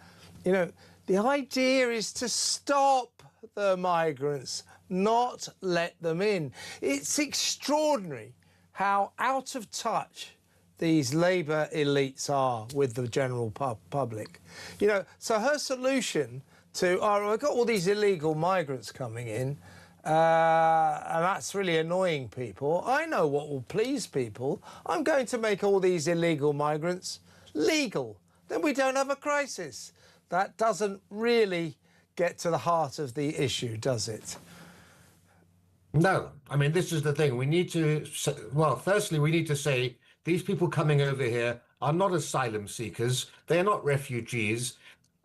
The idea is to stop the migrants, not let them in. It's extraordinary how out of touch these Labour elites are with the general public. You know, so her solution to, oh, we've got all these illegal migrants coming in, and that's really annoying people. I know what will please people. I'm going to make all these illegal migrants legal. Then we don't have a crisis. That doesn't really get to the heart of the issue, does it? No. I mean, this is the thing. We need to, well, firstly, we need to say these people coming over here are not asylum seekers. They are not refugees.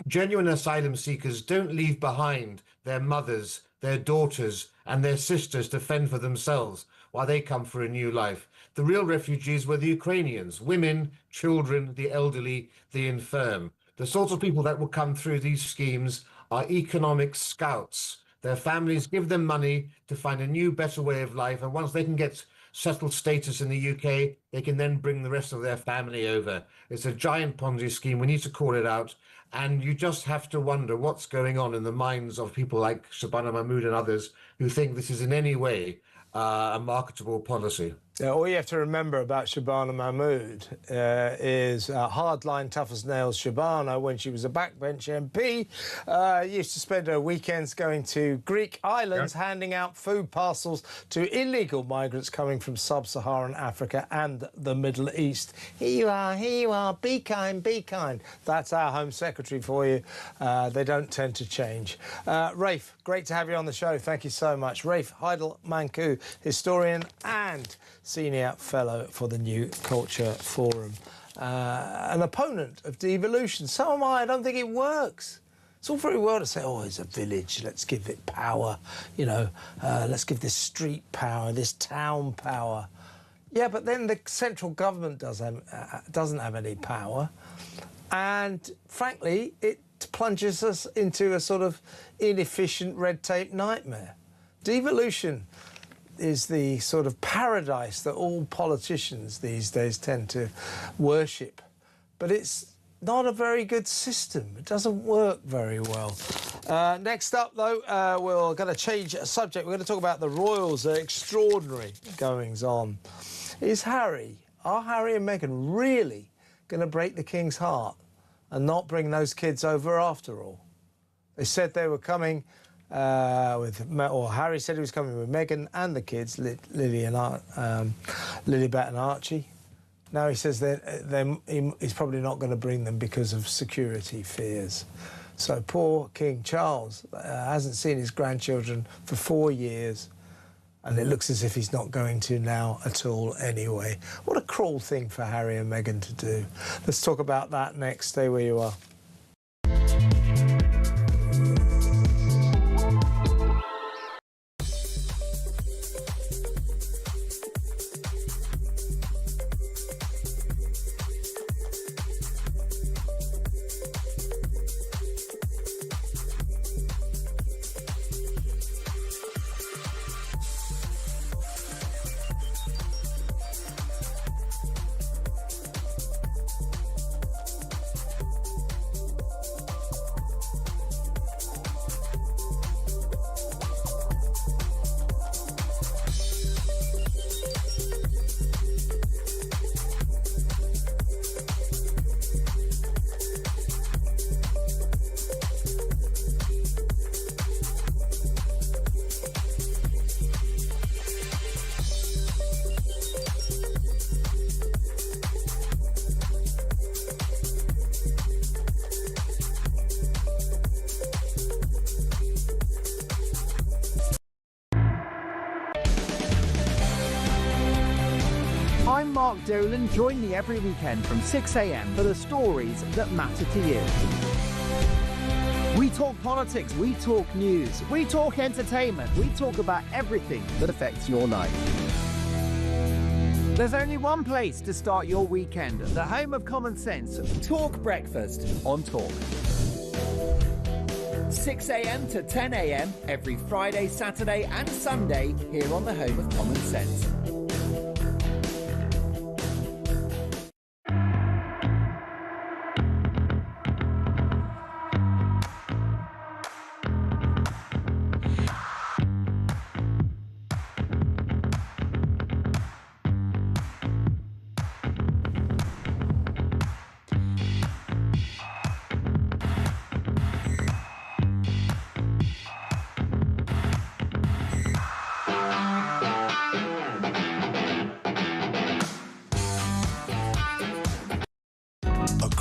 Genuine asylum seekers don't leave behind their mothers, their daughters, and their sisters to fend for themselves while they come for a new life. The real refugees were the Ukrainians, women, children, the elderly, the infirm. The sorts of people that will come through these schemes are economic scouts. Their families give them money to find a new, better way of life, and once they can get settled status in the UK, they can then bring the rest of their family over. It's a giant Ponzi scheme. We need to call it out. And you just have to wonder what's going on in the minds of people like Shabana Mahmood and others who think this is in any way a marketable policy. Yeah, all you have to remember about Shabana Mahmood is hardline, tough as nails Shabana, when she was a backbench MP, used to spend her weekends going to Greek islands, handing out food parcels to illegal migrants coming from sub-Saharan Africa and the Middle East. Here you are, be kind, be kind. That's our Home Secretary for you. They don't tend to change. Rafe, great to have you on the show. Thank you so much. Rafe Heidel-Manku, historian and Senior Fellow for the New Culture Forum. An opponent of devolution. So am I don't think it works. It's all very well to say, oh, it's a village, let's give it power. You know, let's give this street power, this town power. Yeah, but then the central government doesn't have any power. And frankly, it plunges us into a sort of inefficient red tape nightmare. Devolution is the sort of paradise that all politicians these days tend to worship. But it's not a very good system. It doesn't work very well. Next up, though, we're going to change subject. We're going to talk about the royals' extraordinary goings-on. Are Harry and Meghan really going to break the King's heart and not bring those kids over after all? They said they were coming Harry said he was coming with Meghan and the kids, Lilibet and Archie. Now he says he's probably not going to bring them because of security fears. So poor King Charles hasn't seen his grandchildren for 4 years, and it looks as if he's not going to now at all anyway. What a cruel thing for Harry and Meghan to do. Let's talk about that next. Stay where you are. I'm Mark Dolan. Join me every weekend from 6 a.m. for the stories that matter to you. We talk politics, we talk news, we talk entertainment, we talk about everything that affects your life. There's only one place to start your weekend, the home of common sense. Talk Breakfast on Talk. 6 a.m. to 10 a.m. every Friday, Saturday and Sunday here on the home of common sense.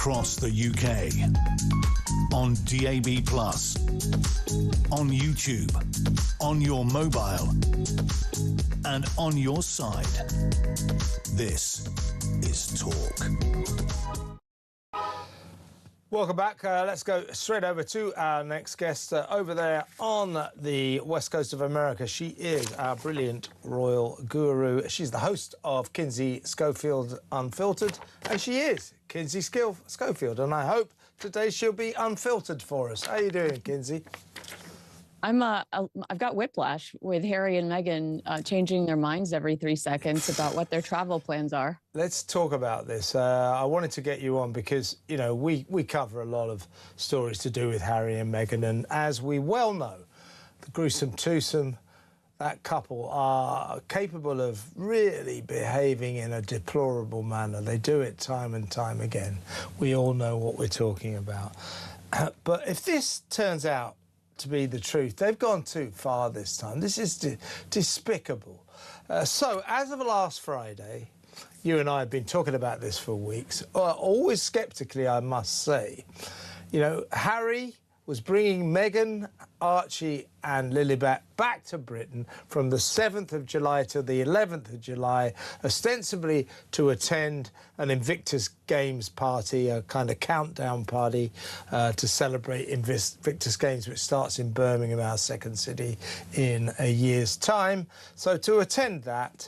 across the UK. On DAB+, on YouTube, on your mobile, and on your side. This is Talk. Welcome back. Let's go straight over to our next guest over there on the west coast of America. She is our brilliant royal guru. She's the host of Kinsey Schofield Unfiltered, and she is Kinsey Schofield. And I hope today she'll be unfiltered for us. How are you doing, Kinsey? I've got whiplash with Harry and Meghan changing their minds every 3 seconds about what their travel plans are. Let's talk about this. I wanted to get you on because, you know, we cover a lot of stories to do with Harry and Meghan, and as we well know, the gruesome twosome, that couple are capable of really behaving in a deplorable manner. They do it time and time again. We all know what we're talking about. But if this turns out to be the truth, they've gone too far this time. This is despicable. So as of last Friday, you and I have been talking about this for weeks, always sceptically, I must say. You know, Harry was bringing Meghan, Archie and Lilibet back to Britain from the 7th of July to the 11th of July, ostensibly to attend an Invictus Games party, a kind of countdown party to celebrate Invictus Games, which starts in Birmingham, our second city, in a year's time. So to attend that,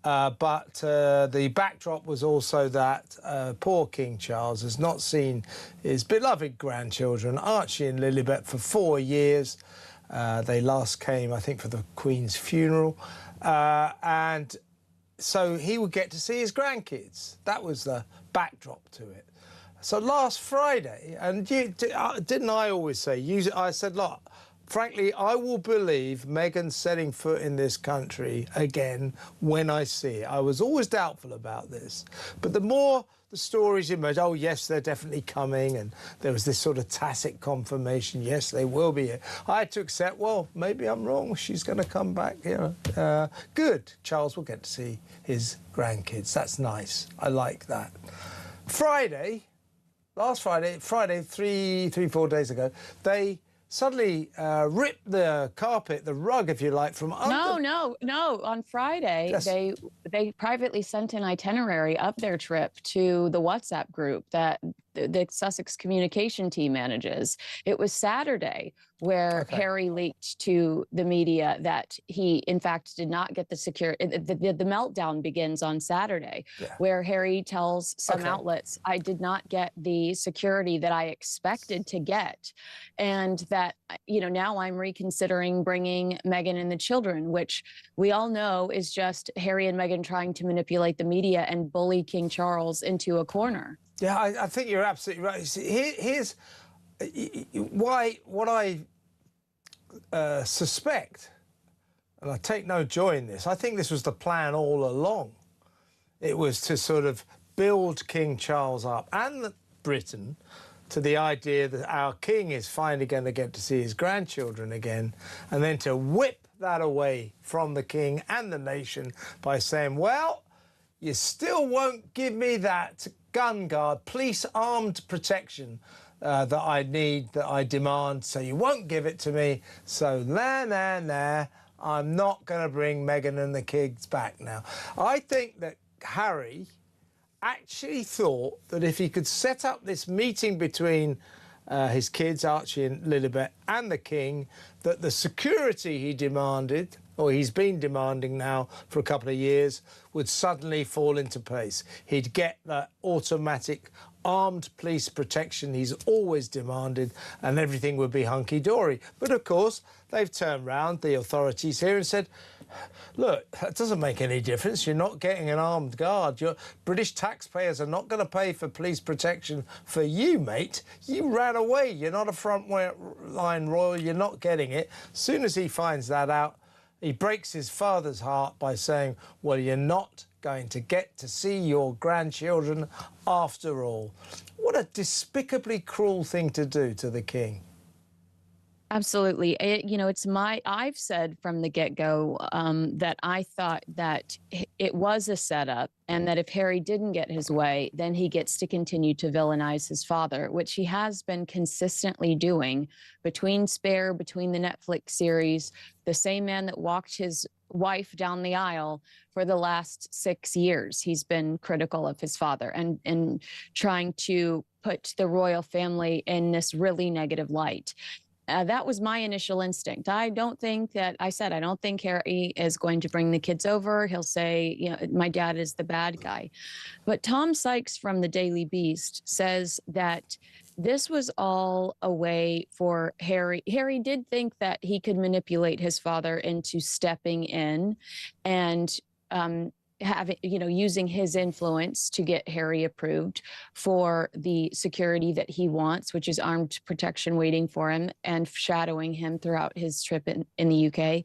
but the backdrop was also that poor King Charles has not seen his beloved grandchildren, Archie and Lilibet, for 4 years. They last came, I think, for the Queen's funeral. And so he would get to see his grandkids. That was the backdrop to it. So last Friday, and didn't I always say, I said, look, frankly, I will believe Meghan setting foot in this country again when I see it. I was always doubtful about this. But the more the stories emerged, oh, yes, they're definitely coming, and there was this sort of tacit confirmation, yes, they will be here. I had to accept, well, maybe I'm wrong. She's going to come back, you know. Good. Charles will get to see his grandkids. That's nice. I like that. Last Friday, 4 days ago, they suddenly ripped the carpet, the rug, if you like, from under. No. On Friday, yes, they privately sent an itinerary of their trip to the WhatsApp group that the Sussex communication team manages. It was Saturday where Harry leaked to the media that he, in fact, did not get the security. The meltdown begins on Saturday, where Harry tells some outlets, I did not get the security that I expected to get. And that, you know, now I'm reconsidering bringing Meghan and the children, which we all know is just Harry and Meghan trying to manipulate the media and bully King Charles into a corner. Yeah, I think you're absolutely right. See, here's why what I suspect, and I take no joy in this, I think this was the plan all along. It was to sort of build King Charles up and Britain to the idea that our king is finally going to get to see his grandchildren again, and then to whip that away from the king and the nation by saying, well, you still won't give me that gun guard, police armed protection that I need, that I demand, so you won't give it to me. So nah, I'm not going to bring Meghan and the kids back now. I think that Harry actually thought that if he could set up this meeting between his kids, Archie and Lilibet, and the king, that the security he demanded, or he's been demanding now for a couple of years, would suddenly fall into place. He'd get that automatic armed police protection he's always demanded, and everything would be hunky-dory. But of course, they've turned round, the authorities here, and said, look, that doesn't make any difference. You're not getting an armed guard. Your British taxpayers are not going to pay for police protection for you, mate. You ran away. You're not a front-line royal. You're not getting it. As soon as he finds that out, he breaks his father's heart by saying, well, you're not going to get to see your grandchildren after all. What a despicably cruel thing to do to the king. Absolutely. I've said from the get-go that I thought that it was a setup, and that if Harry didn't get his way, then he gets to continue to villainize his father, which he has been consistently doing between Spare, between the Netflix series, the same man that walked his wife down the aisle for the last 6 years. He's been critical of his father and trying to put the royal family in this really negative light. That was my initial instinct. I don't think Harry is going to bring the kids over. He'll say, my dad is the bad guy. But Tom Sykes from the Daily Beast says that this was all a way for Harry. Harry did think that he could manipulate his father into stepping in and using his influence to get Harry approved for the security that he wants, which is armed protection waiting for him and shadowing him throughout his trip in the UK.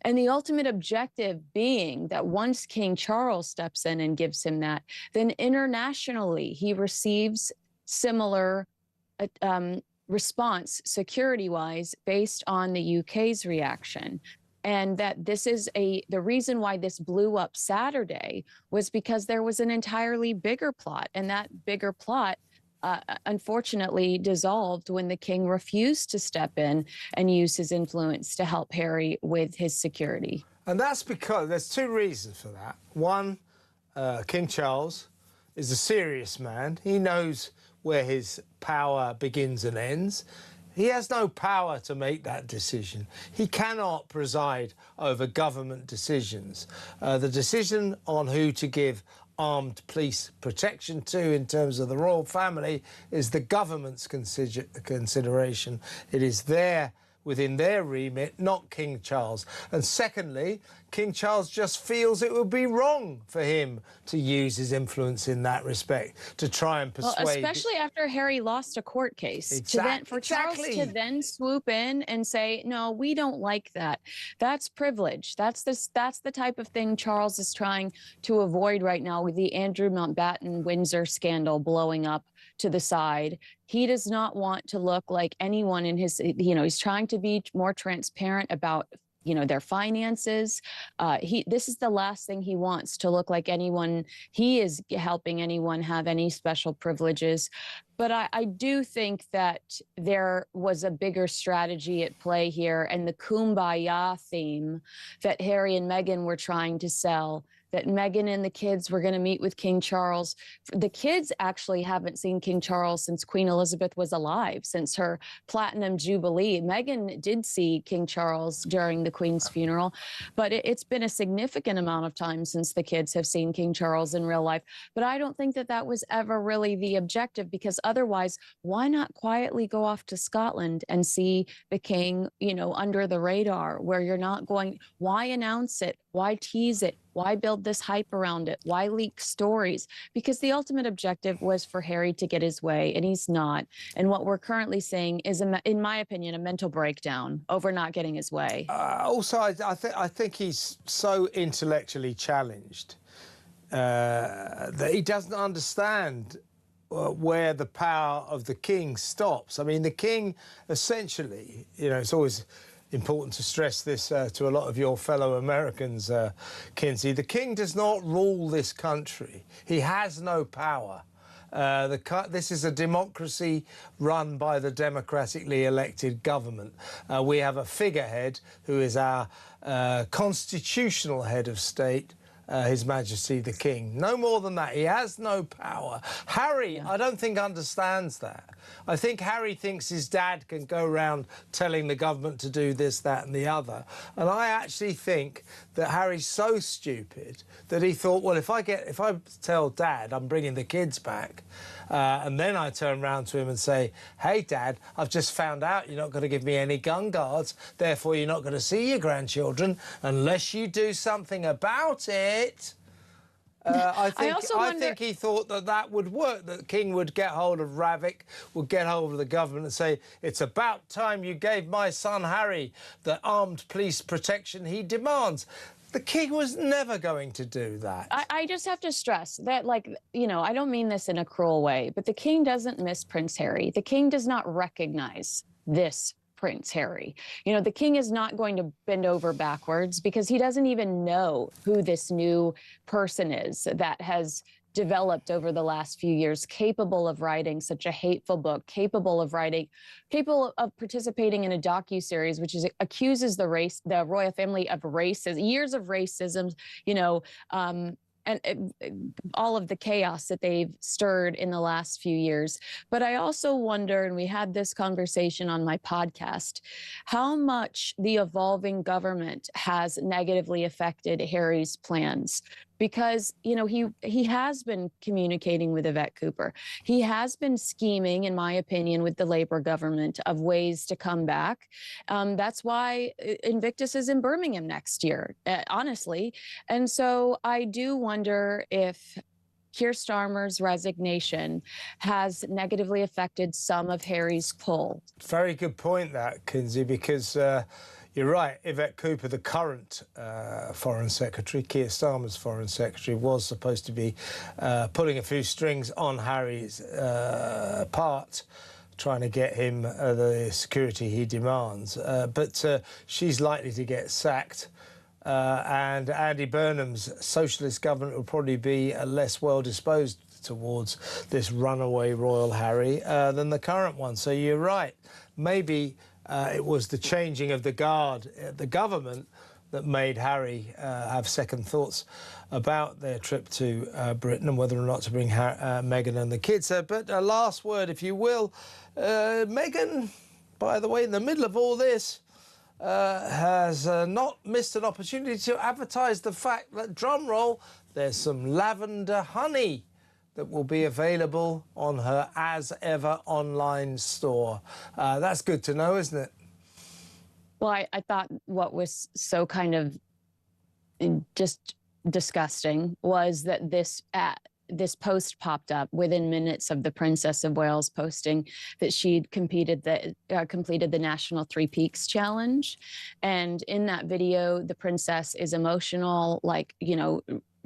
And the ultimate objective being that once King Charles steps in and gives him that, then internationally he receives similar response security-wise based on the UK's reaction. And that this is the reason why this blew up Saturday was because there was an entirely bigger plot. And that bigger plot, unfortunately, dissolved when the king refused to step in and use his influence to help Harry with his security. And that's because there's two reasons for that. One, King Charles is a serious man. He knows where his power begins and ends. He has no power to make that decision. He cannot preside over government decisions. The decision on who to give armed police protection to in terms of the royal family is the government's consideration. It is within their remit, not King Charles. And secondly, King Charles just feels it would be wrong for him to use his influence in that respect, to try and persuade... Well, especially after Harry lost a court case. For Charles to then swoop in and say, no, we don't like that. That's privilege. That's the type of thing Charles is trying to avoid right now with the Andrew Mountbatten Windsor scandal blowing up to the side. He does not want to look like anyone in his, he's trying to be more transparent about, their finances. This is the last thing he wants, to look like anyone, he is helping anyone have any special privileges. But I do think that there was a bigger strategy at play here, and the Kumbaya theme that Harry and Meghan were trying to sell, that Meghan and the kids were going to meet with King Charles. The kids actually haven't seen King Charles since Queen Elizabeth was alive, since her Platinum Jubilee. Meghan did see King Charles during the Queen's funeral, but it's been a significant amount of time since the kids have seen King Charles in real life. But I don't think that that was ever really the objective, because otherwise, why not quietly go off to Scotland and see the king, under the radar, where you're not going? Why announce it? Why tease it? Why build this hype around it? Why leak stories? Because the ultimate objective was for Harry to get his way, and he's not. And what we're currently seeing is, in my opinion, a mental breakdown over not getting his way. Also, I think he's so intellectually challenged that he doesn't understand where the power of the king stops. I mean, the king essentially, it's always important to stress this to a lot of your fellow Americans, Kinsey. The king does not rule this country. He has no power. This is a democracy run by the democratically elected government. We have a figurehead who is our constitutional head of state, His Majesty the King. No more than that. He has no power. Harry, I don't think, understands that. I think Harry thinks his dad can go around telling the government to do this, that and the other. And I actually think that Harry's so stupid that he thought, well, if I tell Dad I'm bringing the kids back, and then I turn around to him and say, hey, Dad, I've just found out you're not going to give me any gun guards, therefore you're not going to see your grandchildren unless you do something about it. I think he thought that would work, that King would get hold of Ravik, would get hold of the government and say, it's about time you gave my son Harry the armed police protection he demands. The king was never going to do that. I just have to stress that, I don't mean this in a cruel way, but the king doesn't miss Prince Harry. The king does not recognize this Prince Harry. You know, the king is not going to bend over backwards because he doesn't even know who this new person is that has developed over the last few years, capable of writing such a hateful book, capable of participating in a docuseries which accuses the royal family of racism, years of racism, and all of the chaos that they've stirred in the last few years. But I also wonder, and we had this conversation on my podcast, how much the evolving government has negatively affected Harry's plans. Because, he has been communicating with Yvette Cooper. He has been scheming, in my opinion, with the Labour government of ways to come back. That's why Invictus is in Birmingham next year, honestly. And so I do wonder if Keir Starmer's resignation has negatively affected some of Harry's pull. Very good point, that, Kinsey, because you're right. Yvette Cooper, the current Foreign Secretary, Keir Starmer's Foreign Secretary, was supposed to be pulling a few strings on Harry's part, trying to get him the security he demands. But she's likely to get sacked. And Andy Burnham's socialist government will probably be less well disposed towards this runaway royal Harry than the current one. So you're right. Maybe it was the changing of the guard at the government that made Harry have second thoughts about their trip to Britain and whether or not to bring Meghan and the kids. But a last word, if you will. Meghan, by the way, in the middle of all this, has not missed an opportunity to advertise the fact that, drum roll, there's some lavender honey that will be available on her As Ever online store. That's good to know, isn't it? Well, I thought what was so kind of just disgusting was that this post popped up within minutes of the Princess of Wales posting that she'd completed the National Three Peaks Challenge. And in that video, the princess is emotional,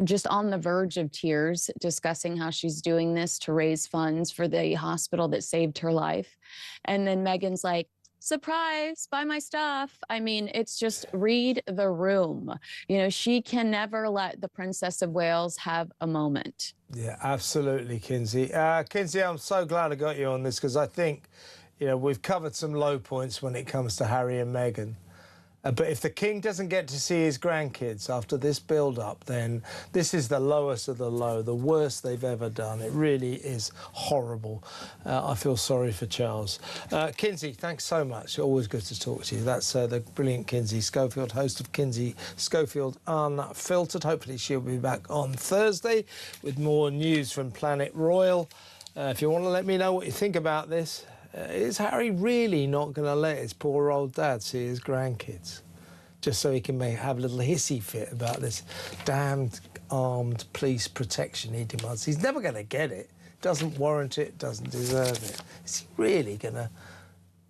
just on the verge of tears, discussing how she's doing this to raise funds for the hospital that saved her life. And then Meghan's like, surprise, buy my stuff. I mean, it's just read the room. She can never let the Princess of Wales have a moment. Yeah, absolutely, Kinsey. Kinsey, I'm so glad I got you on this because I think, we've covered some low points when it comes to Harry and Meghan. But if the king doesn't get to see his grandkids after this build-up, then this is the lowest of the low, the worst they've ever done. It really is horrible. I feel sorry for Charles. Kinsey, thanks so much. Always good to talk to you. That's the brilliant Kinsey Schofield, host of Kinsey Schofield Unfiltered. Hopefully she'll be back on Thursday with more news from Planet Royal. If you want to let me know what you think about this, is Harry really not going to let his poor old dad see his grandkids just so he can have a little hissy fit about this damned armed police protection he demands? He's never going to get it. Doesn't warrant it, doesn't deserve it. Is he really going to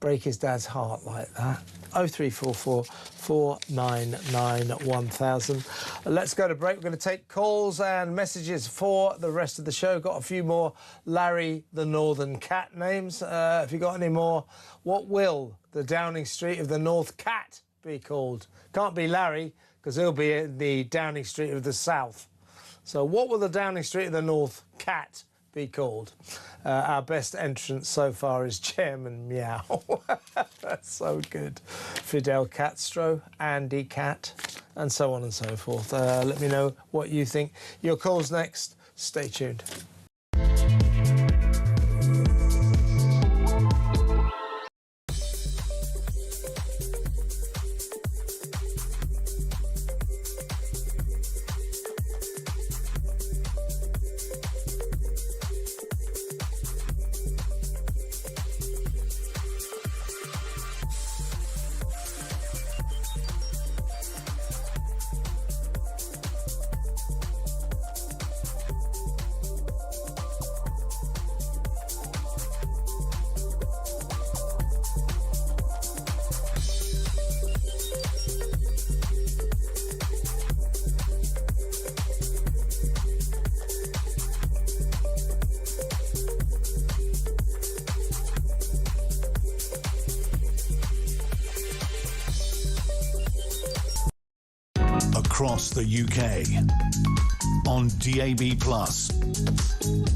break his dad's heart like that? 0344 499 1000. Let's go to break. We're going to take calls and messages for the rest of the show. Got a few more Larry the Northern Cat names. If you got any more, what will the Downing Street of the North Cat be called? Can't be Larry, because he'll be in the Downing Street of the South. So what will the Downing Street of the North Cat be called? Our best entrance so far is Chairman Meow. That's so good. Fidel Castro, Andy Cat, and so on and so forth. Let me know what you think. Your call's next. Stay tuned. across the UK. On DAB+,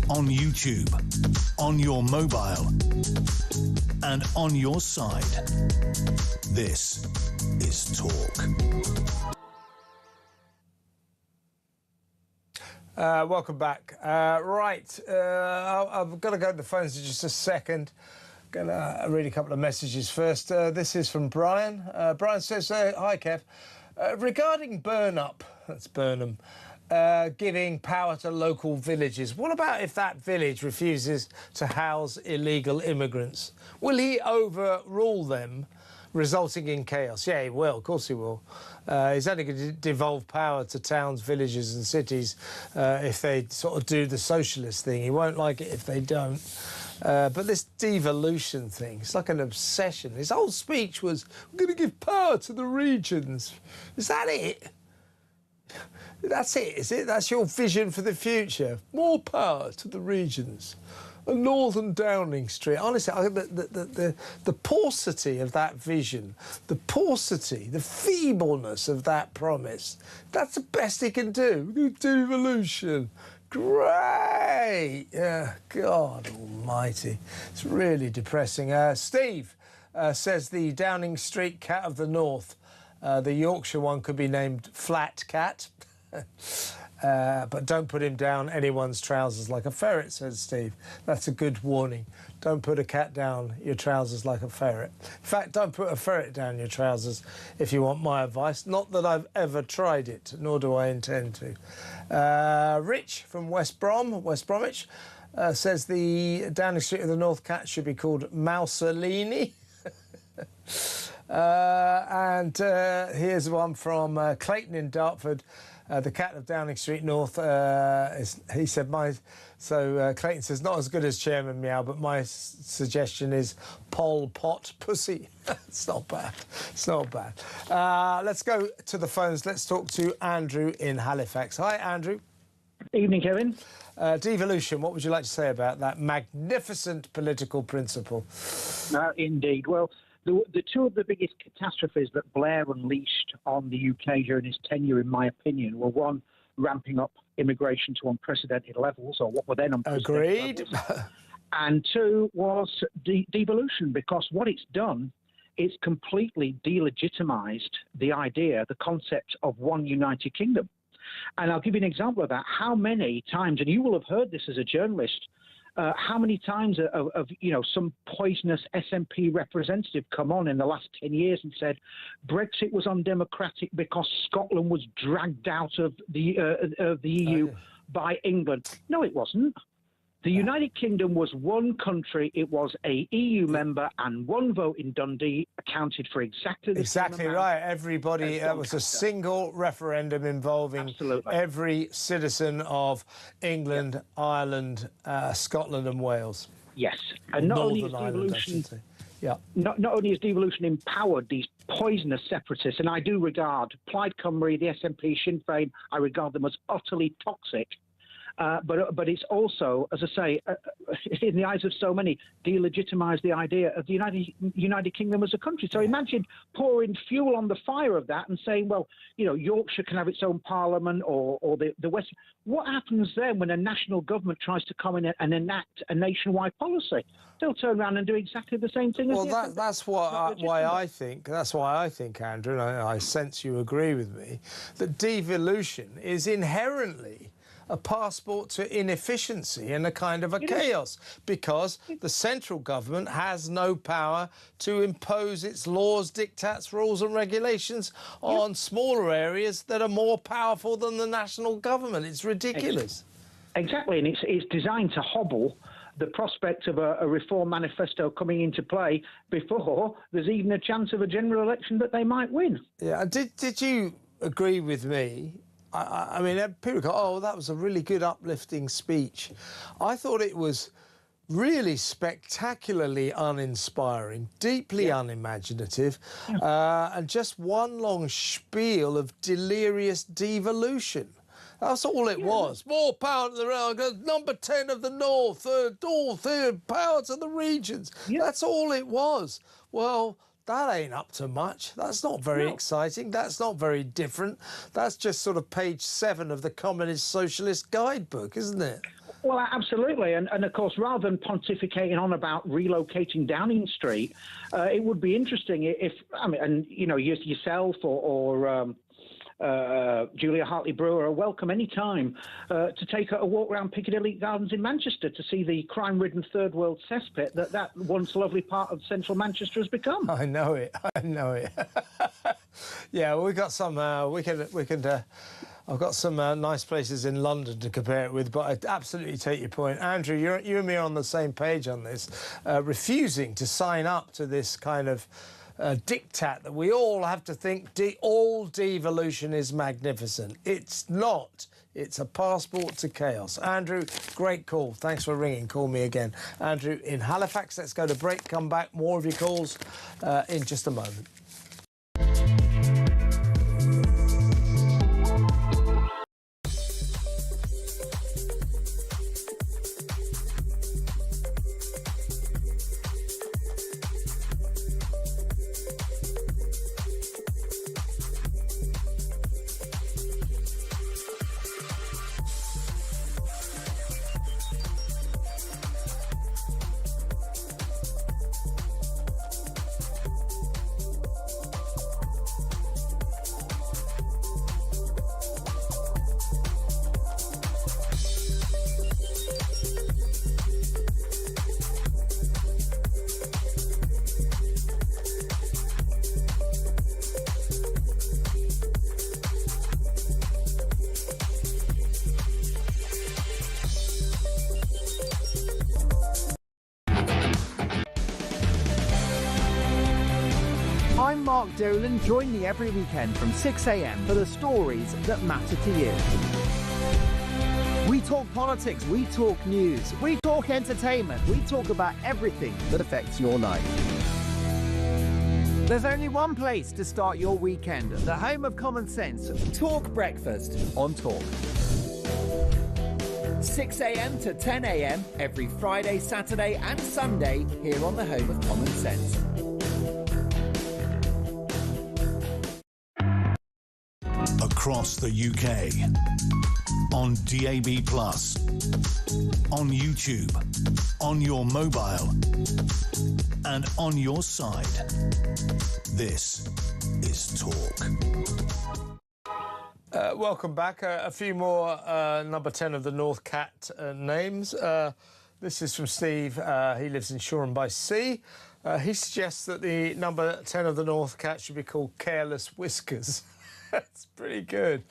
on YouTube, on your mobile, and on your side. This is Talk. Welcome back. Right, I've got to go to the phones in just a second. Going to read a couple of messages first. This is from Brian. Brian says, hi, Kev. Regarding that's Burnham, giving power to local villages, what about if that village refuses to house illegal immigrants? Will he overrule them, resulting in chaos? Yeah, he will. Of course he will. He's only going to devolve power to towns, villages and cities if they sort of do the socialist thing. He won't like it if they don't. But this devolution thing, it's like an obsession. His whole speech was, we're going to give power to the regions. Is that it? That's it, is it? That's your vision for the future? More power to the regions. A northern Downing Street. Honestly, the paucity of that vision, the paucity, the feebleness of that promise, that's the best he can do. We're going to do devolution. Great! Yeah, God almighty. It's really depressing. Steve says the Downing Street cat of the north. The Yorkshire one could be named Flat Cat. But don't put him down anyone's trousers like a ferret, says Steve. That's a good warning. Don't put a cat down your trousers like a ferret. In fact, don't put a ferret down your trousers if you want my advice. Not that I've ever tried it, nor do I intend to. Rich from West Bromwich, says the Downing Street of the North cat should be called Mouselini. And here's one from Clayton in Dartford. The cat of Downing Street North, he said, Clayton says, not as good as Chairman Meow, but my suggestion is Pol Pot Pussy. It's not bad. It's not bad. Let's go to the phones. Let's talk to Andrew in Halifax. Hi, Andrew. Evening, Kevin. Devolution, what would you like to say about that magnificent political principle? Indeed. Well, the two of the biggest catastrophes that Blair unleashed on the UK during his tenure, in my opinion, were one, ramping up immigration to unprecedented levels, or what were then unprecedented levels. And two was devolution, because what it's done, it's completely delegitimised the idea, the concept of one United Kingdom. And I'll give you an example of that. How many times, and you will have heard this as a journalist, how many times of some poisonous SNP representative come on in the last 10 years and said Brexit was undemocratic because Scotland was dragged out of the EU by England? No, it wasn't. The United Kingdom was one country. It was a EU member, and one vote in Dundee accounted for exactly the same amount. Right. Everybody, that was a single referendum involving every citizen of England, Ireland, Scotland and Wales. Yes. And not only is devolution, not only has devolution empowered these poisonous separatists, and I do regard Plaid Cymru, the SNP, Sinn Féin, I regard them as utterly toxic. But it's also, as I say, in the eyes of so many, delegitimised the idea of the United Kingdom as a country. So imagine pouring fuel on the fire of that and saying, well, Yorkshire can have its own parliament, or the West. What happens then when a national government tries to come in and enact a nationwide policy? They'll turn around and do exactly the same thing. Well, that's why I think, Andrew, and I sense you agree with me, that devolution is inherently a passport to inefficiency and a kind of a chaos, because the central government has no power to impose its laws, diktats, rules and regulations on smaller areas that are more powerful than the national government. It's ridiculous. Exactly, and it's designed to hobble the prospect of a reform manifesto coming into play before there's even a chance of a general election that they might win. Yeah, did you agree with me? I mean, people go, oh, that was a really good uplifting speech. I thought it was really spectacularly uninspiring, deeply unimaginative, and just one long spiel of delirious devolution. That's all it was. More power to the number 10 of the North, third power to the regions. That's all it was. Well, That ain't up to much. That's not very exciting. That's not very different. That's just sort of page 7 of the Communist Socialist Guidebook, isn't it? Well, absolutely. And of course, rather than pontificating on about relocating Downing Street, it would be interesting if, I mean, and, you know, yourself or Julia Hartley-Brewer are welcome any time to take a walk around Piccadilly Gardens in Manchester to see the crime-ridden third world cesspit that once lovely part of central Manchester has become. I know it. I know it. Yeah, well, we got some. I've got some nice places in London to compare it with, but I absolutely take your point. Andrew, you and me are on the same page on this, refusing to sign up to this kind of diktat that we all have to think all devolution is magnificent. It's not. It's a passport to chaos. Andrew, great call. Thanks for ringing. Call me again. Andrew in Halifax. Let's go to break. Come back. More of your calls in just a moment. I'm Mark Dolan. Join me every weekend from 6 a.m. for the stories that matter to you. We talk politics, we talk news, we talk entertainment, we talk about everything that affects your life. There's only one place to start your weekend, the home of common sense. Talk Breakfast on Talk. 6 a.m. to 10 a.m. every Friday, Saturday and Sunday here on the home of common sense. Across the UK, on DAB+, on YouTube, on your mobile, and on your side. This is Talk. Welcome back. A few more number 10 of the North Cat names. This is from Steve. He lives in Shoreham by Sea. He suggests that the number 10 of the North Cat should be called Careless Whiskers. That's pretty good.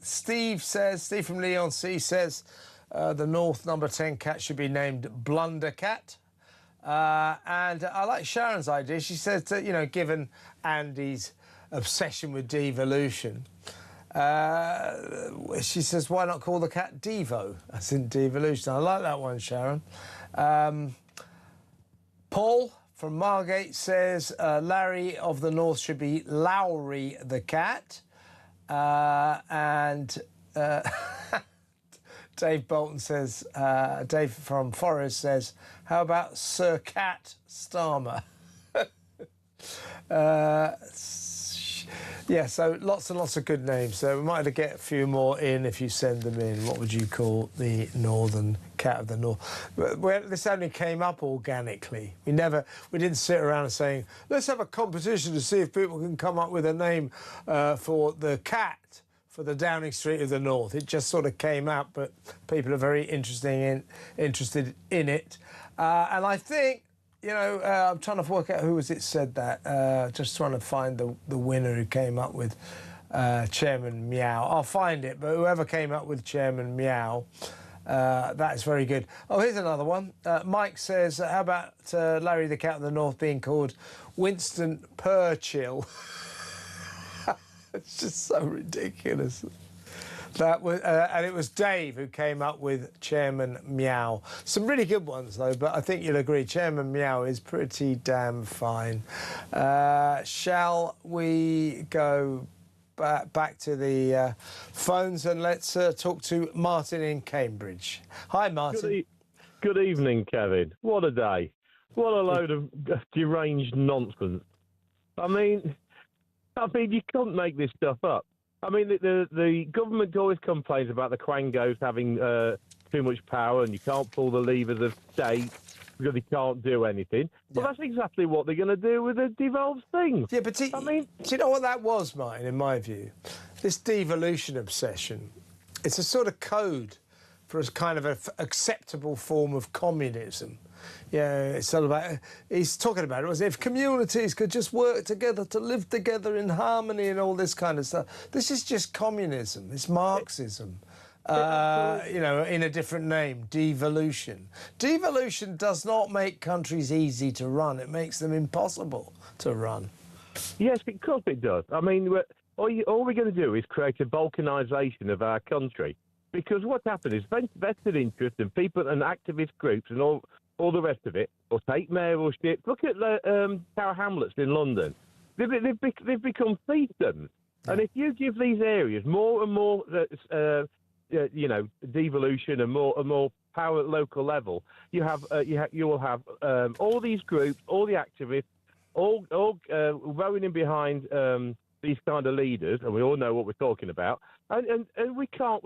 Steve from Leon C says the North number 10 cat should be named Blunder Cat. And I like Sharon's idea. She says that, you know, given Andy's obsession with devolution, she says, why not call the cat Devo, as in devolution? I like that one, Sharon. Paul from Margate says Larry of the North should be Lowry the cat. Dave Bolton says, Dave from Forest says, how about Sir Cat Starmer? Yeah, so lots and lots of good names. So we might have to get a few more in if you send them in. What would you call the Northern Cat of the North? This only came up organically. We didn't sit around and saying, let's have a competition to see if people can come up with a name for the cat for the Downing Street of the North. It just sort of came out, but people are very interested in it. And I think, you know, I'm trying to work out who was it said that. Just trying to find the winner who came up with Chairman Meow. I'll find it, but whoever came up with Chairman Meow, that is very good. Oh, here's another one. Mike says, how about Larry the Cat of the North being called Winston Purchill? It's just so ridiculous. That was, and it was Dave who came up with Chairman Meow. Some really good ones, though, but I think you'll agree Chairman Meow is pretty damn fine. Shall we go back to the phones and let's talk to Martin in Cambridge. Hi, Martin. Good evening, Kevin. What a day. What a load of deranged nonsense. I mean, you can't make this stuff up. I mean, the government always complains about the Quangos having too much power and you can't pull the levers of state because they can't do anything. Well, that's exactly what they're going to do with the devolved things. Yeah, but do you know what that was, Martin, in my view? This devolution obsession, it's a sort of code for a kind of an acceptable form of communism. Yeah, it's all about, he's talking about it, was if communities could just work together to live together in harmony and all this kind of stuff. This is just communism, it's Marxism. You know, in a different name, devolution. Devolution does not make countries easy to run, it makes them impossible to run. Yes, of course it does. I mean, all we're going to do is create a balkanisation of our country. Because what's happened is vested interest and people and activist groups and all the rest of it will take mayoralship. Look at the Tower Hamlets in London. They've become fiefdoms. Yeah. And if you give these areas more and more, you know, devolution and more power at local level, you will have all these groups, all the activists, all rowing in behind these kind of leaders, and we all know what we're talking about. And we can't.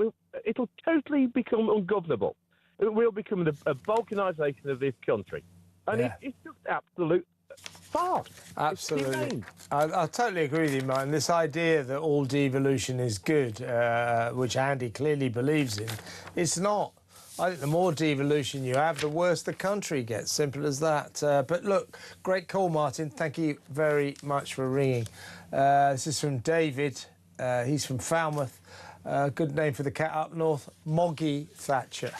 It'll totally become ungovernable. It will become a balkanisation of this country, and it's just absolute farce. Absolutely, I totally agree with you, Martin. This idea that all devolution is good, which Andy clearly believes in, it's not. I think the more devolution you have, the worse the country gets. Simple as that. But look, great call, Martin. Thank you very much for ringing. This is from David. He's from Falmouth. Good name for the cat up north, Moggy Thatcher.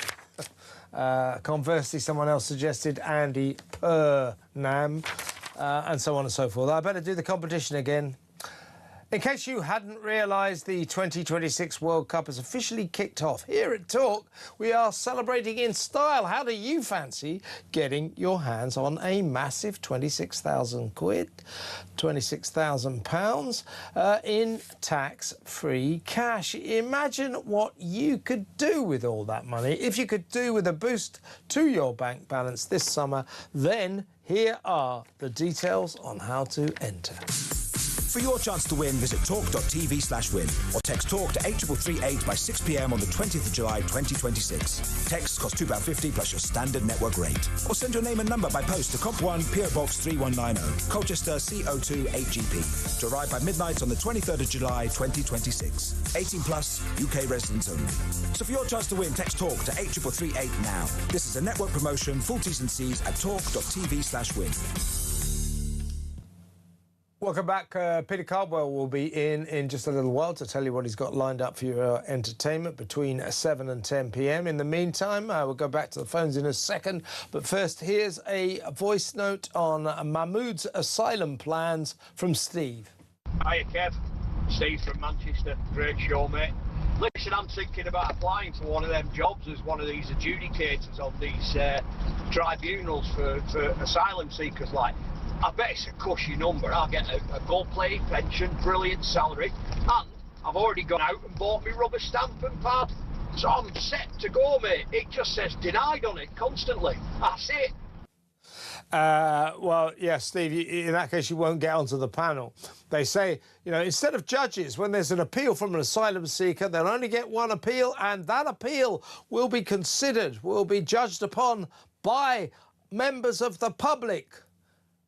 Conversely, someone else suggested Andy Burnham, and so on and so forth. I better do the competition again. In case you hadn't realised, the 2026 World Cup has officially kicked off. Here at Talk, we are celebrating in style. How do you fancy getting your hands on a massive 26,000 quid, £26,000 in tax-free cash? Imagine what you could do with all that money. If you could do with a boost to your bank balance this summer, then here are the details on how to enter. For your chance to win, visit talk.tv/win or text TALK to 83338 by 6 p.m. on the 20th of July 2026. Texts cost £2.50 plus your standard network rate. Or send your name and number by post to Comp 1 PO Box 3190, Colchester CO2 8GP. To arrive by midnight on the 23rd of July 2026. 18 plus, UK residents only. So for your chance to win, text TALK to 83338 now. This is a network promotion, full T's and C's at talk.tv/win. Welcome back. Peter Cardwell will be in just a little while to tell you what he's got lined up for your entertainment between 7 and 10 p.m. In the meantime, we'll go back to the phones in a second. But first, here's a voice note on Mahmood's asylum plans from Steve. Hiya, Kev. Steve from Manchester. Great show, mate. Listen, I'm thinking about applying for one of them jobs as one of these adjudicators on these tribunals for asylum seekers, like. I bet it's a cushy number. I'll get a gold-plated pension, brilliant salary, and I've already gone out and bought me rubber stamp and pad. So I'm set to go, mate. It just says denied on it constantly. That's it. Well, yeah, Steve, in that case, you won't get onto the panel. They say, you know, instead of judges, when there's an appeal from an asylum seeker, they'll only get one appeal, and that appeal will be considered, will be judged upon by members of the public.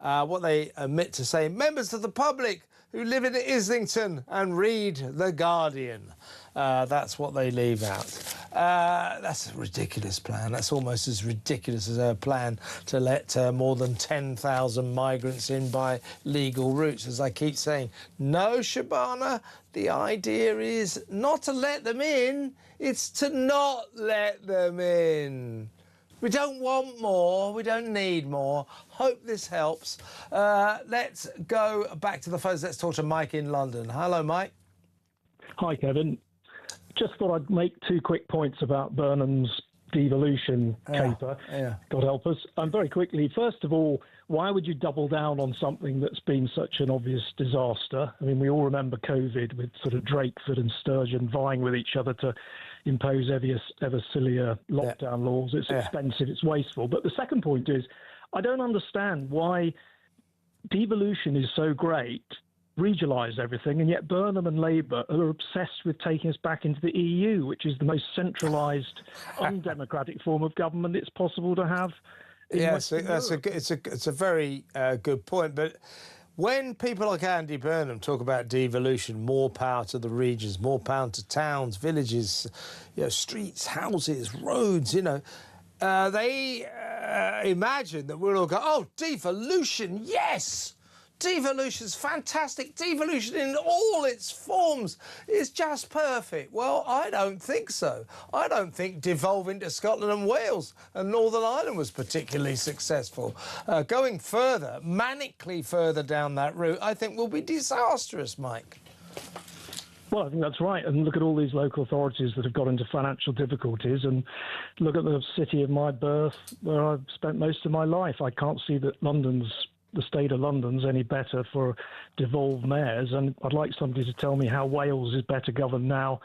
What they omit to say, members of the public who live in Islington and read The Guardian. That's what they leave out. That's a ridiculous plan. That's almost as ridiculous as a plan to let more than 10,000 migrants in by legal routes. As I keep saying, no, Shabana, the idea is not to let them in, it's to not let them in. We don't want more. We don't need more. Hope this helps. Let's go back to the phones. Let's talk to Mike in London. Hello, Mike. Hi, Kevin. Just thought I'd make 2 quick points about Burnham's devolution caper. God help us. Very quickly, first of all, why would you double down on something that's been such an obvious disaster? I mean, we all remember COVID with sort of Drakeford and Sturgeon vying with each other to impose ever sillier lockdown laws. It's expensive, it's wasteful. But the second point is, I don't understand why devolution is so great, regionalise everything, and yet Burnham and Labour are obsessed with taking us back into the EU, which is the most centralised, undemocratic form of government it's possible to have. Yes, it's a very good point. But when people like Andy Burnham talk about devolution, more power to the regions, more power to towns, villages, streets, houses, roads, they imagine that we'll all go, oh, devolution, yes! Devolution's fantastic. Devolution in all its forms is just perfect. Well, I don't think so. I don't think devolving to Scotland and Wales and Northern Ireland was particularly successful. Going further, manically further down that route, I think will be disastrous, Mike. Well, I think that's right. And look at all these local authorities that have got into financial difficulties, and look at the city of my birth where I've spent most of my life. I can't see that the state of London's any better for devolved mayors, and I'd like somebody to tell me how Wales is better governed now.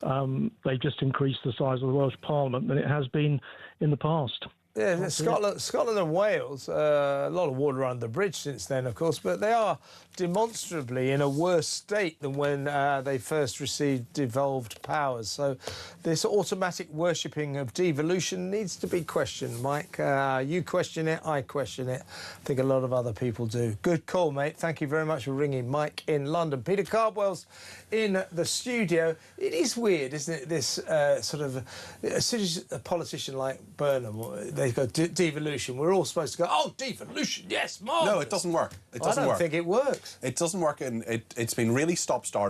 They just increased the size of the Welsh Parliament than it has been in the past. Yeah, Scotland and Wales, a lot of water under the bridge since then, of course, but they are demonstrably in a worse state than when they first received devolved powers. So this automatic worshipping of devolution needs to be questioned, Mike. You question it, I question it. I think a lot of other people do. Good call, mate. Thank you very much for ringing. Mike in London. Peter Cardwell's in the studio. It is weird, isn't it, this sort of... As soon as a politician like Burnham, they go, devolution, we're all supposed to go, oh, devolution, yes, more. No, it doesn't work. It doesn't work. I don't think it works. It doesn't work, and it's been really stop-started.